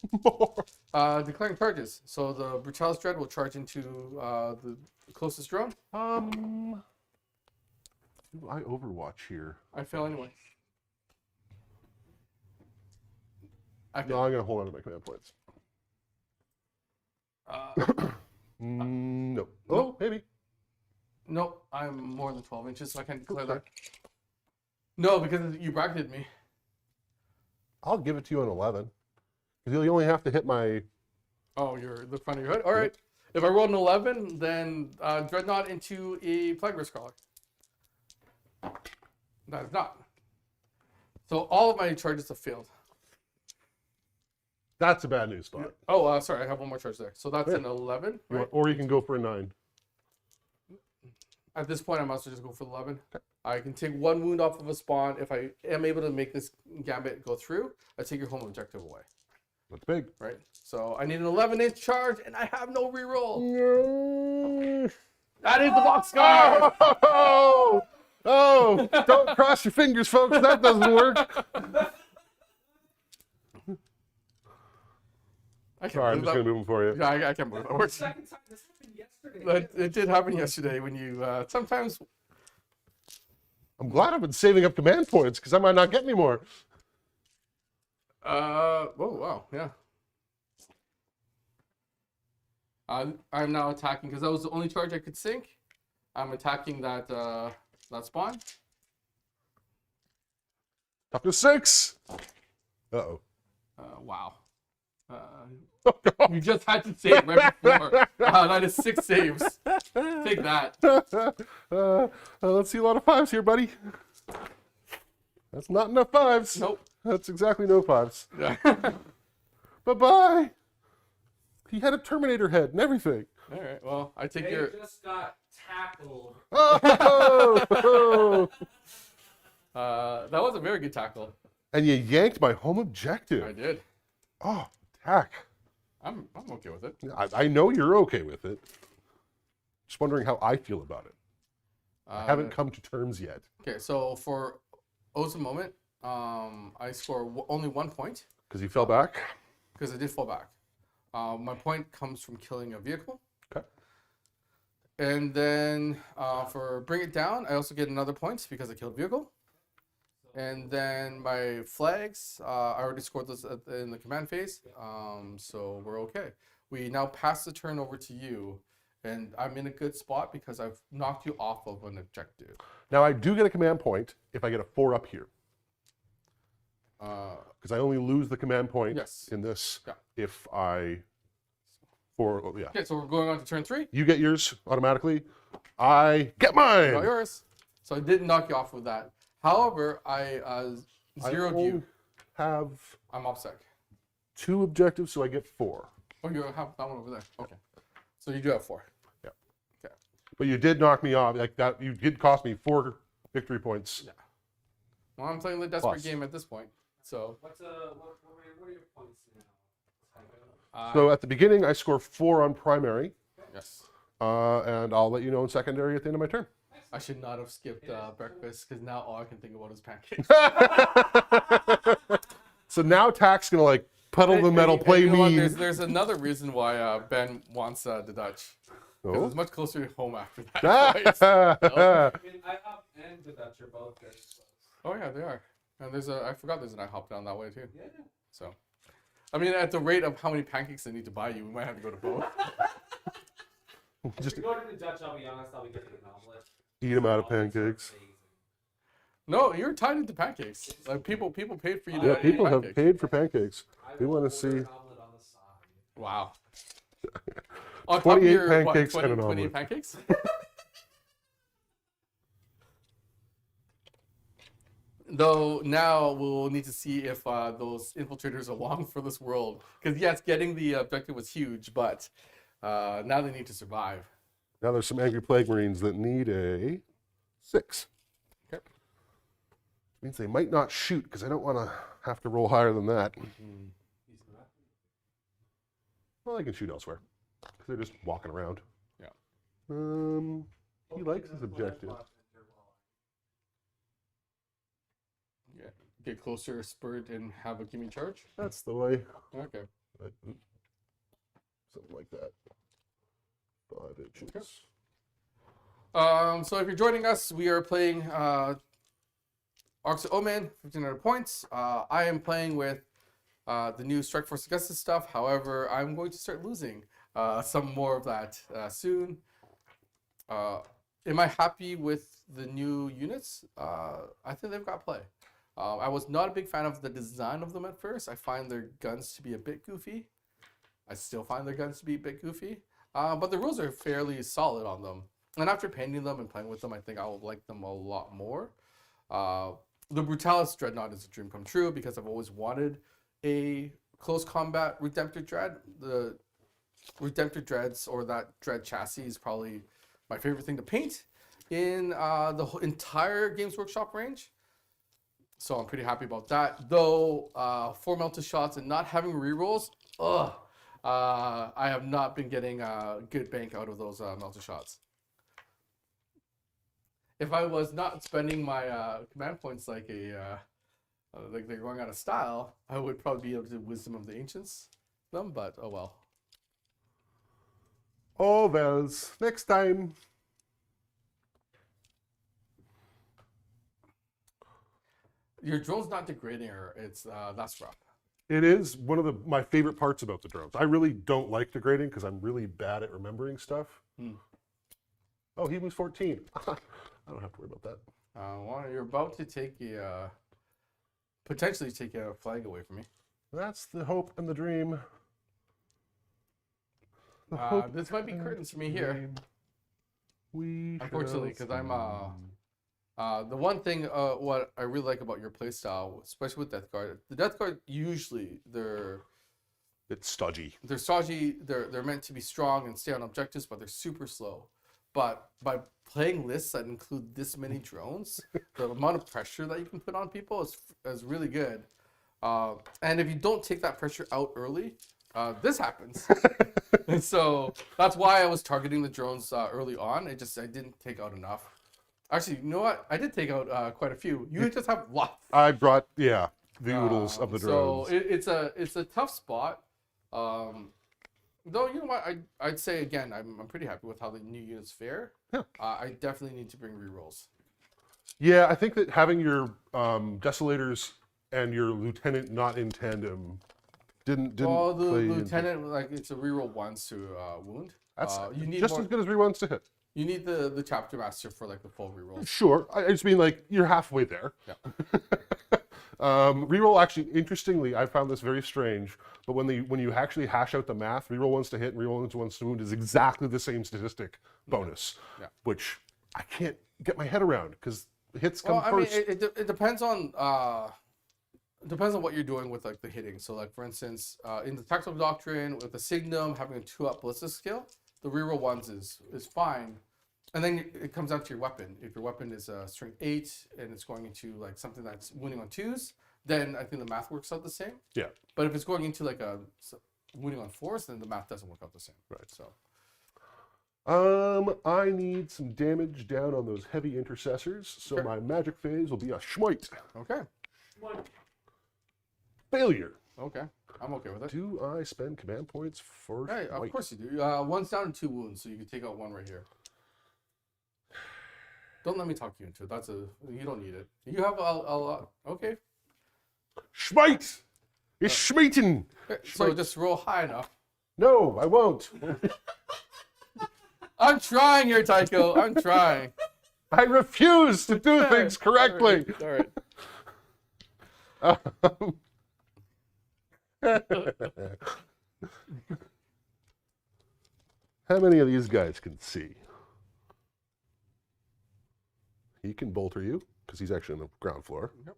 more. Declaring charges. So the Brutalis Dread will charge into the closest drone. Do I Overwatch here? I fail anyway. No, I'm going to hold on to my command points. No. Oh, Nope. maybe. Nope, I'm more than 12 inches, so I can't declare that. No, because you bracketed me. I'll give it to you on 11. Because you only have to hit my... Oh, you're the front of your hood? All right. If I rolled an 11, then Dreadnought into a Plague Risk Crawler. That is not. So all of my charges have failed. That's a bad news spot. Oh, sorry, I have 1 more charge there. So that's an 11, right? Or you can go for a 9. At this point, I might as well just go for the 11. I can take 1 wound off of a spawn. If I am able to make this gambit go through, I take your home objective away. That's big. Right? So I need an 11-inch charge, and I have no reroll. No. That is the box scar! Oh, don't cross your fingers, folks. That doesn't work. Sorry, I'm just going to move them for you. Yeah, I can't move. That works. Second time this happened yesterday. It did happen yesterday when you sometimes. I'm glad I've been saving up command points because I might not get any more. Oh wow, yeah. I'm now attacking because that was the only charge I could sink. I'm attacking that that spawn. Up to 6. Uh-oh. Wow. You just had to save right before. That is 6 saves. Take that. Let's see a lot of 5s here, buddy. That's not enough 5s. Nope. That's exactly no 5s. Yeah. Bye-bye. He had a Terminator head and everything. All right. Well, I take They your. just got tackled. Oh! That was a very good tackle. And you yanked my home objective. I did. Oh, tack. I'm okay with it. I know you're okay with it. Just wondering how I feel about it. I haven't come to terms yet. Okay, so for O's a moment, I score only 1 point Because you fell back? because I did fall back. My point comes from killing a vehicle. Okay. And then for Bring It Down, I also get another point because I killed a vehicle. And then my flags, I already scored those in the command phase, so we're okay. We now pass the turn over to you, And I'm in a good spot because I've knocked you off of an objective. Now I do get a command point if I get a 4 up here, Uh, because I only lose the command point Yes. in this Yeah. if I 4. Oh, yeah. okay, so we're going on to turn 3. You get yours automatically. I get Not mine. yours. So I didn't knock you off with that. However, I I zeroed only you. have I'm OPSEC. 2 objectives, so I get 4. Oh, you have that one over there. Okay. So you do have 4. But you did knock me off like that. You did cost me 4 victory points. Yeah. Well, I'm playing the desperate Plus. game at this point. So What are your points now? So at the beginning, I score 4 on primary, yes. and I'll let you know in secondary at the end of my turn. I should not have skipped breakfast because now all I can think about is pancakes. So now Tack's gonna like pedal the metal, And play you know what? mean. There's another reason why Ben wants the Dutch. Because Oh. it's much closer to home after that. I mean, IHOP and the Dutch are both very close. Oh yeah, they are. And I forgot there's an IHOP down that way too. Yeah. So, I mean, at the rate of how many pancakes I need to buy you, we might have to go to both. If we go to the Dutch, I'll be honest, I'll be getting an omelet. Eat them out of pancakes. No, you're tied into pancakes. Like people paid for you to Yeah, eat people have pancakes. paid for pancakes. I We will wanna order see- an omelet on the side. Wow. On 28 top of your, pancakes what, and an 28 omelet. pancakes? Though now we'll need to see if those infiltrators are long for this world. Because yes, getting the objective was huge, but now they need to survive. Now there's some angry plague marines that need a 6. Okay. Means they might not shoot because I don't want to have to roll higher than that. Well, they can shoot elsewhere because they're just walking around. Yeah. He likes his objective. Yeah. Get closer, spurt, and have a gimme charge. That's the way. Okay. Something like that. 5 inches. So if you're joining us, we are playing Arcs of Omen, 1,500 points. I am playing with the new Strike Force Augustus stuff. However, I'm going to start losing some more of that soon. Am I happy with the new units? I think they've got play. I was not a big fan of the design of them at first. I find their guns to be a bit goofy. I still find their guns to be a bit goofy. But the rules are fairly solid on them. And after painting them and playing with them, I think I'll like them a lot more. The Brutalis Dreadnought is a dream come true because I've always wanted a close combat Redemptor Dread. The Redemptor Dreads or that Dread chassis is probably my favorite thing to paint in the whole entire Games Workshop range. So I'm pretty happy about that. Though 4 melted shots and not having rerolls, I have not been getting a good bank out of those melted shots. If I was not spending my command points like like they're going out of style, I would probably be able to Wisdom of the Ancients them, but oh well. Oh, Vels. Next time. Your drone's not degrading her. It's that's rough. It is one of my favorite parts about the drones. I really don't like degrading because I'm really bad at remembering stuff. Oh, he was 14. I don't have to worry about that. Well, you're about to take a potentially take a flag away from me. That's the hope and the dream. The hope This might be and curtains for me here, dream. We unfortunately, shall because I'm the one thing what I really like about your playstyle, especially with Death Guard, the Death Guard usually It's stodgy. they're stodgy, they're meant to be strong and stay on objectives, but they're super slow. But by playing lists that include this many drones, the amount of pressure that you can put on people is really good. And if you don't take that pressure out early, this happens. And so that's why I was targeting the drones early on. I didn't take out enough. Actually, you know what? I did take out quite a few. You just have lots. I brought, the oodles of the drones. So it's a tough spot. Though, you know what? I'd say, again, I'm pretty happy with how the new units fare. Yeah. I definitely need to bring rerolls. Yeah, I think that having your Desolators and your Lieutenant not in tandem Didn't Well, the play into- lieutenant, like, it's a reroll once to wound. That's You need just more, as good as rerunds to hit. you need the chapter master for like the full rerolls. Sure, I just mean like you're halfway there. Yeah. Reroll actually, interestingly, I found this very strange. But when you actually hash out the math, reroll ones to hit and reroll ones to wound is exactly the same statistic bonus, Yeah. which I can't get my head around because hits come Well, I mean, first. it depends on what you're doing with like the hitting. So, like for instance, in the tactical doctrine with the Signum having a 2-up ballistic skill, the reroll ones is fine. And then it comes down to your weapon. If your weapon is a strength 8 and it's going into like something that's wounding on 2s, then I think the math works out the same. Yeah. But if it's going into like a wounding on 4s, then the math doesn't work out the same. Right. So I need some damage down on those heavy intercessors, so Okay. my magic phase will be a schmite. okay, Failure. okay, I'm okay with it. Do I spend command points for Hey, of schmite? course you do. One's down and 2 wounds, so you can take out 1 right here. Don't let me talk you into it. You don't need it. You have okay. Schmite! It's schmeiten! So Right. just roll high enough. No, I won't. I'm trying here, Tycho. I'm trying. I refuse to do things correctly. All right. How many of these guys can see? He can bolter you, because he's actually on the ground floor. Yep.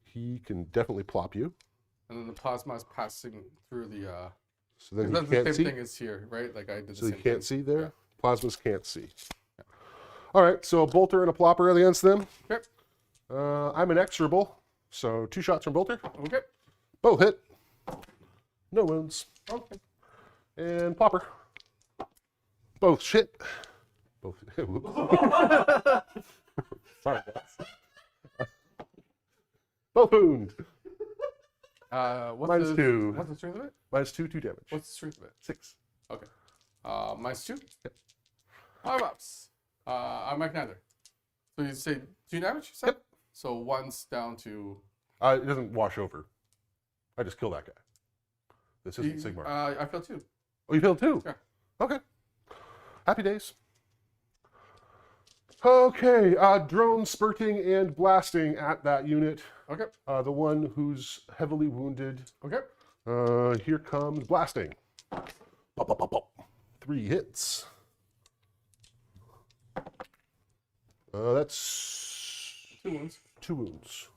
He can definitely plop you, And then the plasma is passing through the. so then That's he the can't same see. thing as here, right? Like I did the So he same can't thing. see there. Plasmas can't see. All right, so a bolter and a plopper against them. Okay. I'm inexorable, so 2 shots from bolter. Okay. Both hit. No wounds. Okay. And plopper. Both shit. Both. Whoops. Sorry, guys. Both wound. What's Minus the, 2. What's the strength of it? Minus 2 damage. What's the strength of it? 6. Okay. Minus 2. Yep. 5 ups. I make neither. So you say 2 damage? You said? Yep. So 1's down to. It doesn't wash over. I just kill that guy. This isn't Sigmar. I feel 2. Oh, you failed too? Yeah. Okay. Happy days. Okay, drone spurting and blasting at that unit. Okay. The one who's heavily wounded. Okay. Here comes blasting. Pop, pop, pop, pop. 3 hits. That's 2 wounds. 2 wounds.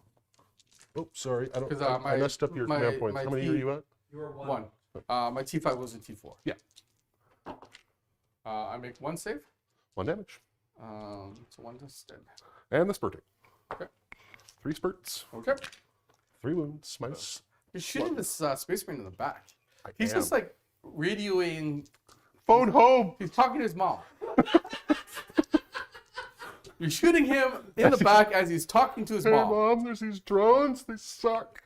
Oh, sorry. I don't. 'Cause, I messed up your command points. my How many T- are you at? You were 1. 1. My T5 was a T4. Yeah. I make 1 save. 1 damage. So 1 instead. And the spurting. Okay. 3 spurts. Okay. 3 wounds. Minus. You're shooting this Space Marine in the back. I He's am. just like radioing. Phone home. He's talking to his mom. You're shooting him in the back as he's talking to his Hey, mom. Mom, there's these drones. They suck.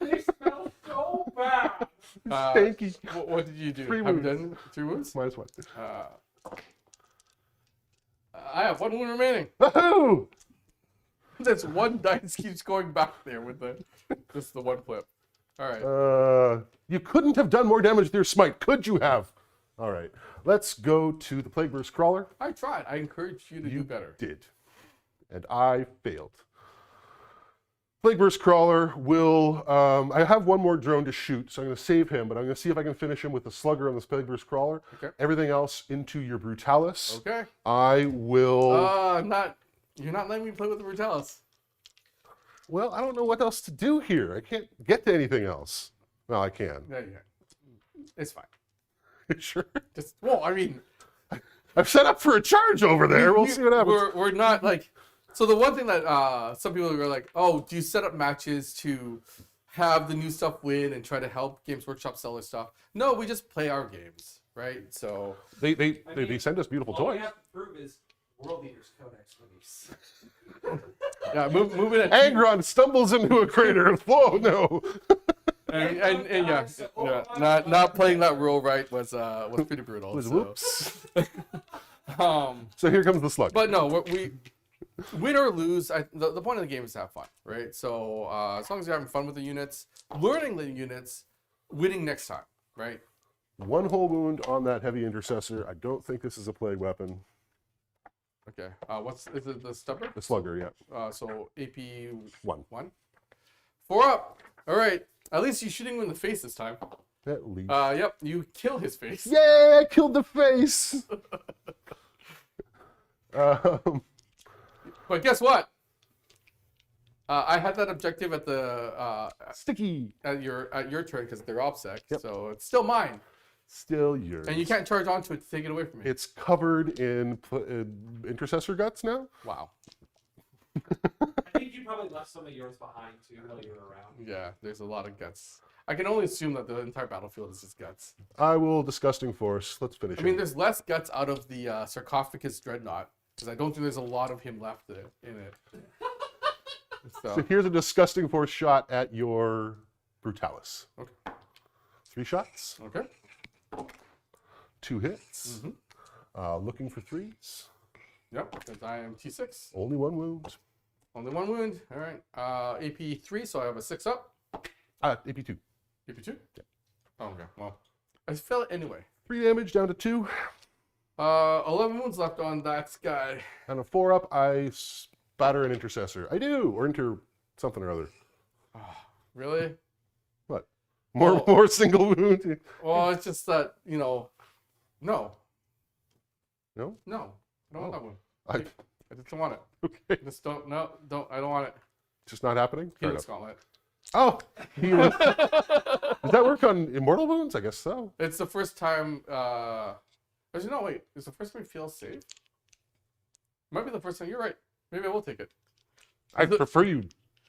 They smell so bad. Stanky. What did you do? 3 Have you wounds. done 3 wounds? Minus 1. I have 1 wound remaining. Woohoo! That's 1 dice keeps going back there with the 1 flip. All right. You couldn't have done more damage with your smite, could you have? All right. Let's go to the Plague Burst Crawler. I tried. I encouraged you to do better. Did. And I failed. Plague Burst Crawler will... I have 1 more drone to shoot, so I'm going to save him, but I'm going to see if I can finish him with the Slugger on this Plague Burst Crawler. Okay. Everything else into your Brutalis. Okay. I will... You're not letting me play with the Brutalis. Well, I don't know what else to do here. I can't get to anything else. Well, I can. Yeah. It's fine. Sure. I mean, I've set up for a charge over there. We'll see what happens. We're not like. So the one thing that some people are like, oh, do you set up matches to have the new stuff win and try to help Games Workshop sell their stuff? No, we just play our games, right? So They send us beautiful All we toys. have to prove is World Leaders Codex release. yeah, moving it. Angron stumbles into a crater. Whoa, no. And yeah, not playing that rule right was pretty brutal. Was so. whoops. Um, So here comes the slug. but no, we win or lose. The point of the game is to have fun, right? So as long as you're having fun with the units, learning the units, winning next time, right? 1 whole wound on that heavy intercessor. I don't think this is a plague weapon. Okay. Is it the stubber? The slugger, yeah. So AP 1. 1. 4 up. All right. At least you're shooting him in the face this time. At least. Yep. You kill his face. Yay! I killed the face. But guess what? I had that objective at the Sticky. at your turn because they're OPSEC, Yep. so it's still mine, Still yours. and you can't charge onto it to take it away from me. It's covered in intercessor guts now. Wow. I think you probably left some of yours behind too while you were around. Yeah, there's a lot of guts. I can only assume that the entire battlefield is just guts. I will disgusting force. Let's finish. I mean, it. there's less guts out of the sarcophagus dreadnought because I don't think there's a lot of him left in it. So here's a disgusting force shot at your brutalis. Okay. 3 shots. Okay. 2 hits. Mm-hmm. Looking for 3s. Yep, because I am T6. Only 1 wound. Only 1 wound. All right. AP 3, so I have a 6 up. AP 2. AP 2? Yeah. Oh, okay. Well, I fail it anyway. 3 damage down to 2. 11 wounds left on that guy. And a 4 up. I spatter an intercessor. I do, or something or other. Really? What? More single wound. Well, it's just that, no. No. I don't want that one. I I just don't want it. okay. Just don't. No, don't. I don't want it. Just not happening. Fair Helix enough. Gauntlet. Oh, does that work on immortal wounds? I guess so. It's the first time. Actually, no. Wait. It's the first time you feel safe. Might be the first time. You're right. Maybe I will take it. I prefer you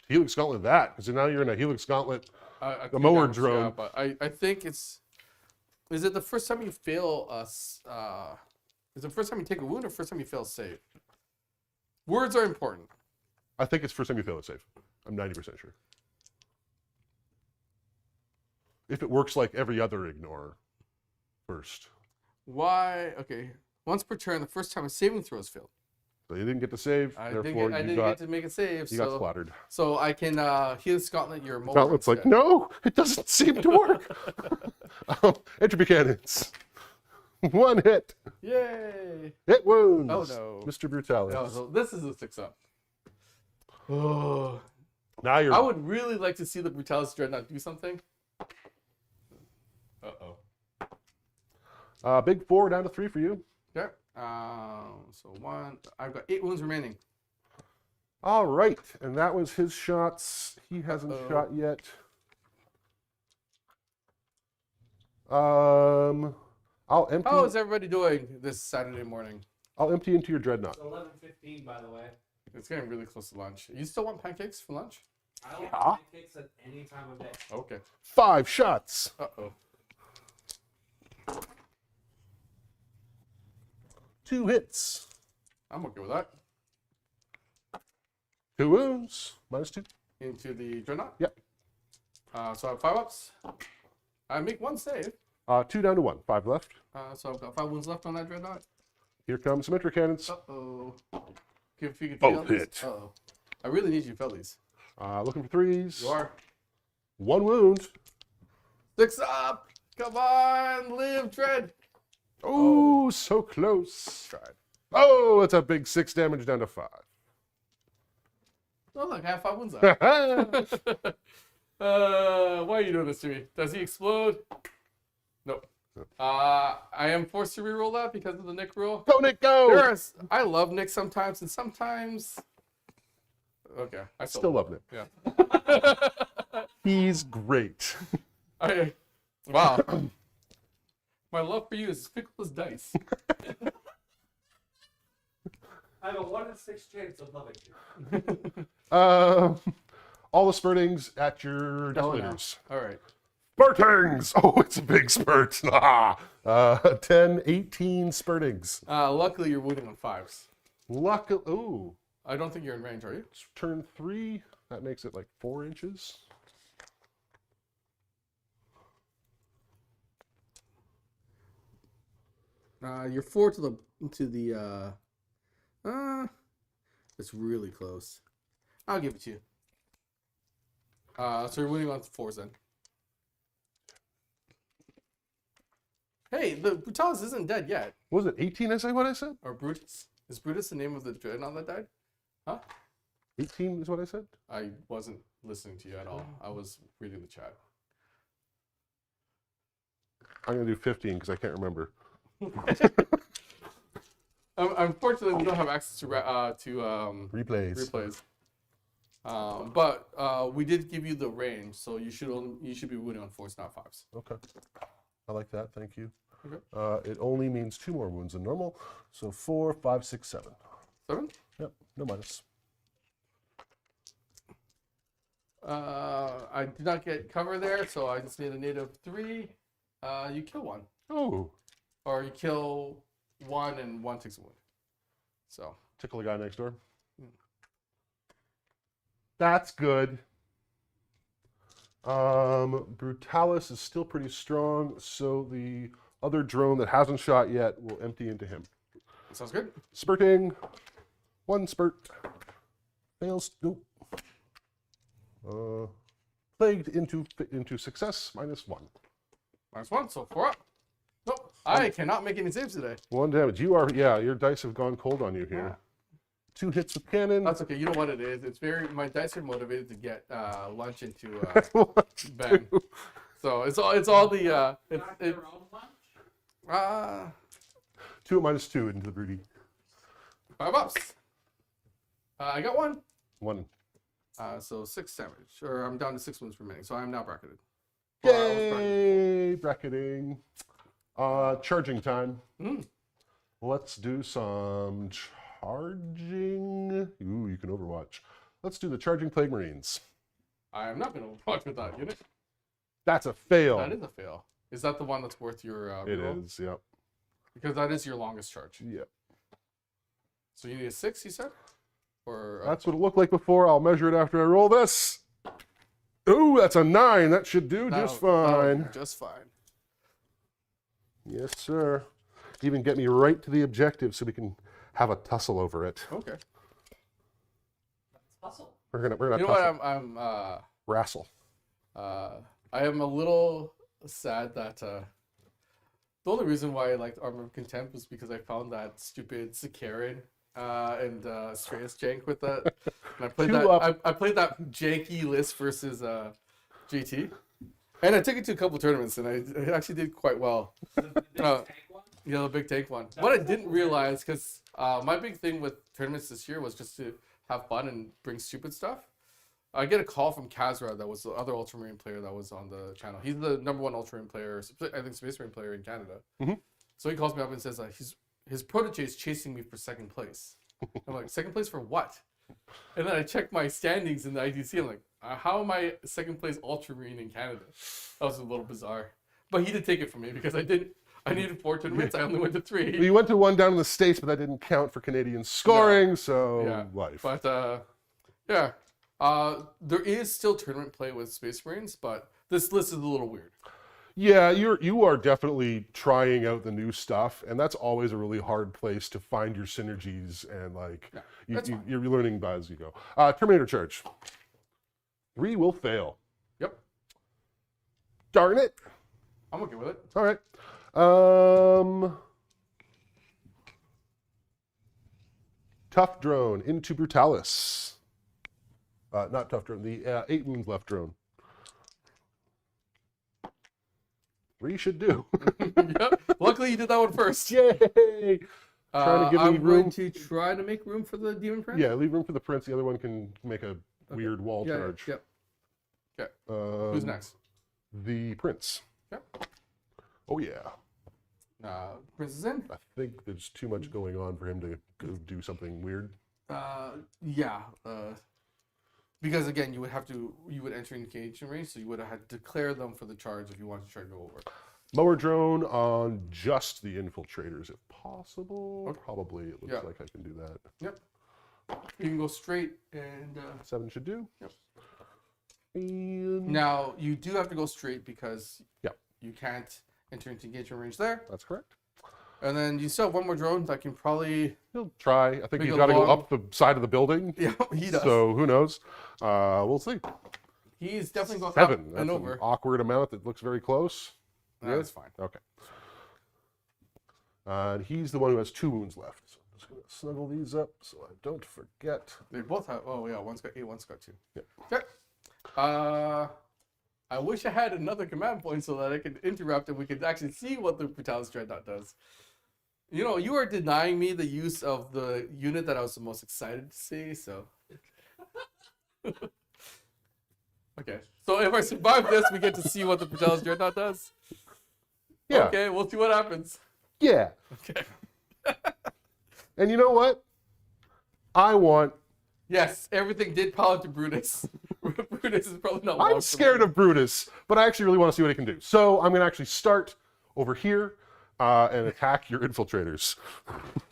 Helix Gauntlet that, because now you're in a Helix Gauntlet. I The mower damage, drone. Yeah, but I think it's. Is it the first time you fail us? Is it the first time you take a wound or first time you fail save? Words are important. I think it's first time you fail it safe. I'm 90% sure. If it works like every other ignore first. Why? Okay. Once per turn, the first time a saving throw is failed. So you didn't get to save, I therefore didn't get to make a save. you got splattered. So I can heal Scotland your mower. Gauntlet's like, instead. no, it doesn't seem to work. Entropy cannons. 1 hit. Yay! Hit wounds. Oh, no. Mr. Brutalis. No, so this is a 6 up. Oh. Now you're I would really like to see the Brutalis Dreadnought do something. big 4 down to 3 for you. Okay. So 1. I've got 8 wounds remaining. All right, and that was his shots. He hasn't Uh-oh. shot yet. I'll empty. How is everybody doing this Saturday morning? I'll empty into your dreadnought. It's 11:15, by the way. It's getting really close to lunch. You still want pancakes for lunch? I will Yeah. pancakes at any time of day. Okay. 5 shots. Uh-oh. 2 hits. I'm okay with that. 2 wounds. -2. Into the Dreadnought? Yep. So I have 5 ups. I make 1 save. 2 down to 1. 5 left. So I've got 5 wounds left on that Dreadnought. Here comes some cannons. Uh-oh. If you could Both fail these. hit. Uh-oh. I really need you to fail these. Looking for 3s. You are. 1 wound. 6 up! Come on! Live, Dread! Oh, so close. Tried. Oh, it's a big 6 damage down to 5. Oh, look, I have 5 wounds left. Why are you doing this to me? Does he explode? Nope. I am forced to reroll that because of the Nick rule. Go, Nick, go! I love Nick sometimes, and sometimes. Okay, I Still love Nick. Yeah. He's great. Wow. My love for you is as fickle as dice. I have a 1 in 6 chance of loving you. All the spurtings at your desolators. All right. Spurtings! Oh, it's a big spurt. 10, 18 spurtings. Luckily, you're wounding on 5s. Luckily, ooh. I don't think you're in range, are you? Turn 3. That makes it like 4 inches. You're 4 to the. It's really close. I'll give it to you. So you're winning on 4s then. Hey, the Brutalis isn't dead yet. Was it 18? I say what I said. Or Brutus? Is Brutus the name of the dreadnought that died? Huh? 18 is what I said. I wasn't listening to you at all. I was reading the chat. I'm gonna do 15 because I can't remember. Unfortunately, we don't have access to Replays. replays. But we did give you the range, so you should be wounding on 4s, not 5s. Okay. I like that. Thank you. Okay. It only means 2 more wounds than normal. So 4, 5, 6, 7. 7? Yep. No minus. I did not get cover there, so I just need a native 3. You kill 1. Oh. Or you kill 1 and 1 takes a wound. So. Tickle the guy next door. That's good. Brutalis is still pretty strong, so the other drone that hasn't shot yet will empty into him. Sounds good. Spurting. 1 spurt. Fails. Nope. Plagued into success. -1. -1, so 4 up. Nope. I cannot make any saves today. 1 damage. You are, yeah, your dice have gone cold on you here. 2 hits with cannon. That's okay. You know what it is. It's my dice are motivated to get lunch into Ben. So it's all the Not your own lunch? 2 at -2 into the broody. 5 ups. I got 1. 1. So 6 damage. Or I'm down to 6 wounds remaining. So I'm now bracketed. Well, I was bracketed. Yay! Bracketing. Charging time. Mm. Let's do some charging. Ooh, you can overwatch. Let's do the charging plague marines. I am not going to watch with that unit. That's a fail. That is a fail. Is that the one that's worth your It reroll? is, yep. Because that is your longest charge. Yep. So you need a 6, you said? Or That's what it looked like before. I'll measure it after I roll this. Ooh, that's a 9. That should do just fine. Just fine. Yes, sir. Even get me right to the objective so we can have a tussle over it. Okay. Hustle. We're gonna You know tussle. what? I'm Wrestle. I am a little sad that the only reason why I liked Armor of Contempt was because I found that stupid Sikaran and Strayus jank with that. And I played Two that. up. I played that janky list versus GT, and I took it to a couple tournaments, and I actually did quite well. The big Uh, tank one? Yeah, the big tank one. What I didn't realize, because my big thing with tournaments this year was just to have fun and bring stupid stuff. I get a call from Kazra, that was the other Ultramarine player that was on the channel. He's the #1 Ultramarine player, I think Space Marine player in Canada. Mhm. So he calls me up and says his protege is chasing me for 2nd place. I'm like, 2nd place for what? And then I check my standings in the IDC. I'm like, how am I 2nd place Ultramarine in Canada? That was a little bizarre. But he did take it from me because I needed 4 tournaments. I only went to 3. We went to 1 down in the States, but that didn't count for Canadian scoring, so Yeah. life. But yeah, there is still tournament play with Space Marines, but this list is a little weird. Yeah, you are definitely trying out the new stuff, and that's always a really hard place to find your synergies and like Yeah, that's fine. you're learning as you go. Terminator charge. 3 will fail. Yep, Darn it. I'm okay with it. All right. Tough drone into Brutalis. Not tough drone. The 8 wounds left drone. 3 should do. Yep. Luckily, you did that one first. Yay! Trying to give me I'm room. going to try to make room for the Demon Prince. Yeah, leave room for the prince. The other one can make a weird wall Yeah, charge. Yep. Okay. Um, Who's next? The prince. Yep. Oh yeah. Prince is in. I think there's too much going on for him to go do something weird. Yeah. Because again, you would enter engagement range, so you would have had to declare them for the charge if you wanted to try to go over. Mower drone on just the infiltrators, if possible. Okay. Probably, it looks Yeah. like I can do that. Yep. You can go straight and 7 should do. Yep. And now you do have to go straight because Yep. you can't enter into engagement range there. that's correct. And then you still have one more drone that can probably He'll try. I think Make he's a got to go long- up the side of the building. yeah he does. So who knows? We'll see. He's definitely going 7. up That's and an over. awkward amount that looks very close. That's fine. Okay. And he's the one who has 2 wounds left. So I'm just going to snuggle these up so I don't forget. They both have. Oh yeah, one's got 8, one's got 2. Yep. Okay. I wish I had another command point so that I could interrupt and we could actually see what the Brutalis Dreadnought does. You know, you are denying me the use of the unit that I was the most excited to see. So. Okay. So if I survive this, we get to see what the Brutalis Dreadnought does. Yeah. Okay, we'll see what happens. Yeah. Okay. And you know what? I want. Yes, everything did pile into Brutus. Brutus is probably not. I'm scared of Brutus, but I actually really want to see what he can do. So I'm going to actually start over here and attack your infiltrators.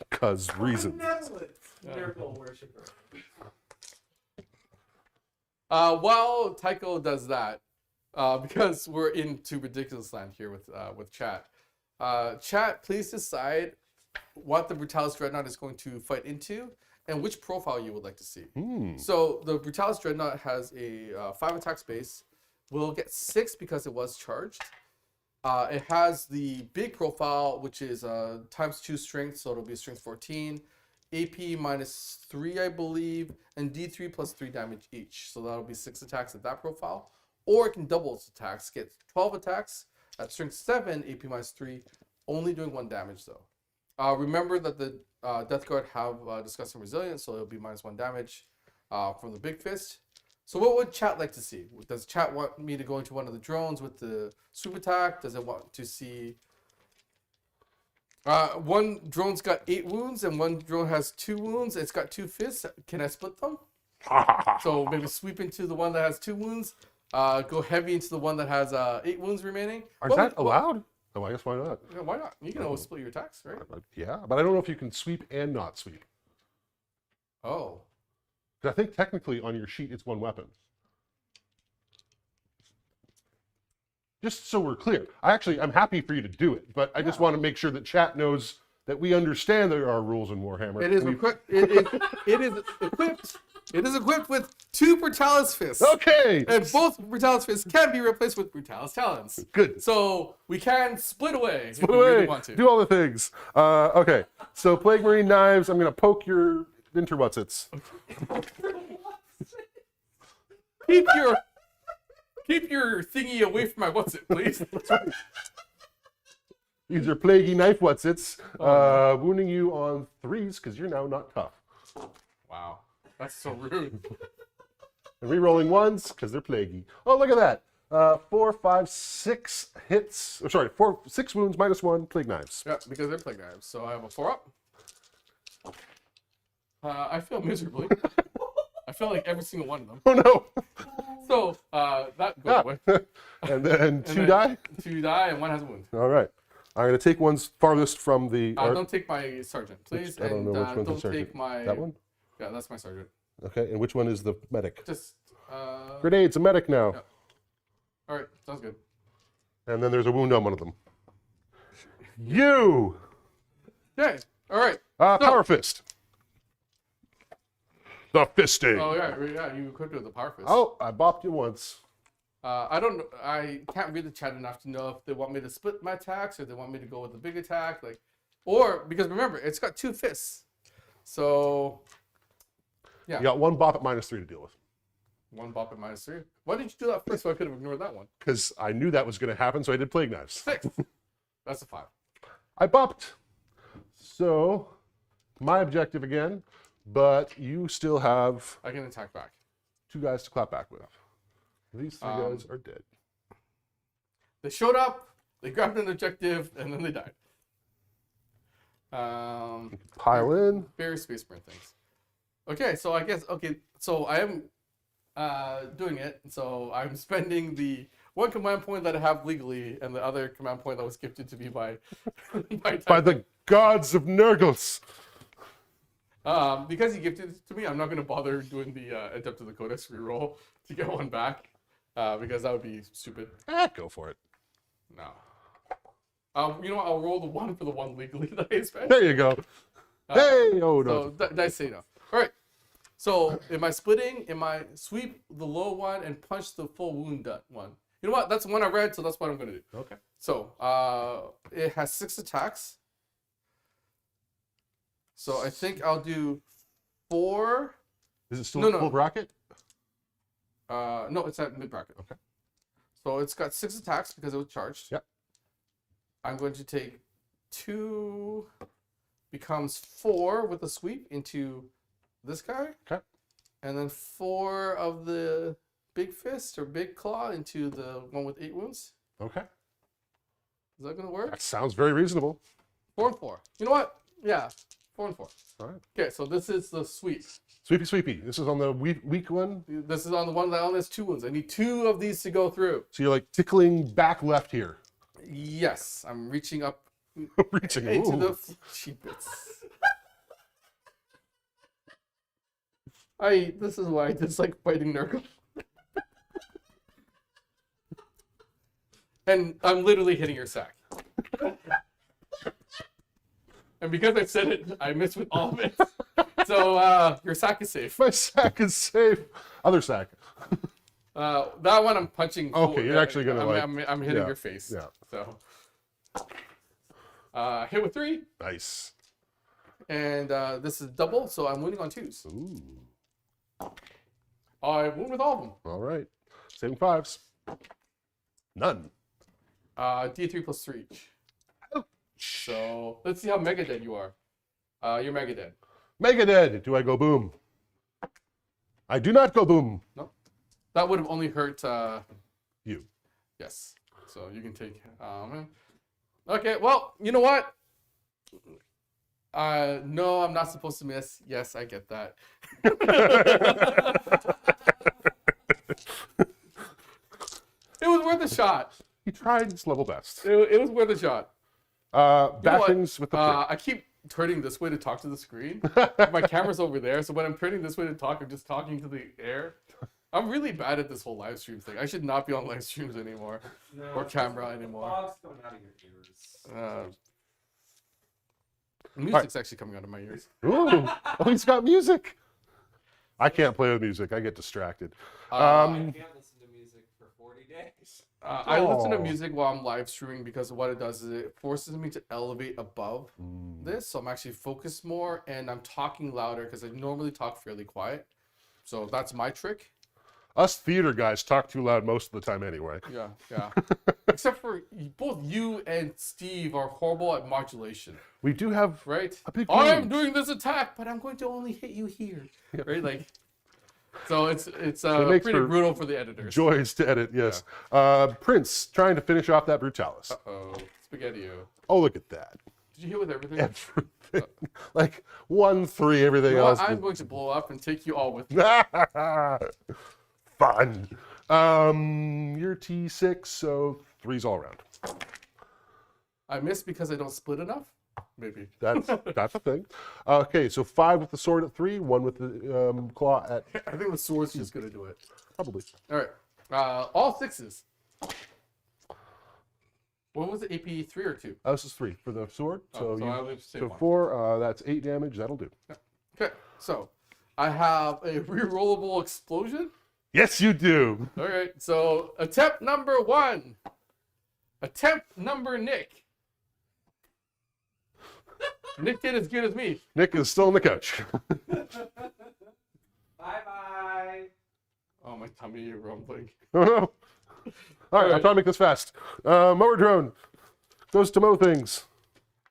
Because reasons. Benevolent miracle worshiper. While Tycho does that, because we're into ridiculous land here with chat. Chat, please decide what the Brutalis Dreadnought is going to fight into and which profile you would like to see. So the Brutalis Dreadnought has a 5 attack space. We'll get 6 because it was charged. It has the big profile, which is ×2 strength, so it'll be strength 14. AP -3, I believe, and D3 +3 damage each. So that'll be 6 attacks at that profile. Or it can double its attacks, get 12 attacks at strength 7, AP -3, only doing 1 damage though. Remember that the Death Guard have Disgusting Resilience, so it'll be -1 damage from the Big Fist. So what would chat like to see? Does chat want me to go into one of the drones with the swoop attack? Does it want to see... one drone's got 8 wounds and one drone has 2 wounds. It's got 2 fists. Can I split them? So maybe sweep into the one that has 2 wounds. Go heavy into the one that has 8 wounds remaining. Is that allowed? Oh, I guess why not? Yeah, why not? You can always split your attacks, right? Yeah, but I don't know if you can sweep and not sweep. Oh. 'Cause I think technically on your sheet it's 1 weapon. Just so we're clear. I'm happy for you to do it, but I just want to make sure that chat knows that we understand there are rules in Warhammer. It is equipped. It is equipped with 2 Brutalis fists. Okay. And both Brutalis fists can be replaced with Brutalis talons. Good. So we can split away Split if we away. really want to. Do all the things. Okay. So Plague Marine knives. I'm gonna poke your interwhatsits. Keep your thingy away from my what's it, please. These are plaguey knife whatsits, wounding you on 3s because you're now not tough. Wow, that's so rude. And re-rolling 1s because they're plaguey. Oh, look at that. 4, 5, 6 hits. Oh, sorry, 6 wounds -1 plague knives. Yeah, because they're plague knives. So I have a 4 up. I feel miserably. I feel like every single one of them. Oh no. So that goes away. And then 2 then die. 2 die and 1 has a wound. All right. I'm going to take ones farthest from the... Don't take my sergeant, please. I don't know which one's the don't sergeant. take my... That one? Yeah, that's my sergeant. Okay, and which one is the medic? Just... Grenade's a medic now. Yeah. All right, sounds good. And then there's a wound on one of them. You! Okay, all right. Power Fist. The fisting. Oh yeah, you equipped it with the power fist. Oh, I bopped you once. I don't know. I can't read the chat enough to know if they want me to split my attacks or they want me to go with the big attack, or because remember it's got 2 fists, so yeah. You got 1 bop at -3 to deal with. 1 bop at -3. Why did you do that first? So I could have ignored that one. Because I knew that was going to happen, so I did plague knives. 6. That's a 5. I bopped. So, my objective again, but you still have I can attack back. 2 guys to clap back with. These 3 guys are dead. They showed up, they grabbed an objective, and then they died. Pile in. Very Space Marine things. Okay, so I guess so I am doing it. So I'm spending the 1 command point that I have legally, and the other command point that was gifted to me by By the gods of Nurgles. Because he gifted it to me, I'm not going to bother doing the Adept of the Codex reroll to get 1 back, because that would be stupid. Go for it. No. You know what? I'll roll the 1 for the 1 legally that I spent. There you go. Hey! Oh, no. So dice say no. All right. So am I splitting? Am I sweep the low one and punch the full wound one? You know what? That's the one I read, so that's what I'm going to do. Okay. So it has 6 attacks. So I think I'll do 4. Is it still No, a no. full bracket? No, it's at mid bracket. Okay. So it's got 6 attacks because it was charged. Yep. I'm going to take 2, becomes 4 with a sweep into this guy. Okay. And then 4 of the big fist or big claw into the one with 8 wounds. Okay. Is that going to work? That sounds very reasonable. 4 and 4. You know what? Yeah, 4 and 4. All right. Okay, so this is the sweep. Sweepy, sweepy. This is on the weak one. This is on the one that only has 2 wounds. I need 2 of these to go through. So you're like tickling back left here. Yes, I'm reaching up Reaching. into Ooh. the fleshy bits. This is why I dislike fighting Nurgle. And I'm literally hitting your sack. And because I said it, I missed with all of it. So your sack is safe. My sack is safe. Other sack. That one I'm punching. Okay, you're actually gonna, I'm hitting yeah, your face. yeah. So hit with 3, Nice. and this is double, so I'm winning on 2s. Ooh. I win with all of them. All right. Saving 5s. None. D3 plus 3 each. So let's see how mega dead you are. You're mega dead. Mega dead. Do I go boom? I do not go boom. No, that would have only hurt You. Yes. So you can take. Okay. Well, you know what? No, I'm not supposed to miss. Yes, I get that. It was worth a shot. He tried his level best. It was worth a shot. Bad what? things with the prick. I keep turning this way to talk to the screen. My camera's over there, so when I'm turning this way to talk, I'm just talking to the air. I'm really bad at this whole live stream thing. I should not be on live streams anymore, No, or it's camera just the anymore. fog's coming out of your ears. Music's actually coming out of my ears. Ooh. Oh, he's got music. I can't play with music. I get distracted. I can't listen to music for 40 days. I listen to Oh. music while I'm live streaming because what it does is it forces me to elevate above this, so I'm actually focused more and I'm talking louder because I normally talk fairly quiet. So that's my trick. Us theater guys talk too loud most of the time anyway. Yeah, yeah. Except for both you and Steve are horrible at modulation, We do have right? a big I am range. doing this attack, but I'm going to only hit you here, right? Like, so it's it makes pretty for brutal for the editors. joys to edit, yes. Prince trying to finish off that Brutalis. Oh, Spaghetti-O. Oh, look at that. Did you hit with everything? Everything. Like 1-3, everything You know else. what? I'm going to blow up and take you all with me. Fun. You're T6, so 3's all around. I missed because I don't split enough? Maybe. That's a thing. Okay, so 5 with the sword at 3, 1 with the claw at I think the sword's just going to do it. probably. All right. All 6s. What was it? AP 3 or 2? This is 3 for the sword. So, so I only have to say so one. 4, that's 8 damage. That'll do. Okay. So I have a rerollable explosion. Yes, you do. All right. So attempt number 1. Attempt number Nick. Nick did as good as me. Nick is still on the couch. Bye-bye. Oh, my tummy is rumbling. Oh no. All right, I'll try to make this fast. Mower drone goes to mow things.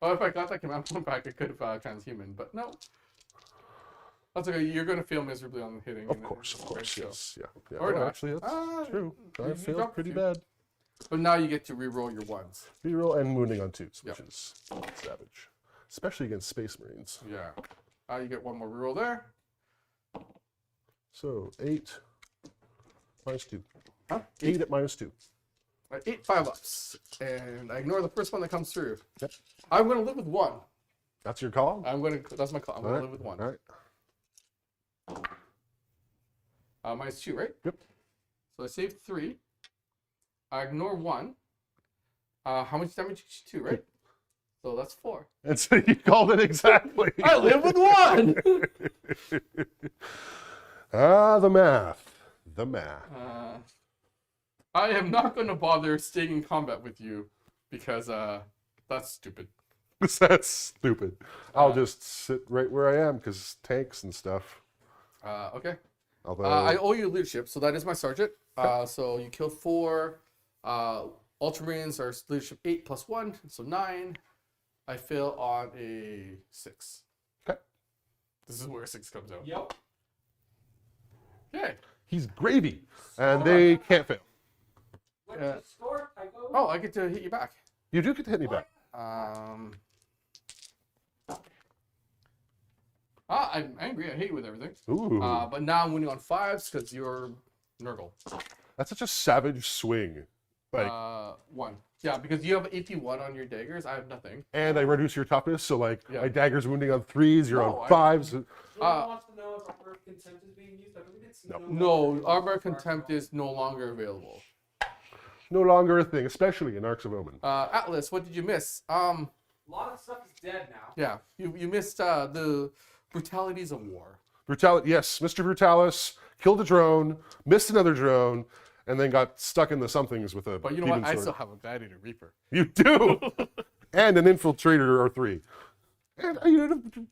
Oh, if I got that command point back, I could have transhuman, but no. That's okay. You're going to fail miserably on hitting. Of course, so. yes. Yeah. Yeah. Or Oh, not. actually, that's true. I you failed dropped a pretty few. bad. But now you get to reroll your ones. Reroll and wounding on 2s, which Yep. is savage. Especially against Space Marines. Yeah. You get one more reroll there. So 8 minus 2. Huh? 8 at minus 2. I 8 5-ups, and I ignore the first one that comes through. Yep. I'm going to live with 1. That's your call? That's my call. I'm going to live with 1. All right. Minus 2, right? Yep. So I saved 3. I ignore 1. How much damage? 2, right? So that's 4. And so you called it exactly. I live with 1. The math. The math. I am not going to bother staying in combat with you because that's stupid. That's stupid. I'll just sit right where I am because tanks and stuff. Okay. Although I owe you leadership, so that is my sergeant. So you killed 4. Ultramarines are leadership 8 plus 1, so 9. I fail on a 6. Okay. This is where 6 comes out. Yep. Okay. he's gravy, and they can't fail. What did you score, Tycho? Oh, I get to hit you back. You do get to hit me back. I'm angry. I hate you with everything. Ooh, But now I'm winning on 5s because you're Nurgle. that's such a savage swing. Like, 1. Yeah, because you have 81 on your daggers. I have nothing. and I reduce your toughness, so like Yeah. my dagger's wounding on 3s, you're No, on I- 5s. Someone wants to know if Armor of Contempt is being used. I believe it's No. No, Armor Contempt is no longer available. No longer a thing, especially in Arcs of Omen. Atlas, what did you miss? A lot of stuff is dead now. Yeah, you missed the brutalities of war. Brutalis, yes, Mr. Brutalis killed a drone, missed another drone, and then got stuck in the somethings with a But you know what? demon I sword. still have a Gladiator Reaper. You do, and an infiltrator or 3, and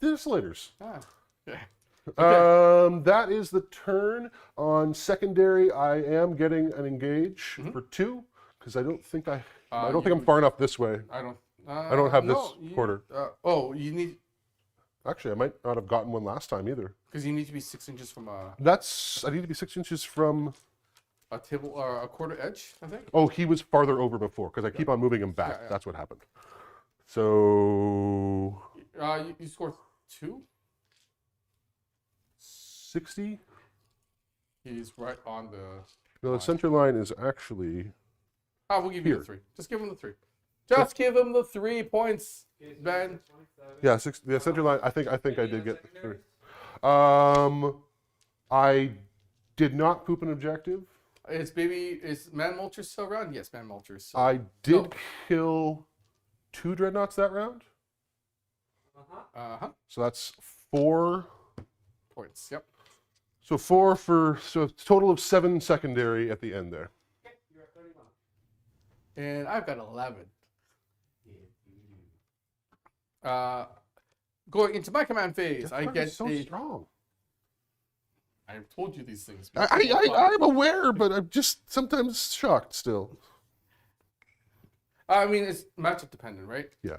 distillators. Yeah. That is the turn. On secondary, I am getting an engage Mm-hmm. for 2 because I don't think I don't think I'm far enough this way. I don't. I don't have no, this quarter. You need Actually, I might not have gotten one last time either. because you need to be 6 inches from a I need to be 6 inches from. table or a quarter edge. I think. Oh, he was farther over before because I keep on moving him back. Yeah. That's what happened. So You score 2. 60. He's right on the. No, the center line is actually. We'll give you the Here. 3. Just give him the 3. Just give him the 3 points, Okay, so Ben. it's 27. Yeah, the center line. I think I Any did get 3. secondaries? I did not poop an objective. Is Man Mulcher still around? Yes, Man Mulcher is still. I did No. kill 2 dreadnoughts that round. Uh-huh. So that's 4. Points. Yep. So 4 for a total of 7 secondary at the end there. Okay, you're at 31. And I've got 11. Going into my command phase, I Death Guard get is so a. strong. I've told you these things. I'm aware, but I'm just sometimes shocked still. I mean, it's matchup dependent, right? Yeah.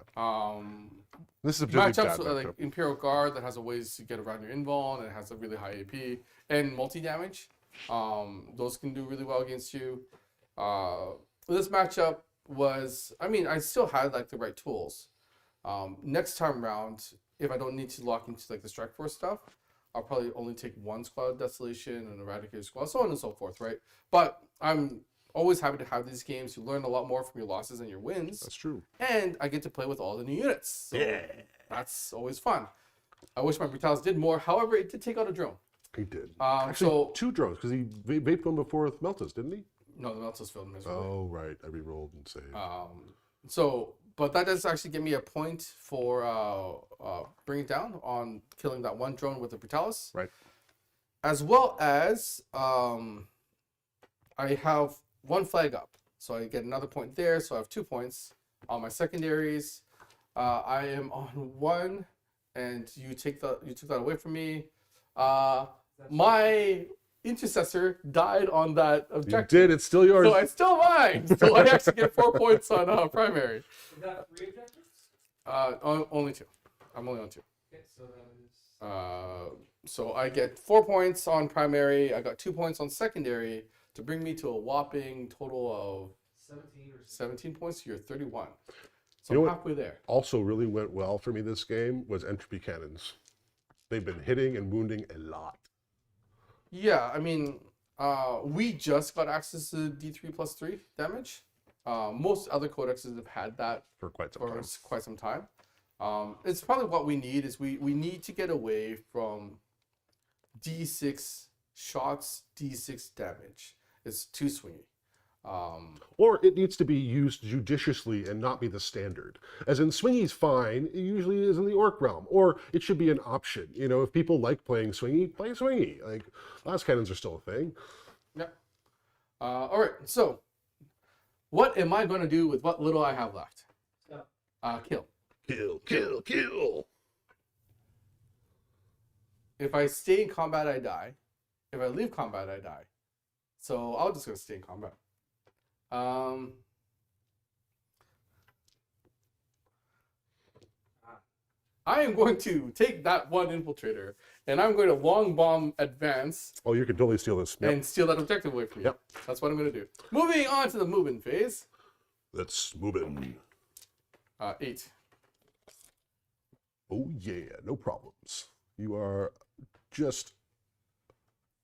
This This is a really bad matchups like matchup. Imperial Guard that has a ways to get around your invul and it has a really high AP and multi damage. Those can do really well against you. This matchup was, I mean, I still had like the right tools. Next time round, if I don't need to lock into like the strike force stuff, I'll probably only take 1 squad of desolation and eradicator squad, so on and so forth, right? But I'm always happy to have these games. You learn a lot more from your losses and your wins. That's true. And I get to play with all the new units. So that's always fun. I wish my Brutalis did more. However, it did take out a drone. He did. So, Actually, 2 drones because he vaped one before with Meltas, didn't he? no, the Meltas failed miserably. Oh, right. I re-rolled and saved. But that does actually give me a point for bringing it down on killing that 1 drone with the Brutalis. Right. As well as I have 1 flag up. So I get another point there. So I have 2 points on my secondaries. I am on 1, and you took that away from me. My intercessor died on that You objective. did. It's still yours. So it's still mine. So I actually get 4 points on primary. Is that 3 objectives? Only 2. I'm only on 2. Okay, so that is. So I get 4 points on primary. I got 2 points on secondary to bring me to a whopping total of 17 or 17 points. You're 31. So You know I'm what? halfway there. Also really went well for me this game was entropy cannons. They've been hitting and wounding a lot. Yeah, I mean, we just got access to D3 plus 3 damage. Most other codexes have had that For quite some for time. quite some time. It's probably what we need is we need to get away from D6 shots, D6 damage. It's too swingy. Or it needs to be used judiciously and not be the standard. As in, swingy's fine, it usually is in the orc realm. Or it should be an option. You know, if people like playing swingy, play swingy. Like, last cannons are still a thing. Yeah. All right. So, what am I going to do with what little I have left? Stuff. Kill. Kill, kill, kill. If I stay in combat, I die. If I leave combat, I die. So I'll just go stay in combat. I am going to take that one infiltrator, and I'm going to long bomb advance Oh, you can totally steal this. Yep. and steal that objective away from you. Yep. That's what I'm going to do. Moving on to the movement phase. Let's move in. 8. Oh, yeah. No problems. You are just...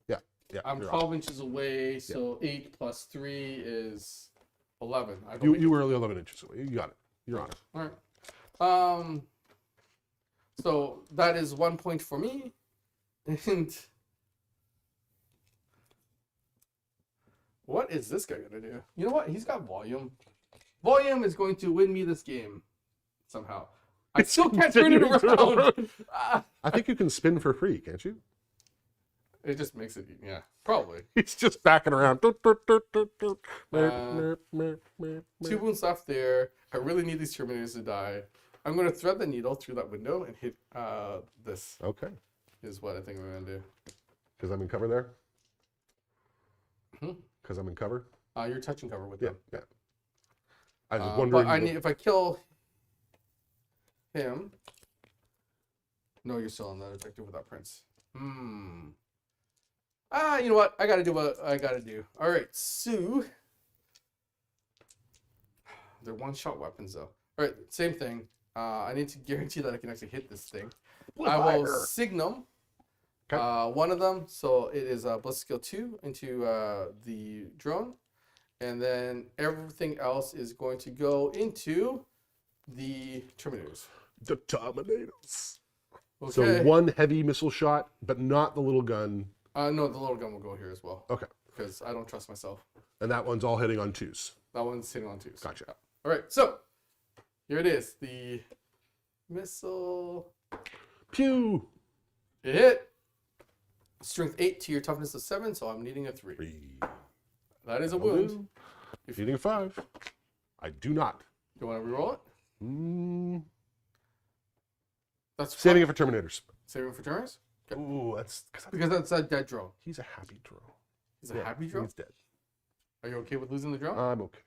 Yeah, I'm you're 12 inches away, so 8 plus 3 is 11. I off. believe. You were only 11 inches away. You got it. You're on it. All right. So that is 1 point for me. And what is this guy gonna do? You know what? He's got volume. Volume is going to win me this game somehow. I still can't turn it around. I think you can spin for free, can't you? It just makes it, yeah, probably. He's just backing around. 2 wounds left there. I really need these Terminators to die. I'm going to thread the needle through that window and hit this. Okay. Is what I think I'm going to do. Because I'm in cover there? Because I'm in cover? You're touching cover with Yeah, them. yeah. I was wondering... But I need, if I kill him... No, you're still on that objective without Prince. You know what? I gotta do what I gotta do. All right, so they're one-shot weapons though. All right, same thing. I need to guarantee that I can actually hit this thing. I will signum one of them, so it is Bliss Skill 2 into the drone, and then everything else is going to go into the Terminators. The Terminators. Okay. So one heavy missile shot, but not the little gun. No, the little gun will go here as well. Okay. Because I don't trust myself. And that one's all hitting on 2s. That one's hitting on 2s. Gotcha. All right, so here it is. The missile. Pew! It hit. Strength 8 to your toughness of 7, so I'm needing a 3. 3. That is a wound. If needing a 5. I do not. You want to reroll it? That's Saving it for Terminators. Saving for turns? Okay. Ooh, that's... Because that's a dead drone. He's a happy drone. He's a happy drone? He's dead. Are you okay with losing the drone? I'm okay.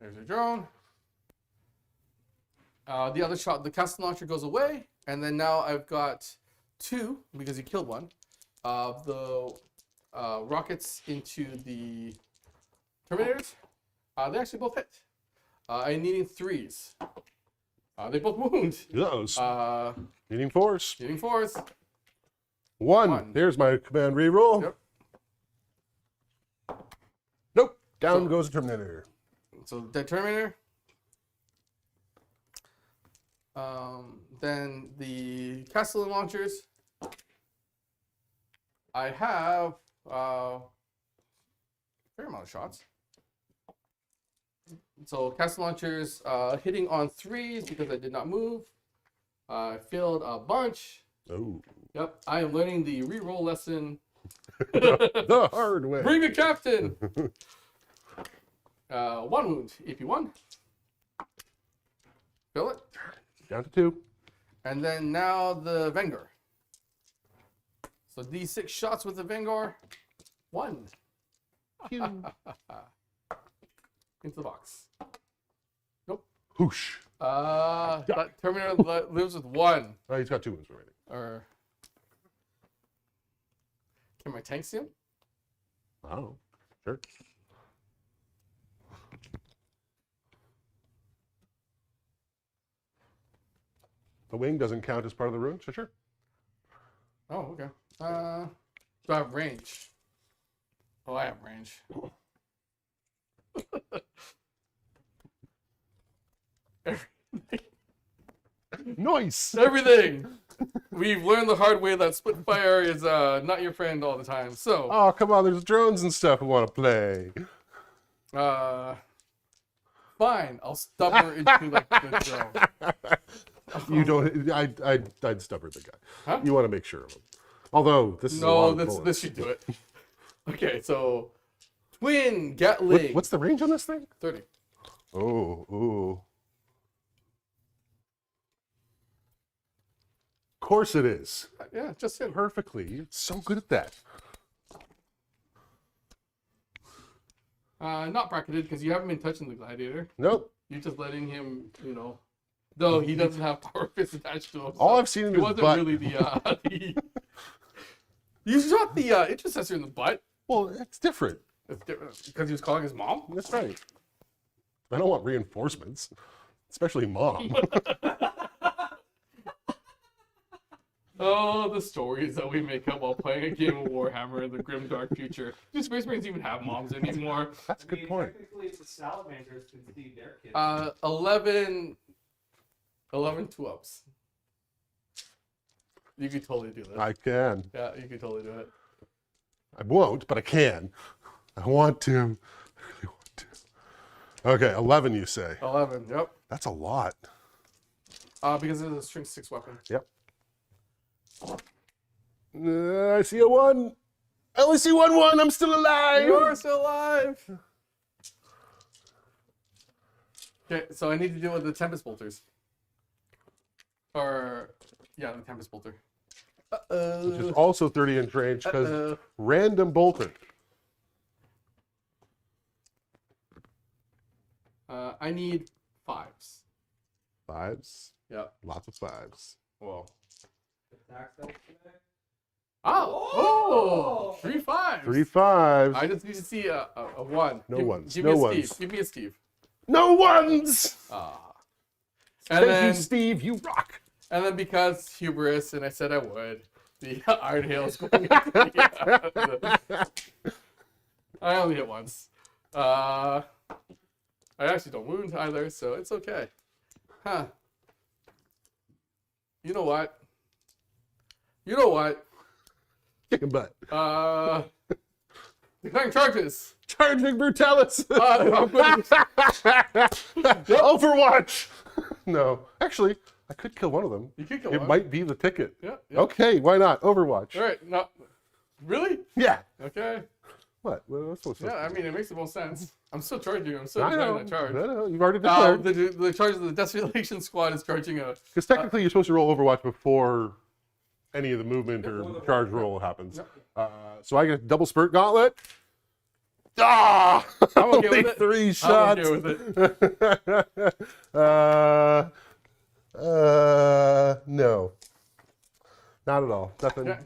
There's a drone. The other shot, the castle launcher goes away, and then now I've got 2, because he killed one, of the rockets into the Terminators. They actually both hit. I'm needing 3s. They both wound. Those. Uh, Needing 4s. needing 4s. 1. There's my command reroll. Yep. Nope. Down goes the Terminator. So dead Terminator. Then the castle launchers. I have a fair amount of shots. So castle launchers hitting on 3s because I did not move. I failed a bunch. Oh. Yep, I am learning the reroll lesson. The hard way. Bring a captain. 1 wound, AP1. Fill it. Down to 2. And then now the Vengar. So D6 shots with the Vengar. 1. Pew. Into the box. Whoosh. That Terminator lives with 1. Oh, he's got 2 wounds already. Or can my tank see him? Oh, sure. The wing doesn't count as part of the ruin, so sure. Oh, okay. Do I have range? Oh, I have range. Nice. Everything. We've learned the hard way that Spitfire is not your friend all the time. So, Oh, come on. There's drones and stuff who want to play. fine. I'll stubber into like the drone. You don't. I'd stubborn the guy. Huh? You want to make sure of him. Although this is a lot No, of this bullets. should do it. Okay, so twin Gatling. What's the range on this thing? 30? Oh, ooh. course it is. Yeah, just him. Perfectly. You're so good at that. Not bracketed because you haven't been touching the gladiator. Nope. You're just letting him, though he doesn't have power fists attached to him. All so I've seen in he his wasn't butt. really the. You shot the intercessor in the butt. Well, it's different. It's different because he was calling his mom. That's right. I don't want reinforcements, especially mom. Oh, the stories that we make up while playing a game of Warhammer in the grim dark future. Do Space Marines even have moms anymore? That's a good point. Technically, the salamanders can see their kids. 11 12s. You could totally do this. I can. Yeah, you could totally do it. I won't, but I can. I want to. I really want to. Okay, 11 you say. 11, yep. That's a lot. Because it's a strength 6 weapon. Yep. I see a 1. I only see 1. I'm still alive. You are still alive! Okay, so I need to deal with the Tempest Bolters. Or, yeah, the Tempest Bolter. Which is also 30-inch range because Uh-oh. random bolter. I need 5s. 5s. Yep. Lots of 5s. Whoa. Attack dice today. Oh! 3 5s. 3 5s. I just need to see a 1. No ones. Give No me a ones. Steve. Give me a Steve. No ones. And Thank then, you, Steve. You rock. and then because hubris, and I said I would, the Iron Hail is going into I only hit once. I actually don't wound either, so it's okay. Huh. You know what? Kicking butt. Declaring charges. Charging Brutalis. I'm gonna- Overwatch. No, actually, I could kill one of them. You could kill It one. might be the ticket. Yeah. Okay, why not? Overwatch. All right. No. Really? Yeah. Okay. What? What's supposed to Yeah. I mean, it makes the most sense. I'm still charging. I'm still I declaring know. that charge. I know. You've already declared. The charge of the Desolation Squad is charging a. Because technically, you're supposed to roll Overwatch before any of the movement or Before the charge roll. roll happens. Yep. So I get a double spurt gauntlet. Ah! I'm okay Only with it. 3 I'm shots. okay with it. No. Not at all. Nothing. Okay.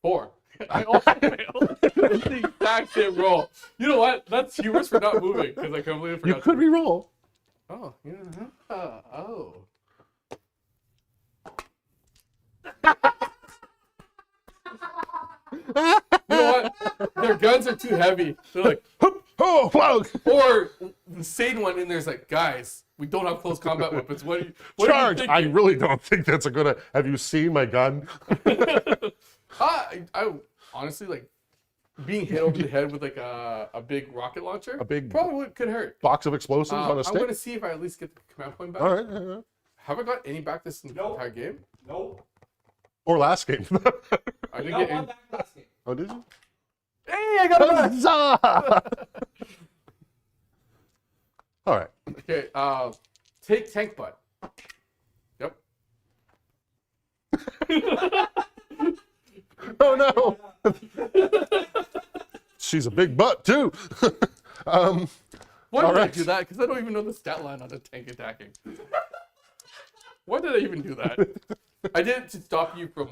4. I also failed. It's the exact same roll. You know what? That's hubris for not moving because I completely forgot. You could to- re-roll. Oh, yeah. Oh. You know what? Their guns are too heavy. They're like, Oh, wow. or the sane one in there's like, guys, we don't have close combat weapons. What are you Charge. I thinking? really don't think that's a good. Have you seen my gun? I honestly like being hit over the head with like a big rocket launcher. A big probably could hurt. box of explosives on a I'm stick. gonna see if I at least get the command point back. All right. Yeah. Have I got any back this Nope. entire game? Nope. Or last game. I didn't Got get one any. back last game. Oh, did you? Hey, I got it back. Huzzah! All right. Okay, take tank butt. Yep. Oh no. She's a big butt too. Why All did I right. do that? Because I don't even know the stat line on the tank attacking. Why did I even do that? I did it to stop you from,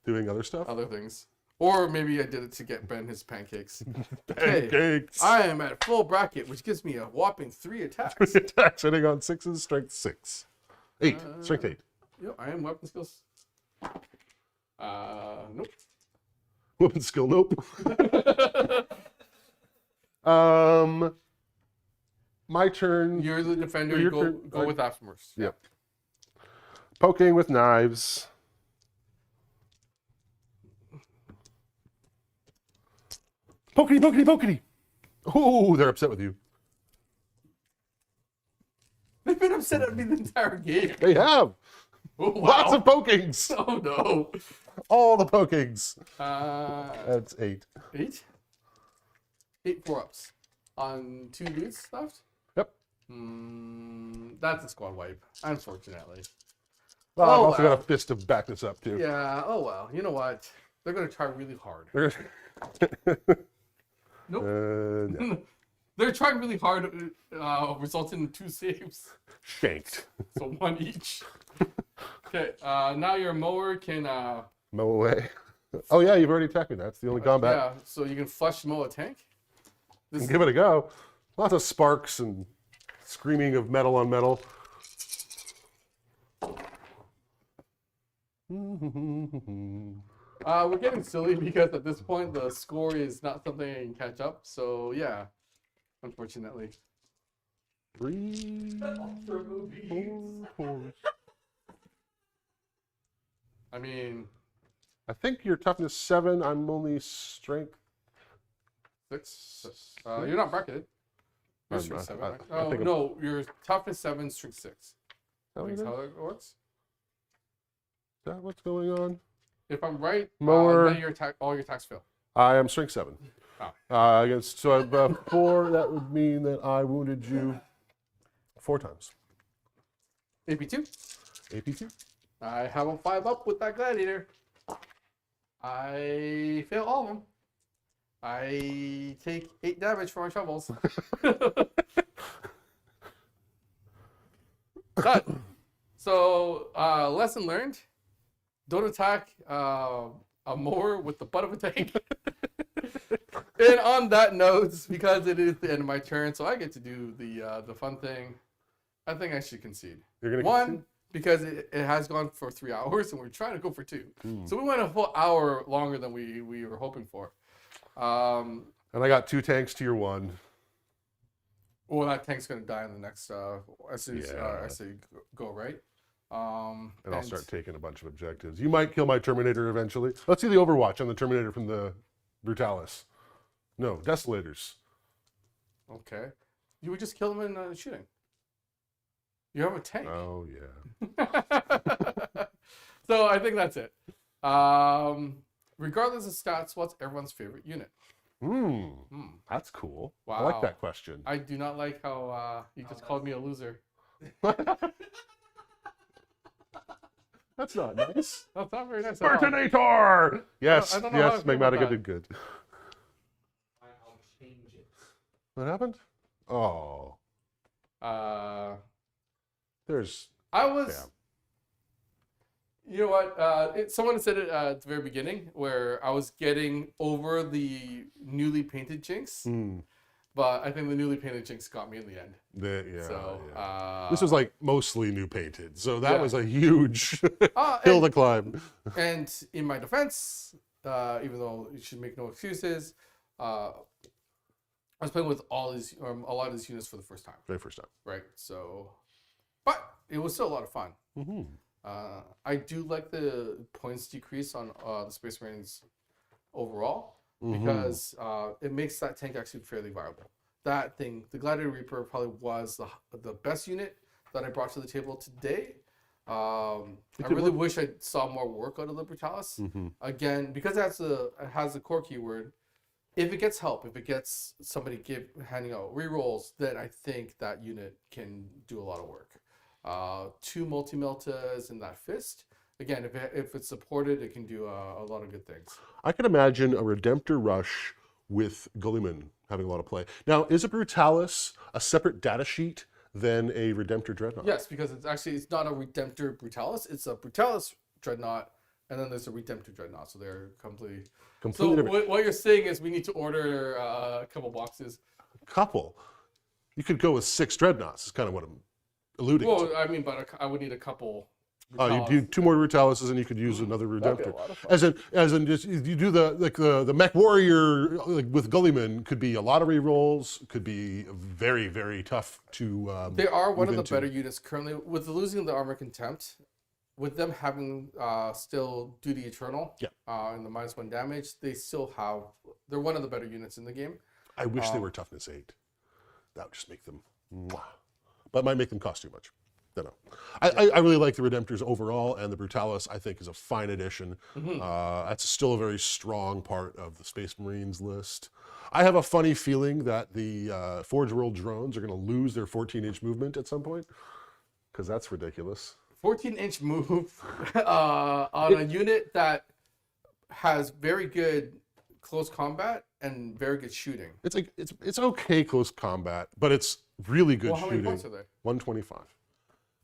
Doing other stuff. other things. Or maybe I did it to get Ben his pancakes. Okay, Pancakes. I am at full bracket, which gives me a whopping 3 attacks. Attacks hitting on 6s, strength 6. 8, strength 8. Yep, I am weapon skills. Nope. Weapon skill, nope. My turn. You're the defender. Your You turn. go with Aftermers. Yep. Poking with knives. Pokety, pokety, pokety. Oh, they're upset with you. They've been upset at me the entire game. They have Oh, wow. lots of pokings. Oh no. All the pokings. Uh, That's 8. 8? 8 4-ups. On 2 dudes left? Yep. That's a squad wipe, unfortunately. Well, I've Oh, also wow. got a fist to back this up too. Yeah. Oh well. You know what? They're gonna try really hard. Nope. Yeah. They're trying really hard, resulting in 2 saves. Shanked. So 1 each. Okay, now your mower can, Mow away. Oh yeah, you've already attacked me. That's the only combat. yeah, so you can flush mow a tank. This Give it a go. Lots of sparks and screaming of metal on metal. We're getting silly because at this point the score is not something I can catch up. So yeah, unfortunately. 3, Ultra movies. 4. I mean, I think your toughness 7. I'm only strength. 6. You're not bracketed. You're I'm strength not. 7. I Right? think Oh I'm- no, your toughness 7, strength 6. Is that what it That's is? how that works. Is that what's going on? If I'm right, Mower. then all your attacks fail. I am strength 7. Oh. Against, so I've 4. That would mean that I wounded you 4 times. AP2. AP2. I have a 5 up with that gladiator. I fail all of them. I take 8 damage for my shovels. But, so, lesson learned. Don't attack a mower with the butt of a tank. And on that note, because it is the end of my turn, so I get to do the fun thing, I think I should concede. You're gonna One, concede? because it has gone for 3 hours and we're trying to go for 2. So we went a full hour longer than we were hoping for. And I got 2 tanks to your 1. Well, that tank's going to die in the next, as soon as Yeah. I say go, right? And I'll start taking a bunch of objectives. You might kill my Terminator eventually. Let's see the Overwatch on the Terminator from the Brutalis. No, Desolators. Okay. You would just kill them in shooting. You have a tank. Oh, yeah. So I think that's it. Regardless of stats, what's everyone's favorite unit? That's cool. I Wow. like that question. I do not like how you just called me a loser. That's not nice. That's not very nice. At all. Spartanator! Yes, I don't know how I yes, feel about Magmatica that. did good. I'll change it. What happened? Oh, there's. I was. Yeah. You know what? Someone said it at the very beginning where I was getting over the newly painted Jinx, but I think the newly painted Jinx got me in the end. Yeah. So This was like mostly new painted, so that Yeah. was a huge hill to climb. And in my defense, even though you should make no excuses, I was playing with a lot of these units for the first time, Very first time. right? So, but it was still a lot of fun. I do like the points decrease on the Space Marines overall because it makes that tank actually fairly viable. That thing, the Gladiator Reaper, probably was the best unit that I brought to the table today. I really wish I saw more work out of the Brutalis. Again, because it has a core keyword. If it gets help, if it gets somebody handing out rerolls, then I think that unit can do a lot of work. 2 multi-meltas in that fist. Again, if it's supported, it can do a lot of good things. I can imagine a Redemptor Rush with Gulliman having a lot of play. Now, is a Brutalis a separate data sheet than a Redemptor Dreadnought? Yes, because it's not a Redemptor Brutalis. It's a Brutalis Dreadnought, and then there's a Redemptor Dreadnought. So they're completely Completely so different. what you're saying is we need to order a couple boxes. Couple. You could go with 6 Dreadnoughts, is kind of what I'm alluding to. Well, I mean, but I would need a couple. You Brutalis. do 2 more Brutalises and you could use another That'd be a Redemptor. lot of fun. As in just, you do the Mech Warrior like with Gulliman could be a lot of rerolls, could be very, very tough to They are one of move the into. better units currently. With losing the Armor Contempt, with them having still Duty Eternal and the -1 damage, they're one of the better units in the game. I wish they were toughness 8. That would just make them mwah. But it might make them cost too much. Don't know. I really like the Redemptors overall, and the Brutalis I think is a fine addition. That's still a very strong part of the Space Marines list. I have a funny feeling that the Forge World drones are going to lose their 14-inch movement at some point, because that's ridiculous. 14-inch move on a unit that has very good close combat and very good shooting. It's like it's okay close combat, but it's really good Well, how many shooting. points are there? 125.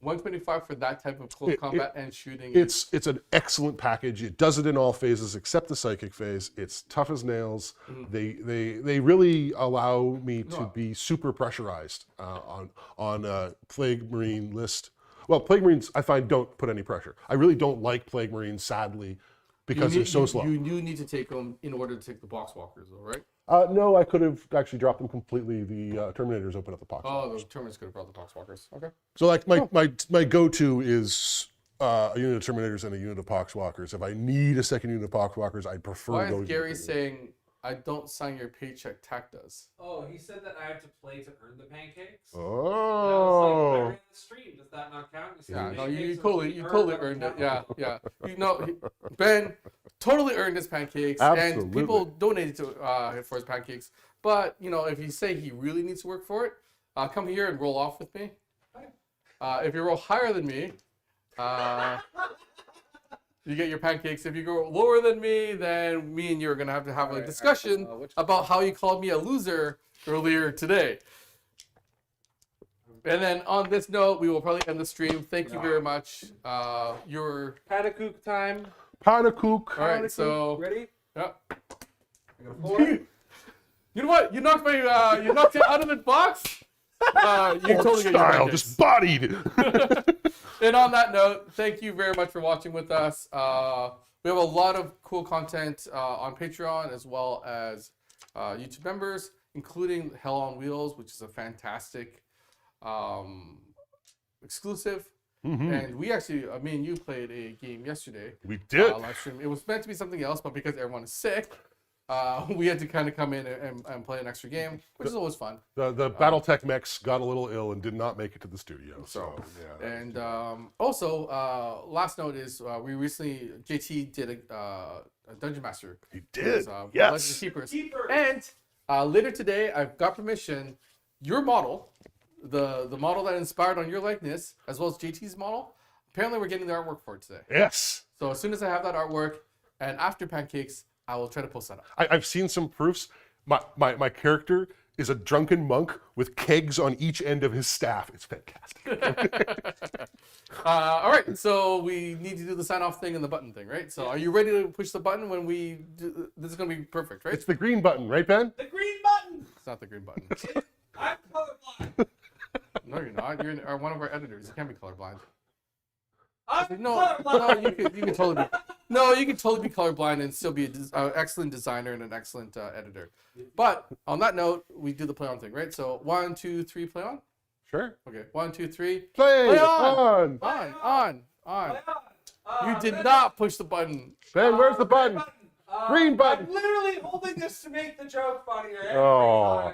125 for that type of close combat and shooting. It's an excellent package. It does it in all phases except the psychic phase. It's tough as nails. They really allow me to be super pressurized on a Plague Marine list. Well, Plague Marines I find don't put any pressure. I really don't like Plague Marines, sadly, because they're so slow. You do need to take them in order to take the box walkers, though, right? No, I could have actually dropped them completely. The Terminators open up the box. Oh, those Terminators could have brought the box walkers. Okay. So like my go-to is a unit of Terminators and a unit of Poxwalkers. If I need a second unit of Poxwalkers, I'd prefer Why those. is Gary saying, I don't sign your paycheck, TAC does? Oh, he said that I have to play to earn the pancakes. And I Oh. was like, I ran the stream. Does that not count? He said, Yeah, no, pancakes you are totally earned earned it. them. Yeah, yeah. You know, Ben totally earned his pancakes, Absolutely. and people donated to for his pancakes. But you know, if you say he really needs to work for it, come here and roll off with me. If you roll higher than me, you get your pancakes. If you go lower than me, then me and you are gonna have a discussion about how you called me a loser earlier today. And then on this note, we will probably end the stream. Thank you very much. Your Panakook time. Panakook. all right. So Ready? yep. I got 4. You know what? You knocked it out of the box. You totally get your Style, pancakes. just bodied. And on that note, thank you very much for watching with us. We have a lot of cool content on Patreon as well as YouTube members, including Hell on Wheels, which is a fantastic exclusive. And we actually, me and you played a game yesterday. We did. Live stream. It was meant to be something else, but because everyone is sick, we had to kind of come in and play an extra game, which is always fun. The BattleTech mechs got a little ill and did not make it to the studio. So yeah. And also, last note is we recently, JT did a Dungeon Master. He did. Legend Yes. of Keepers. Keepers. And later today, I've got permission, your model, the model that inspired on your likeness, as well as JT's model, apparently we're getting the artwork for it today. Yes. So as soon as I have that artwork, and after Pancakes, I will try to post that up. I've seen some proofs. My character is a drunken monk with kegs on each end of his staff. It's fantastic. All right, so we need to do the sign-off thing and the button thing, right? So are you ready to push the button when we do? This is going to be perfect, right? It's the green button, right, Ben? The green button. It's not the green button. I'm colorblind. No, you're not. You're one of our editors. You can't be colorblind. I'm No, colorblind. no, you can totally be. No, you can totally be colorblind and still be an excellent designer and an excellent editor. But on that note, we do the play on thing, right? So 1, 2, 3, play on. Sure. Okay, 1, 2, 3. Play on. on. On. You did not push the button. Ben, where's the button? Green button. I'm literally holding this to make the joke funnier. every Oh. time.